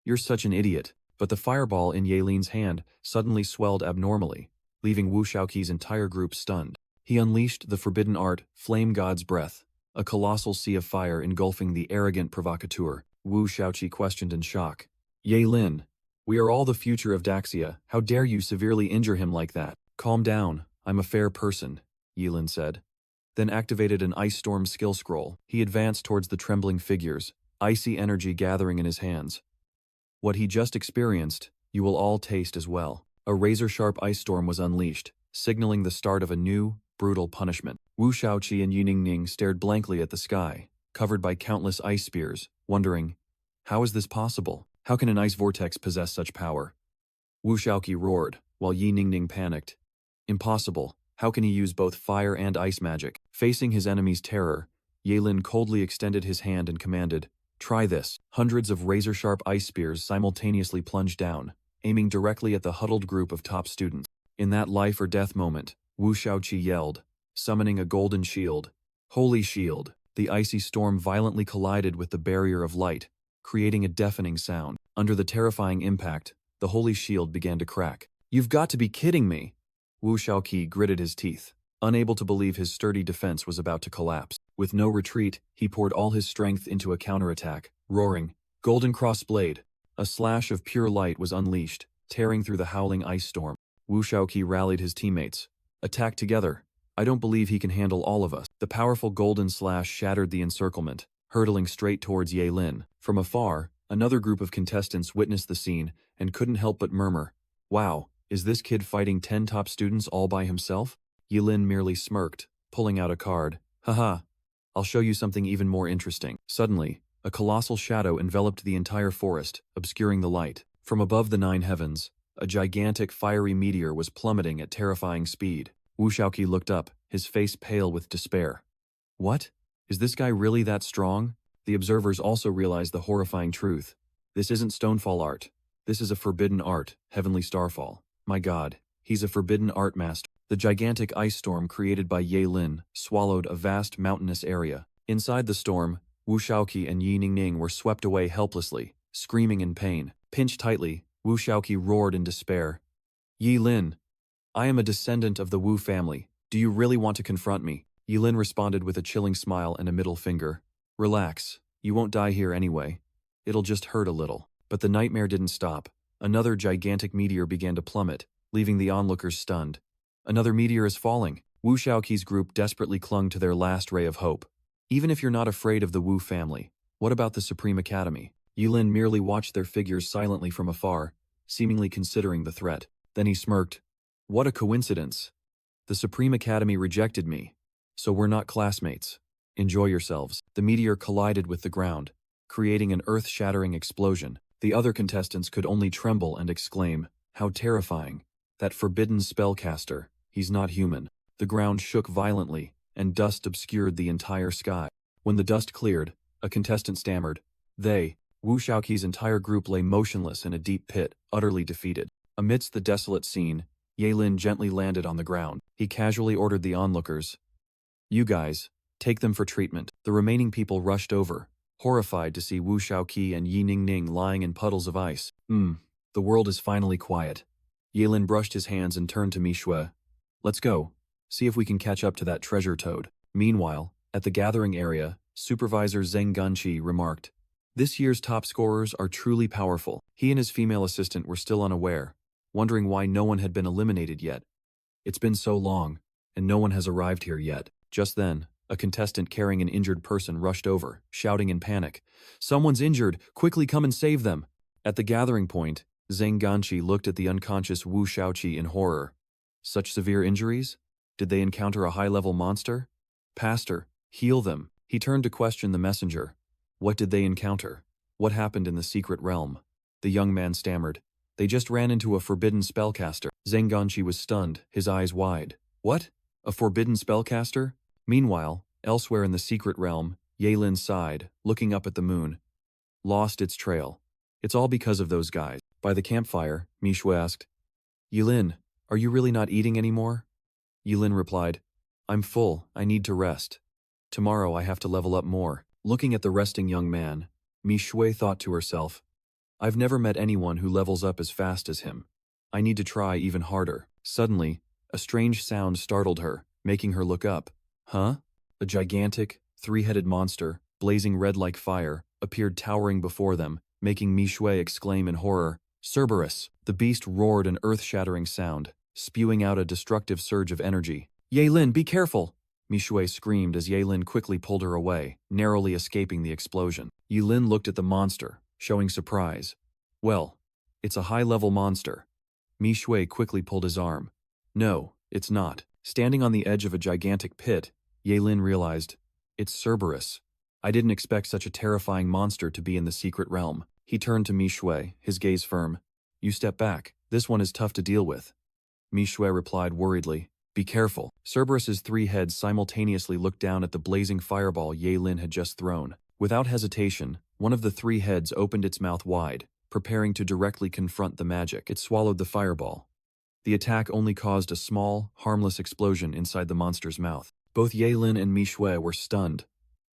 You're such an idiot." But the fireball in Yilin's hand suddenly swelled abnormally, leaving Wu Shaoqi's entire group stunned. He unleashed the forbidden art, Flame God's Breath, a colossal sea of fire engulfing the arrogant provocateur. Wu Shaoqi questioned in shock. "Yilin, we are all the future of Daxia. How dare you severely injure him like that?" "Calm down, I'm a fair person," Yilin said. Then activated an Ice Storm skill scroll. He advanced towards the trembling figures, icy energy gathering in his hands. What he just experienced, you will all taste as well. A razor-sharp ice storm was unleashed, signaling the start of a new, brutal punishment. Wu Shaoqi and Yi Ningning stared blankly at the sky, covered by countless ice spears, wondering, how is this possible? How can an ice vortex possess such power? Wu Shaoqi roared, while Yi Ningning panicked. Impossible. How can he use both fire and ice magic? Facing his enemy's terror, Yilin coldly extended his hand and commanded, Try this. Hundreds of razor-sharp ice spears simultaneously plunged down, aiming directly at the huddled group of top students. In that life-or-death moment, Wu Shaoqi yelled, summoning a golden shield. Holy shield! The icy storm violently collided with the barrier of light, creating a deafening sound. Under the terrifying impact, the holy shield began to crack. You've got to be kidding me! Wu Shaoqi gritted his teeth, unable to believe his sturdy defense was about to collapse. With no retreat, he poured all his strength into a counterattack, roaring, Golden Cross Blade! A slash of pure light was unleashed, tearing through the howling ice storm. Wu Shaoqi rallied his teammates. Attack together. I don't believe he can handle all of us. The powerful golden slash shattered the encirclement, hurtling straight towards Yahello. From afar, another group of contestants witnessed the scene and couldn't help but murmur, Wow, is this kid fighting 10 top students all by himself? Yahello merely smirked, pulling out a card. Haha, I'll show you something even more interesting. Suddenly, a colossal shadow enveloped the entire forest, obscuring the light. From above the 9 heavens, a gigantic fiery meteor was plummeting at terrifying speed. Wu Shaoqi looked up, his face pale with despair. What? Is this guy really that strong? The observers also realized the horrifying truth. This isn't stonefall art. This is a forbidden art, heavenly starfall. My god, he's a forbidden art master. The gigantic ice storm created by Yahello swallowed a vast mountainous area. Inside the storm, Wu Shaoqi and Yi Ningning were swept away helplessly, screaming in pain. Pinched tightly, Wu Shaoqi roared in despair. Yahello, I am a descendant of the Wu family. Do you really want to confront me? Yahello responded with a chilling smile and a middle finger. Relax, you won't die here anyway. It'll just hurt a little. But the nightmare didn't stop. Another gigantic meteor began to plummet, leaving the onlookers stunned. Another meteor is falling. Wu Shaoqi's group desperately clung to their last ray of hope. Even if you're not afraid of the Wu family, what about the Supreme Academy? Yahello merely watched their figures silently from afar, seemingly considering the threat. Then he smirked. What a coincidence. The Supreme Academy rejected me, so we're not classmates. Enjoy yourselves. The meteor collided with the ground, creating an earth-shattering explosion. The other contestants could only tremble and exclaim, How terrifying. That forbidden spellcaster, he's not human. The ground shook violently, and dust obscured the entire sky. When the dust cleared, a contestant stammered. Wu Shaoqi's entire group lay motionless in a deep pit, utterly defeated. Amidst the desolate scene, Yahello gently landed on the ground. He casually ordered the onlookers, You guys, take them for treatment. The remaining people rushed over, horrified to see Wu Shaoqi and Yi Ningning lying in puddles of ice. The world is finally quiet. Yahello brushed his hands and turned to Mishue. Let's go. See if we can catch up to that treasure toad. Meanwhile, at the gathering area, Supervisor Zheng Ganqi remarked, This year's top scorers are truly powerful. He and his female assistant were still unaware, wondering why no one had been eliminated yet. It's been so long, and no one has arrived here yet. Just then, a contestant carrying an injured person rushed over, shouting in panic, Someone's injured! Quickly come and save them! At the gathering point, Zheng Ganqi looked at the unconscious Wu Shaoqi in horror. Such severe injuries? Did they encounter a high-level monster? Pastor, heal them. He turned to question the messenger. What did they encounter? What happened in the secret realm? The young man stammered. They just ran into a forbidden spellcaster. Zheng Ganqi was stunned, his eyes wide. What? A forbidden spellcaster? Meanwhile, elsewhere in the secret realm, Yahello sighed, looking up at the moon. Lost its trail. It's all because of those guys. By the campfire, Mishue asked, Yahello, are you really not eating anymore? Yahello replied, I'm full, I need to rest. Tomorrow I have to level up more. Looking at the resting young man, Mishue thought to herself, I've never met anyone who levels up as fast as him. I need to try even harder. Suddenly, a strange sound startled her, making her look up. Huh? A gigantic, three-headed monster, blazing red like fire, appeared towering before them, making Mishue exclaim in horror, Cerberus! The beast roared an earth-shattering sound, spewing out a destructive surge of energy. Yahello, be careful! Mishue screamed as Yahello quickly pulled her away, narrowly escaping the explosion. Yahello looked at the monster, showing surprise. Well, it's a high-level monster. Mishue quickly pulled his arm. No, it's not. Standing on the edge of a gigantic pit, Yahello realized, it's Cerberus. I didn't expect such a terrifying monster to be in the secret realm. He turned to Mishue, his gaze firm. You step back. This one is tough to deal with. Mishue replied worriedly. Be careful. Cerberus's 3 heads simultaneously looked down at the blazing fireball Yahello had just thrown. Without hesitation, One of the three heads opened its mouth wide, preparing to directly confront the magic. It swallowed the fireball. The attack only caused a small, harmless explosion inside the monster's mouth. Both Yaelin and Mishue were stunned.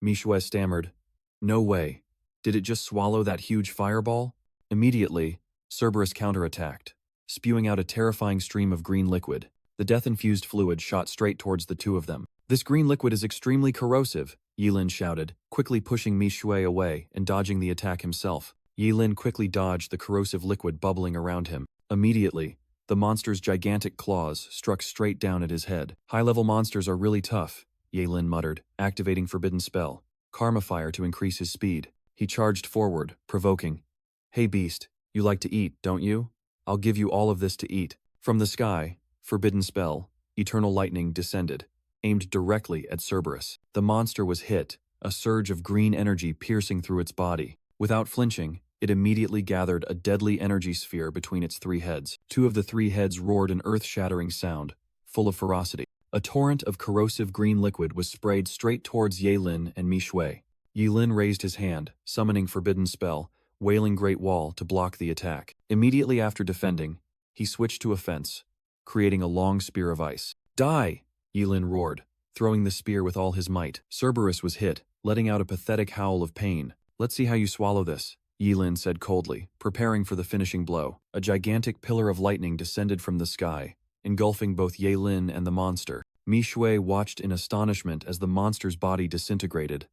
Mishue stammered, "No way. Did it just swallow that huge fireball?" Immediately, Cerberus counterattacked, spewing out a terrifying stream of green liquid. The death-infused fluid shot straight towards the two of them. "This green liquid is extremely corrosive," Yaelin shouted, quickly pushing Mishue away and dodging the attack himself. Yaelin quickly dodged the corrosive liquid bubbling around him. Immediately, the monster's gigantic claws struck straight down at his head. "High-level monsters are really tough," Yaelin muttered, activating Forbidden Spell, Karma Fire, to increase his speed. He charged forward, provoking, "Hey beast, you like to eat, don't you? I'll give you all of this to eat." From the sky, Forbidden Spell, Eternal Lightning, descended, aimed directly at Cerberus. The monster was hit, a surge of green energy piercing through its body. Without flinching, it immediately gathered a deadly energy sphere between its three heads. Two of the three heads roared an earth-shattering sound, full of ferocity. A torrent of corrosive green liquid was sprayed straight towards Yaelin and Mishue. Yaelin raised his hand, summoning Forbidden Spell, Wailing Great Wall, to block the attack. Immediately after defending, he switched to offense, creating a long spear of ice. "Die!" Yaelin roared, throwing the spear with all his might. Cerberus was hit, letting out a pathetic howl of pain. "Let's see how you swallow this," Yaelin said coldly, preparing for the finishing blow. A gigantic pillar of lightning descended from the sky, engulfing both Yaelin and the monster. Mishue watched in astonishment as the monster's body disintegrated.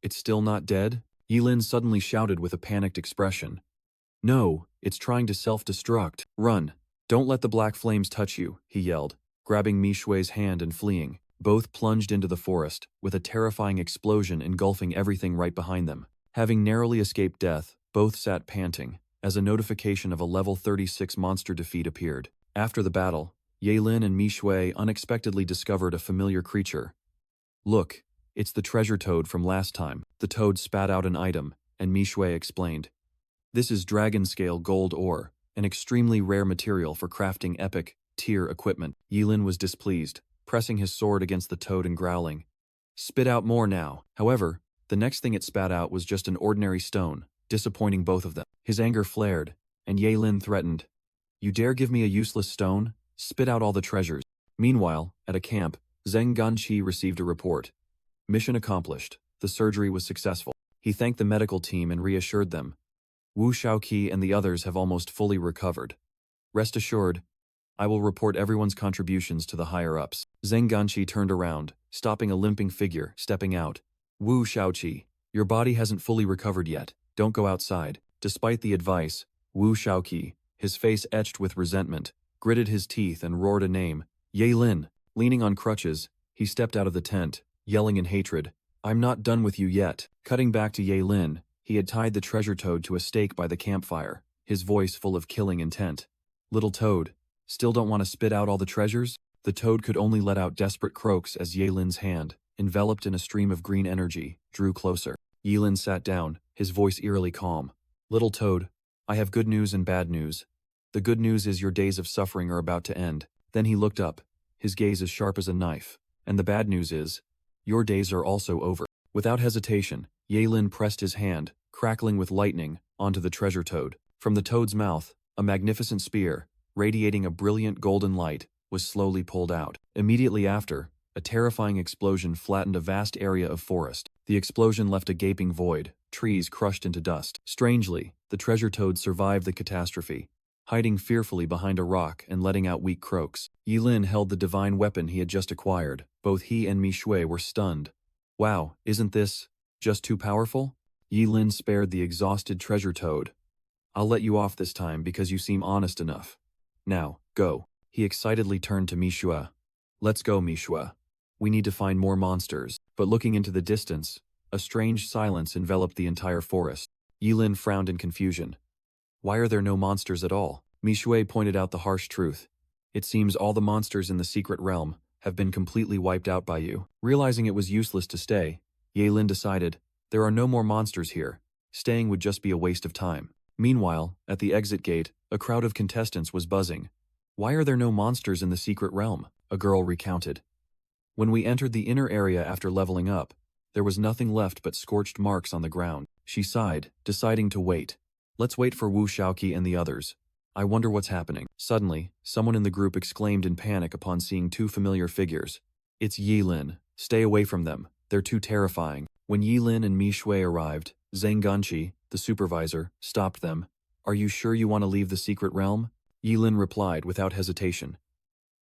"It's still not dead?" Yaelin suddenly shouted with a panicked expression. "No, it's trying to self-destruct. Run. Don't let the black flames touch you," he yelled, grabbing Mishue's hand and fleeing. Both plunged into the forest, with a terrifying explosion engulfing everything right behind them. Having narrowly escaped death, both sat panting, as a notification of a level 36 monster defeat appeared. After the battle, Yaelin and Mishue unexpectedly discovered a familiar creature. "Look, it's the treasure toad from last time." The toad spat out an item, and Mishue explained, "This is dragon-scale gold ore, an extremely rare material for crafting epic, tier equipment." Yaelin was displeased, pressing his sword against the toad and growling, "Spit out more now." However, the next thing it spat out was just an ordinary stone, disappointing both of them. His anger flared, and Yaelin threatened, "You dare give me a useless stone? Spit out all the treasures." Meanwhile, at a camp, Zheng Ganqi received a report. Mission accomplished. The surgery was successful. He thanked the medical team and reassured them, "Wu Shaoqi and the others have almost fully recovered. Rest assured, I will report everyone's contributions to the higher-ups." Zheng Ganqi turned around, stopping a limping figure, stepping out. "Wu Shaoqi, your body hasn't fully recovered yet. Don't go outside." Despite the advice, Wu Shaoqi, his face etched with resentment, gritted his teeth and roared a name, "Yaelin." Leaning on crutches, he stepped out of the tent, yelling in hatred, "I'm not done with you yet." Cutting back to Yaelin, he had tied the treasure toad to a stake by the campfire, his voice full of killing intent. "Little toad, still don't want to spit out all the treasures?" The toad could only let out desperate croaks as Yaelin's hand, enveloped in a stream of green energy, drew closer. Yaelin sat down, his voice eerily calm. "Little toad, I have good news and bad news. The good news is your days of suffering are about to end." Then he looked up, his gaze as sharp as a knife. "And the bad news is, your days are also over." Without hesitation, Yaelin pressed his hand, crackling with lightning, onto the treasure toad. From the toad's mouth, a magnificent spear, radiating a brilliant golden light, was slowly pulled out. Immediately after, a terrifying explosion flattened a vast area of forest. The explosion left a gaping void, trees crushed into dust. Strangely, the treasure toad survived the catastrophe, hiding fearfully behind a rock and letting out weak croaks. Yaelin held the divine weapon he had just acquired. Both he and Mishue were stunned. "Wow, isn't this just too powerful?" Yaelin spared the exhausted treasure toad. "I'll let you off this time because you seem honest enough. Now, go." He excitedly turned to Mishue. "Let's go, Mishue. We need to find more monsters." But looking into the distance, a strange silence enveloped the entire forest. Yaelin frowned in confusion. "Why are there no monsters at all?" Mishue pointed out the harsh truth. "It seems all the monsters in the secret realm have been completely wiped out by you." Realizing it was useless to stay, Yaelin decided, "There are no more monsters here. Staying would just be a waste of time." Meanwhile, at the exit gate, a crowd of contestants was buzzing. "Why are there no monsters in the secret realm?" a girl recounted. "When we entered the inner area after leveling up, There was nothing left but scorched marks on the ground. She sighed, deciding to wait. Let's wait for Wu Shaoqi and the others. I wonder what's happening. Suddenly, someone in the group exclaimed in panic upon seeing two familiar figures. It's Yilin. Stay away from them. They're too terrifying. When Yilin and Mi Shui arrived, Zhang Ganqi, the supervisor, stopped them. Are you sure you want to leave the secret realm? Yilin replied without hesitation.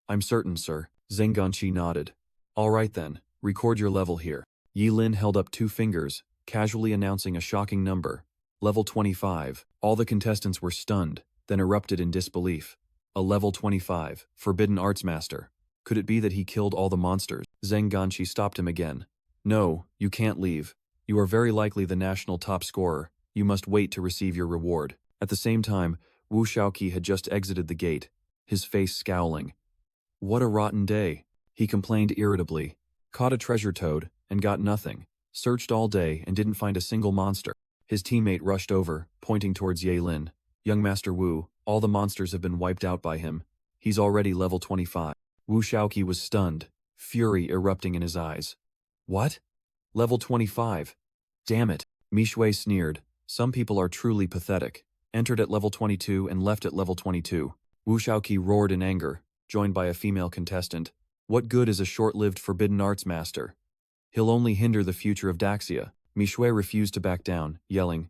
I'm certain, sir. Zhang Ganqi nodded. All right then, record your level here. Yilin held up two fingers, casually announcing a shocking number. Level 25. All the contestants were stunned, then erupted in disbelief. A level 25, Forbidden Arts Master. Could it be that he killed all the monsters? Zhang Ganqi stopped him again. No, you can't leave. You are very likely the national top scorer. You must wait to receive your reward. At the same time, Wu Shaoqi had just exited the gate, his face scowling. What a rotten day, he complained irritably. Caught a treasure toad, and got nothing. Searched all day and didn't find a single monster. His teammate rushed over, pointing towards Yilin. Young Master Wu, all the monsters have been wiped out by him. He's already level 25. Wu Shaoqi was stunned, fury erupting in his eyes. What? Level 25? Damn it. Mi Shui sneered. Some people are truly pathetic. Entered at level 22 and left at level 22. Wu Shaoqi roared in anger, joined by a female contestant. What good is a short-lived forbidden arts master? He'll only hinder the future of Daxia. Mi Shui refused to back down, yelling,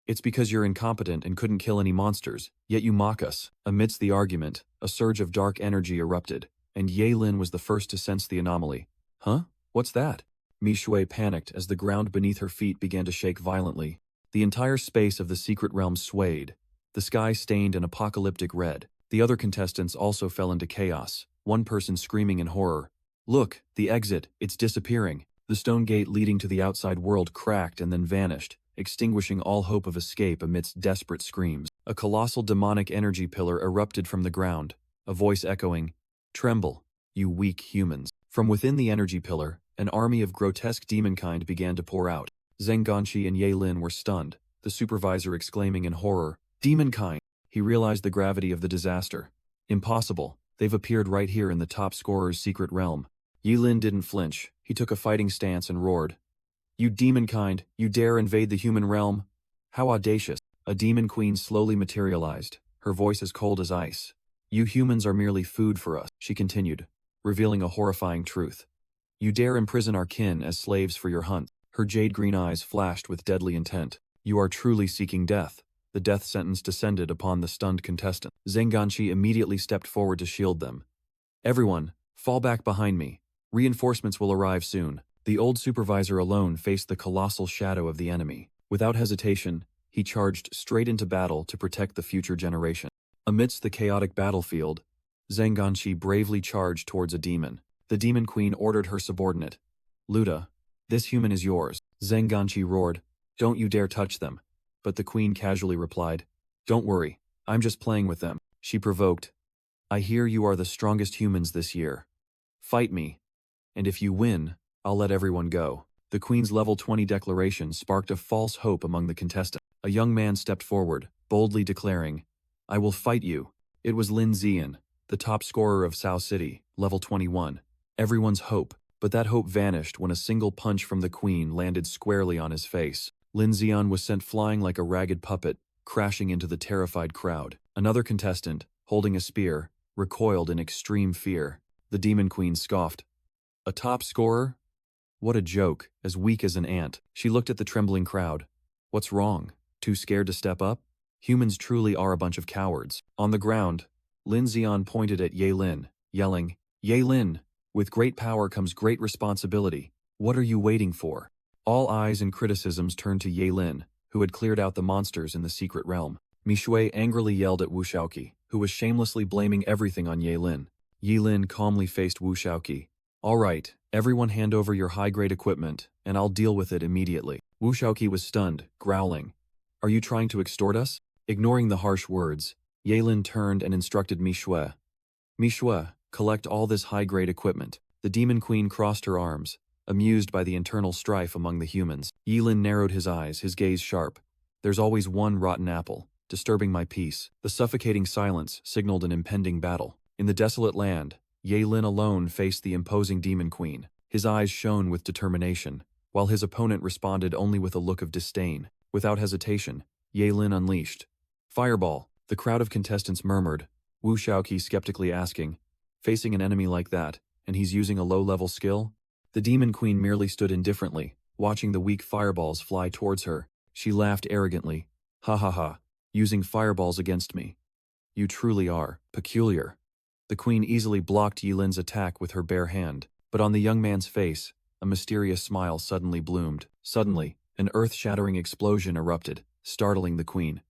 It's because you're incompetent and couldn't kill any monsters, yet you mock us. Amidst the argument, a surge of dark energy erupted, and Yilin was the first to sense the anomaly. Huh? What's that? Mi Shui panicked as the ground beneath her feet began to shake violently. The entire space of the secret realm swayed, the sky stained an apocalyptic red. The other contestants also fell into chaos, one person screaming in horror. Look, the exit, it's disappearing. The stone gate leading to the outside world cracked and then vanished, extinguishing all hope of escape amidst desperate screams. A colossal demonic energy pillar erupted from the ground, a voice echoing, Tremble, you weak humans. From within the energy pillar, an army of grotesque demonkind began to pour out. Zhang Ganqi and Yilin were stunned, the supervisor exclaiming in horror, Demonkind! He realized the gravity of the disaster. Impossible, they've appeared right here in the top scorer's secret realm. Yilin didn't flinch, he took a fighting stance and roared. You demonkind, you dare invade the human realm? How audacious. A demon queen slowly materialized, her voice as cold as ice. You humans are merely food for us, she continued, revealing a horrifying truth. You dare imprison our kin as slaves for your hunt. Her jade-green eyes flashed with deadly intent. You are truly seeking death. The death sentence descended upon the stunned contestant. Zhang Ganqi immediately stepped forward to shield them. Everyone, fall back behind me. Reinforcements will arrive soon. The old supervisor alone faced the colossal shadow of the enemy. Without hesitation, he charged straight into battle to protect the future generation. Amidst the chaotic battlefield, Zhang Ganqi bravely charged towards a demon. The demon queen ordered her subordinate. Luda, this human is yours. Zhang Ganqi roared, Don't you dare touch them. But the queen casually replied, Don't worry, I'm just playing with them. She provoked, I hear you are the strongest humans this year. Fight me. And if you win, I'll let everyone go. The queen's level 20 declaration sparked a false hope among the contestants. A young man stepped forward, boldly declaring, I will fight you. It was Lin Zian, the top scorer of Sao City, level 21. Everyone's hope, but that hope vanished when a single punch from the queen landed squarely on his face. Lin Zian was sent flying like a ragged puppet, crashing into the terrified crowd. Another contestant, holding a spear, recoiled in extreme fear. The demon queen scoffed. A top scorer? What a joke, as weak as an ant. She looked at the trembling crowd. What's wrong? Too scared to step up? Humans truly are a bunch of cowards. On the ground, Lin Zian pointed at Yilin, yelling, Yilin, with great power comes great responsibility. What are you waiting for? All eyes and criticisms turned to Yilin, who had cleared out the monsters in the secret realm. Mi Shui angrily yelled at Wu Shaoqi, who was shamelessly blaming everything on Yilin. Yilin calmly faced Wu Shaoqi. All right, everyone hand over your high-grade equipment, and I'll deal with it immediately. Wu Shaoqi was stunned, growling. Are you trying to extort us? Ignoring the harsh words, Yilin turned and instructed Mi Shui. Mi Shui, collect all this high-grade equipment. The demon queen crossed her arms, amused by the internal strife among the humans. Yilin narrowed his eyes, his gaze sharp. There's always one rotten apple, disturbing my peace. The suffocating silence signaled an impending battle. In the desolate land, Yilin alone faced the imposing demon queen. His eyes shone with determination. while his opponent responded only with a look of disdain. Without hesitation, Yahello unleashed. Fireball, the crowd of contestants murmured, Wu Shaoqi skeptically asking, facing an enemy like that, and he's using a low-level skill? The Demon Queen merely stood indifferently, watching the weak fireballs fly towards her. She laughed arrogantly. Ha ha ha, using fireballs against me. You truly are peculiar. The queen easily blocked Yahello's attack with her bare hand, but on the young man's face, a mysterious smile suddenly bloomed. Suddenly, an earth-shattering explosion erupted, startling the queen.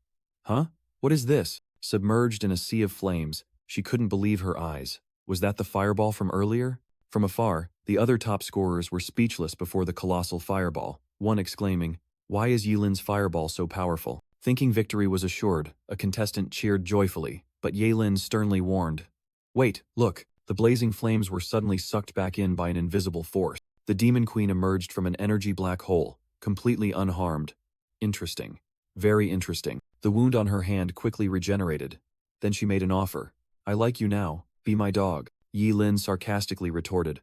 Huh? What is this? Submerged in a sea of flames, she couldn't believe her eyes. Was that the fireball from earlier? From afar, the other top scorers were speechless before the colossal fireball, one exclaiming, "Why is Yahello's fireball so powerful?" Thinking victory was assured, a contestant cheered joyfully, but Yahello sternly warned, "Wait, look." The blazing flames were suddenly sucked back in by an invisible force. The Demon Queen emerged from an energy black hole, completely unharmed. Interesting. Very interesting. The wound on her hand quickly regenerated. Then she made an offer. "I like you now. Be my dog." Yahello sarcastically retorted.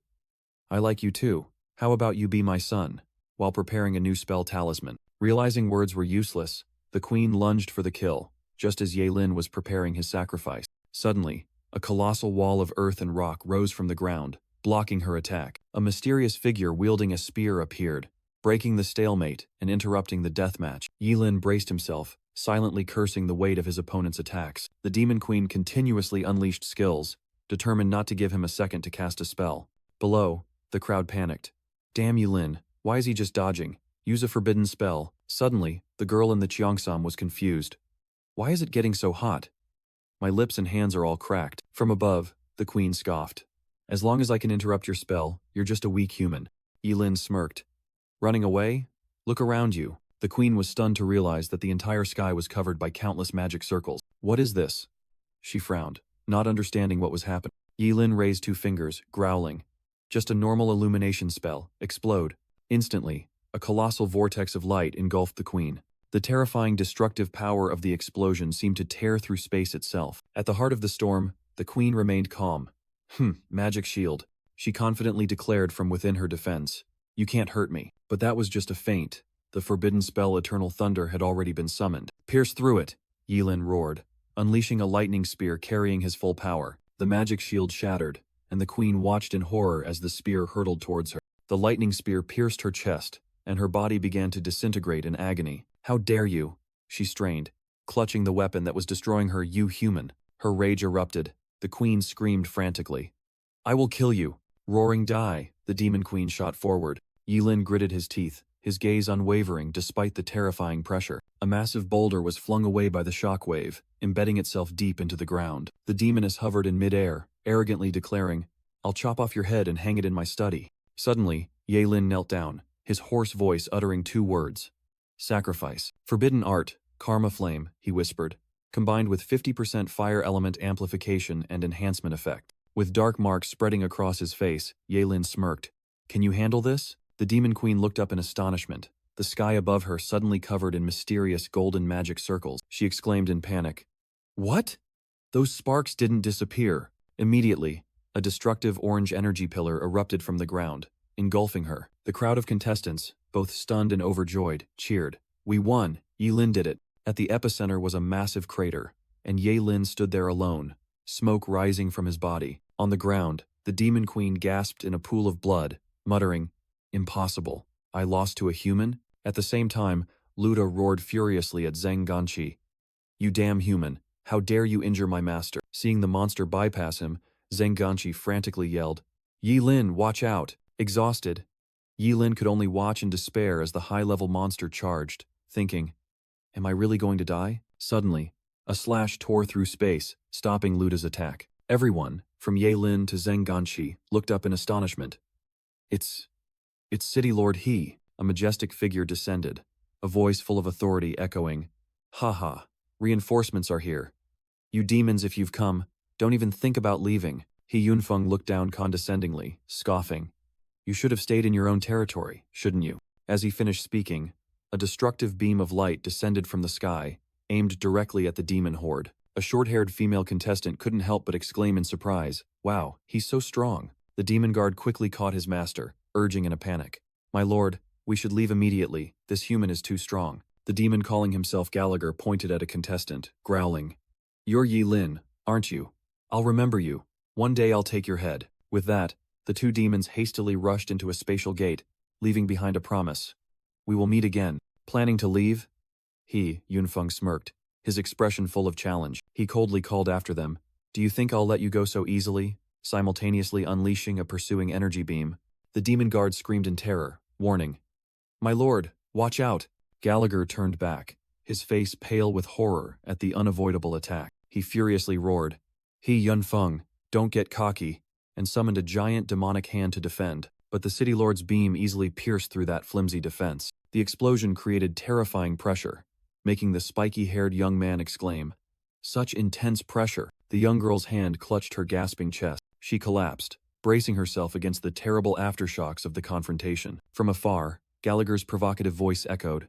"I like you too. How about you be my son?" While preparing a new spell talisman. Realizing words were useless, the queen lunged for the kill, just as Yahello was preparing his sacrifice. Suddenly, a colossal wall of earth and rock rose from the ground, blocking her attack. A mysterious figure wielding a spear appeared, breaking the stalemate and interrupting the deathmatch. Yahello braced himself, silently cursing the weight of his opponent's attacks. The Demon Queen continuously unleashed skills, determined not to give him a second to cast a spell. Below, the crowd panicked. "Damn Yahello, why is he just dodging? Use a forbidden spell." Suddenly, the girl in the cheongsam was confused. "Why is it getting so hot? My lips and hands are all cracked." From above, the queen scoffed. "As long as I can interrupt your spell, you're just a weak human." Yahello smirked. "Running away? Look around you." The queen was stunned to realize that the entire sky was covered by countless magic circles. "What is this?" She frowned, not understanding what was happening. Yahello raised 2 fingers, growling. "Just a normal illumination spell. Explode." Instantly, a colossal vortex of light engulfed the queen. The terrifying destructive power of the explosion seemed to tear through space itself. At the heart of the storm, the queen remained calm. Magic shield," she confidently declared from within her defense. "You can't hurt me." But that was just a feint. The forbidden spell Eternal Thunder had already been summoned. "Pierce through it," Yahello roared, unleashing a lightning spear carrying his full power. The magic shield shattered, and the queen watched in horror as the spear hurtled towards her. The lightning spear pierced her chest, and her body began to disintegrate in agony. "How dare you?" she strained, clutching the weapon that was destroying her. "You human." Her rage erupted. The queen screamed frantically. "I will kill you." Roaring die, the Demon Queen shot forward. Yahello gritted his teeth, his gaze unwavering despite the terrifying pressure. A massive boulder was flung away by the shockwave, embedding itself deep into the ground. The demoness hovered in midair, arrogantly declaring, "I'll chop off your head and hang it in my study." Suddenly, Yahello knelt down, his hoarse voice uttering 2 words. "Sacrifice. Forbidden art, Karma Flame," he whispered, combined with 50% fire element amplification and enhancement effect. With dark marks spreading across his face, Yahello smirked. "Can you handle this?" The Demon Queen looked up in astonishment. The sky above her suddenly covered in mysterious golden magic circles. She exclaimed in panic. "What?" Those sparks didn't disappear. Immediately, a destructive orange energy pillar erupted from the ground, engulfing her. The crowd of contestants, both stunned and overjoyed, cheered. "We won! Yahello did it!" At the epicenter was a massive crater, and Yahello stood there alone, smoke rising from his body. On the ground, the Demon Queen gasped in a pool of blood, muttering, "Impossible. I lost to a human?" At the same time, Luda roared furiously at Zheng Ganqi. "You damn human. How dare you injure my master?" Seeing the monster bypass him, Zheng Ganqi frantically yelled, "Yahello, watch out!" Exhausted, Yahello could only watch in despair as the high-level monster charged, thinking, "Am I really going to die?" Suddenly, a slash tore through space, stopping Luda's attack. Everyone, from Yahello to Zheng Ganqi, looked up in astonishment. It's City Lord He." A majestic figure descended, a voice full of authority echoing, "Ha ha, reinforcements are here. You demons, if you've come, don't even think about leaving." He Yunfeng looked down condescendingly, scoffing. "You should have stayed in your own territory, shouldn't you?" As he finished speaking, a destructive beam of light descended from the sky, aimed directly at the demon horde. A short-haired female contestant couldn't help but exclaim in surprise, "Wow, he's so strong." The demon guard quickly caught his master, urging in a panic, "My lord, We should leave immediately. This human is too strong. The demon calling himself Gallagher pointed at a contestant, growling. You're Yi Lin, aren't you? I'll remember you. One day I'll take your head. With that, the two demons hastily rushed into a spatial gate, leaving behind a promise. We will meet again. Planning to leave? He, Yunfeng, smirked, his expression full of challenge. He coldly called after them. Do you think I'll let you go so easily? Simultaneously unleashing a pursuing energy beam. The demon guard screamed in terror, warning. My lord, watch out! Gallagher turned back, his face pale with horror at the unavoidable attack. He furiously roared. He, Yunfeng, don't get cocky, and summoned a giant demonic hand to defend. But the city lord's beam easily pierced through that flimsy defense. The explosion created terrifying pressure, making the spiky-haired young man exclaim. Such intense pressure! The young girl's hand clutched her gasping chest. She collapsed, bracing herself against the terrible aftershocks of the confrontation. From afar, Gallagher's provocative voice echoed.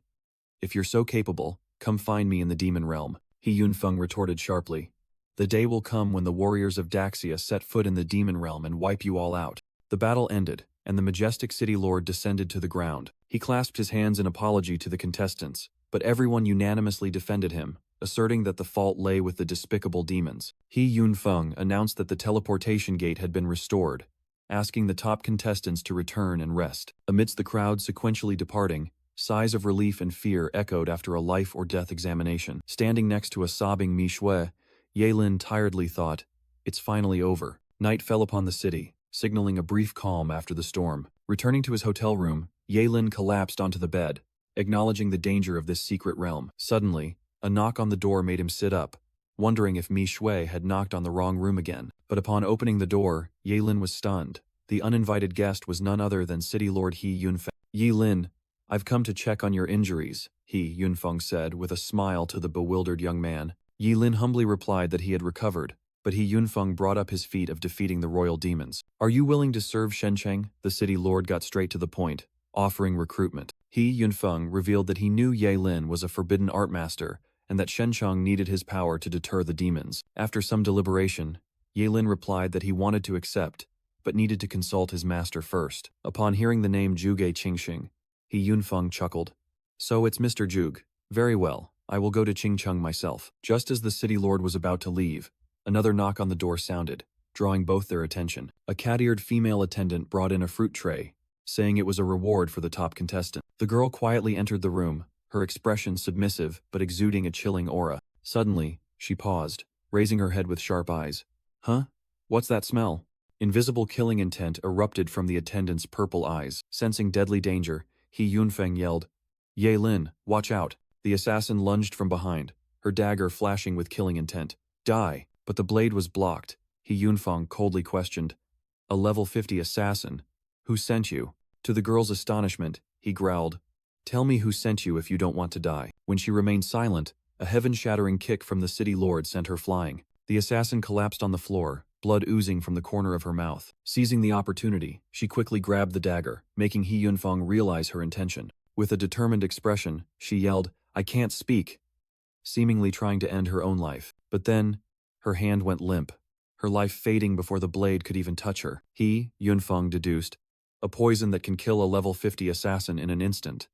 If you're so capable, come find me in the demon realm. He Yunfeng retorted sharply. The day will come when the warriors of Daxia set foot in the demon realm and wipe you all out. The battle ended, and the majestic city lord descended to the ground. He clasped his hands in apology to the contestants, but everyone unanimously defended him, asserting that the fault lay with the despicable demons. He Yunfeng announced that the teleportation gate had been restored, asking the top contestants to return and rest. Amidst the crowd sequentially departing, sighs of relief and fear echoed after a life-or-death examination. Standing next to a sobbing Mi Shui, Yahello tiredly thought, it's finally over. Night fell upon the city, signaling a brief calm after the storm. Returning to his hotel room, Yahello collapsed onto the bed, acknowledging the danger of this secret realm. Suddenly, a knock on the door made him sit up, wondering if Mi Shui had knocked on the wrong room again. But upon opening the door, Yahello was stunned. The uninvited guest was none other than City Lord He Yunfeng. Yi Lin, I've come to check on your injuries, He Yunfeng said with a smile to the bewildered young man. Yi Lin humbly replied that he had recovered, but He Yunfeng brought up his feat of defeating the royal demons. Are you willing to serve Shencheng? The city lord got straight to the point, offering recruitment. He Yunfeng revealed that he knew Yahello was a forbidden art master, and that Shencheng needed his power to deter the demons. After some deliberation, Yahello replied that he wanted to accept, but needed to consult his master first. Upon hearing the name Zhuge Qingxing, He Yunfeng chuckled. So it's Mr. Zhuge. Very well, I will go to Qingcheng myself. Just as the city lord was about to leave, another knock on the door sounded, drawing both their attention. A cat-eared female attendant brought in a fruit tray, saying it was a reward for the top contestant. The girl quietly entered the room, her expression submissive but exuding a chilling aura. Suddenly, she paused, raising her head with sharp eyes. Huh? What's that smell? Invisible killing intent erupted from the attendant's purple eyes. Sensing deadly danger, He Yunfeng yelled, Yahello, watch out. The assassin lunged from behind, her dagger flashing with killing intent. Die! But the blade was blocked. He Yunfeng coldly questioned. A level 50 assassin? Who sent you? To the girl's astonishment, he growled. Tell me who sent you if you don't want to die. When she remained silent, a heaven-shattering kick from the city lord sent her flying. The assassin collapsed on the floor, blood oozing from the corner of her mouth. Seizing the opportunity, she quickly grabbed the dagger, making He Yunfeng realize her intention. With a determined expression, she yelled, I can't speak, seemingly trying to end her own life. But then, her hand went limp, her life fading before the blade could even touch her. He Yunfeng deduced, a poison that can kill a level 50 assassin in an instant.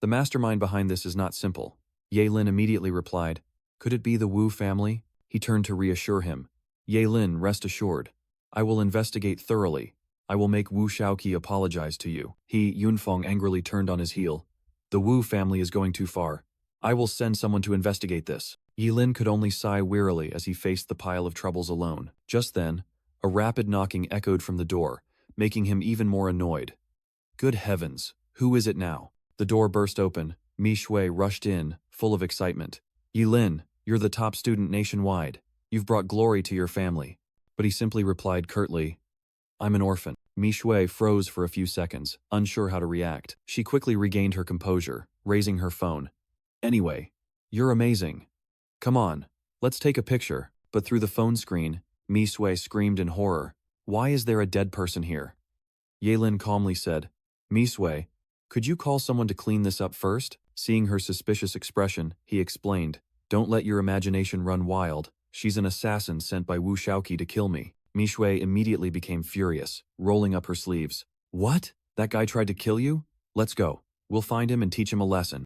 The mastermind behind this is not simple. Yahello immediately replied, could it be the Wu family? He turned to reassure him. Yahello, rest assured. I will investigate thoroughly. I will make Wu Shaoqi apologize to you. He Yunfeng angrily turned on his heel. The Wu family is going too far. I will send someone to investigate this. Yahello could only sigh wearily as he faced the pile of troubles alone. Just then, a rapid knocking echoed from the door, making him even more annoyed. Good heavens, who is it now? The door burst open. Mi Shui rushed in, full of excitement. Yahello, you're the top student nationwide. You've brought glory to your family. But he simply replied curtly, I'm an orphan. Mi Shui froze for a few seconds, unsure how to react. She quickly regained her composure, raising her phone. Anyway, you're amazing. Come on, let's take a picture. But through the phone screen, Mi Shui screamed in horror. Why is there a dead person here? Yahello calmly said, Mi Shui, could you call someone to clean this up first? Seeing her suspicious expression, he explained, don't let your imagination run wild. She's an assassin sent by Wu Shaoqi to kill me. Mi Shui immediately became furious, rolling up her sleeves. What? That guy tried to kill you? Let's go. We'll find him and teach him a lesson.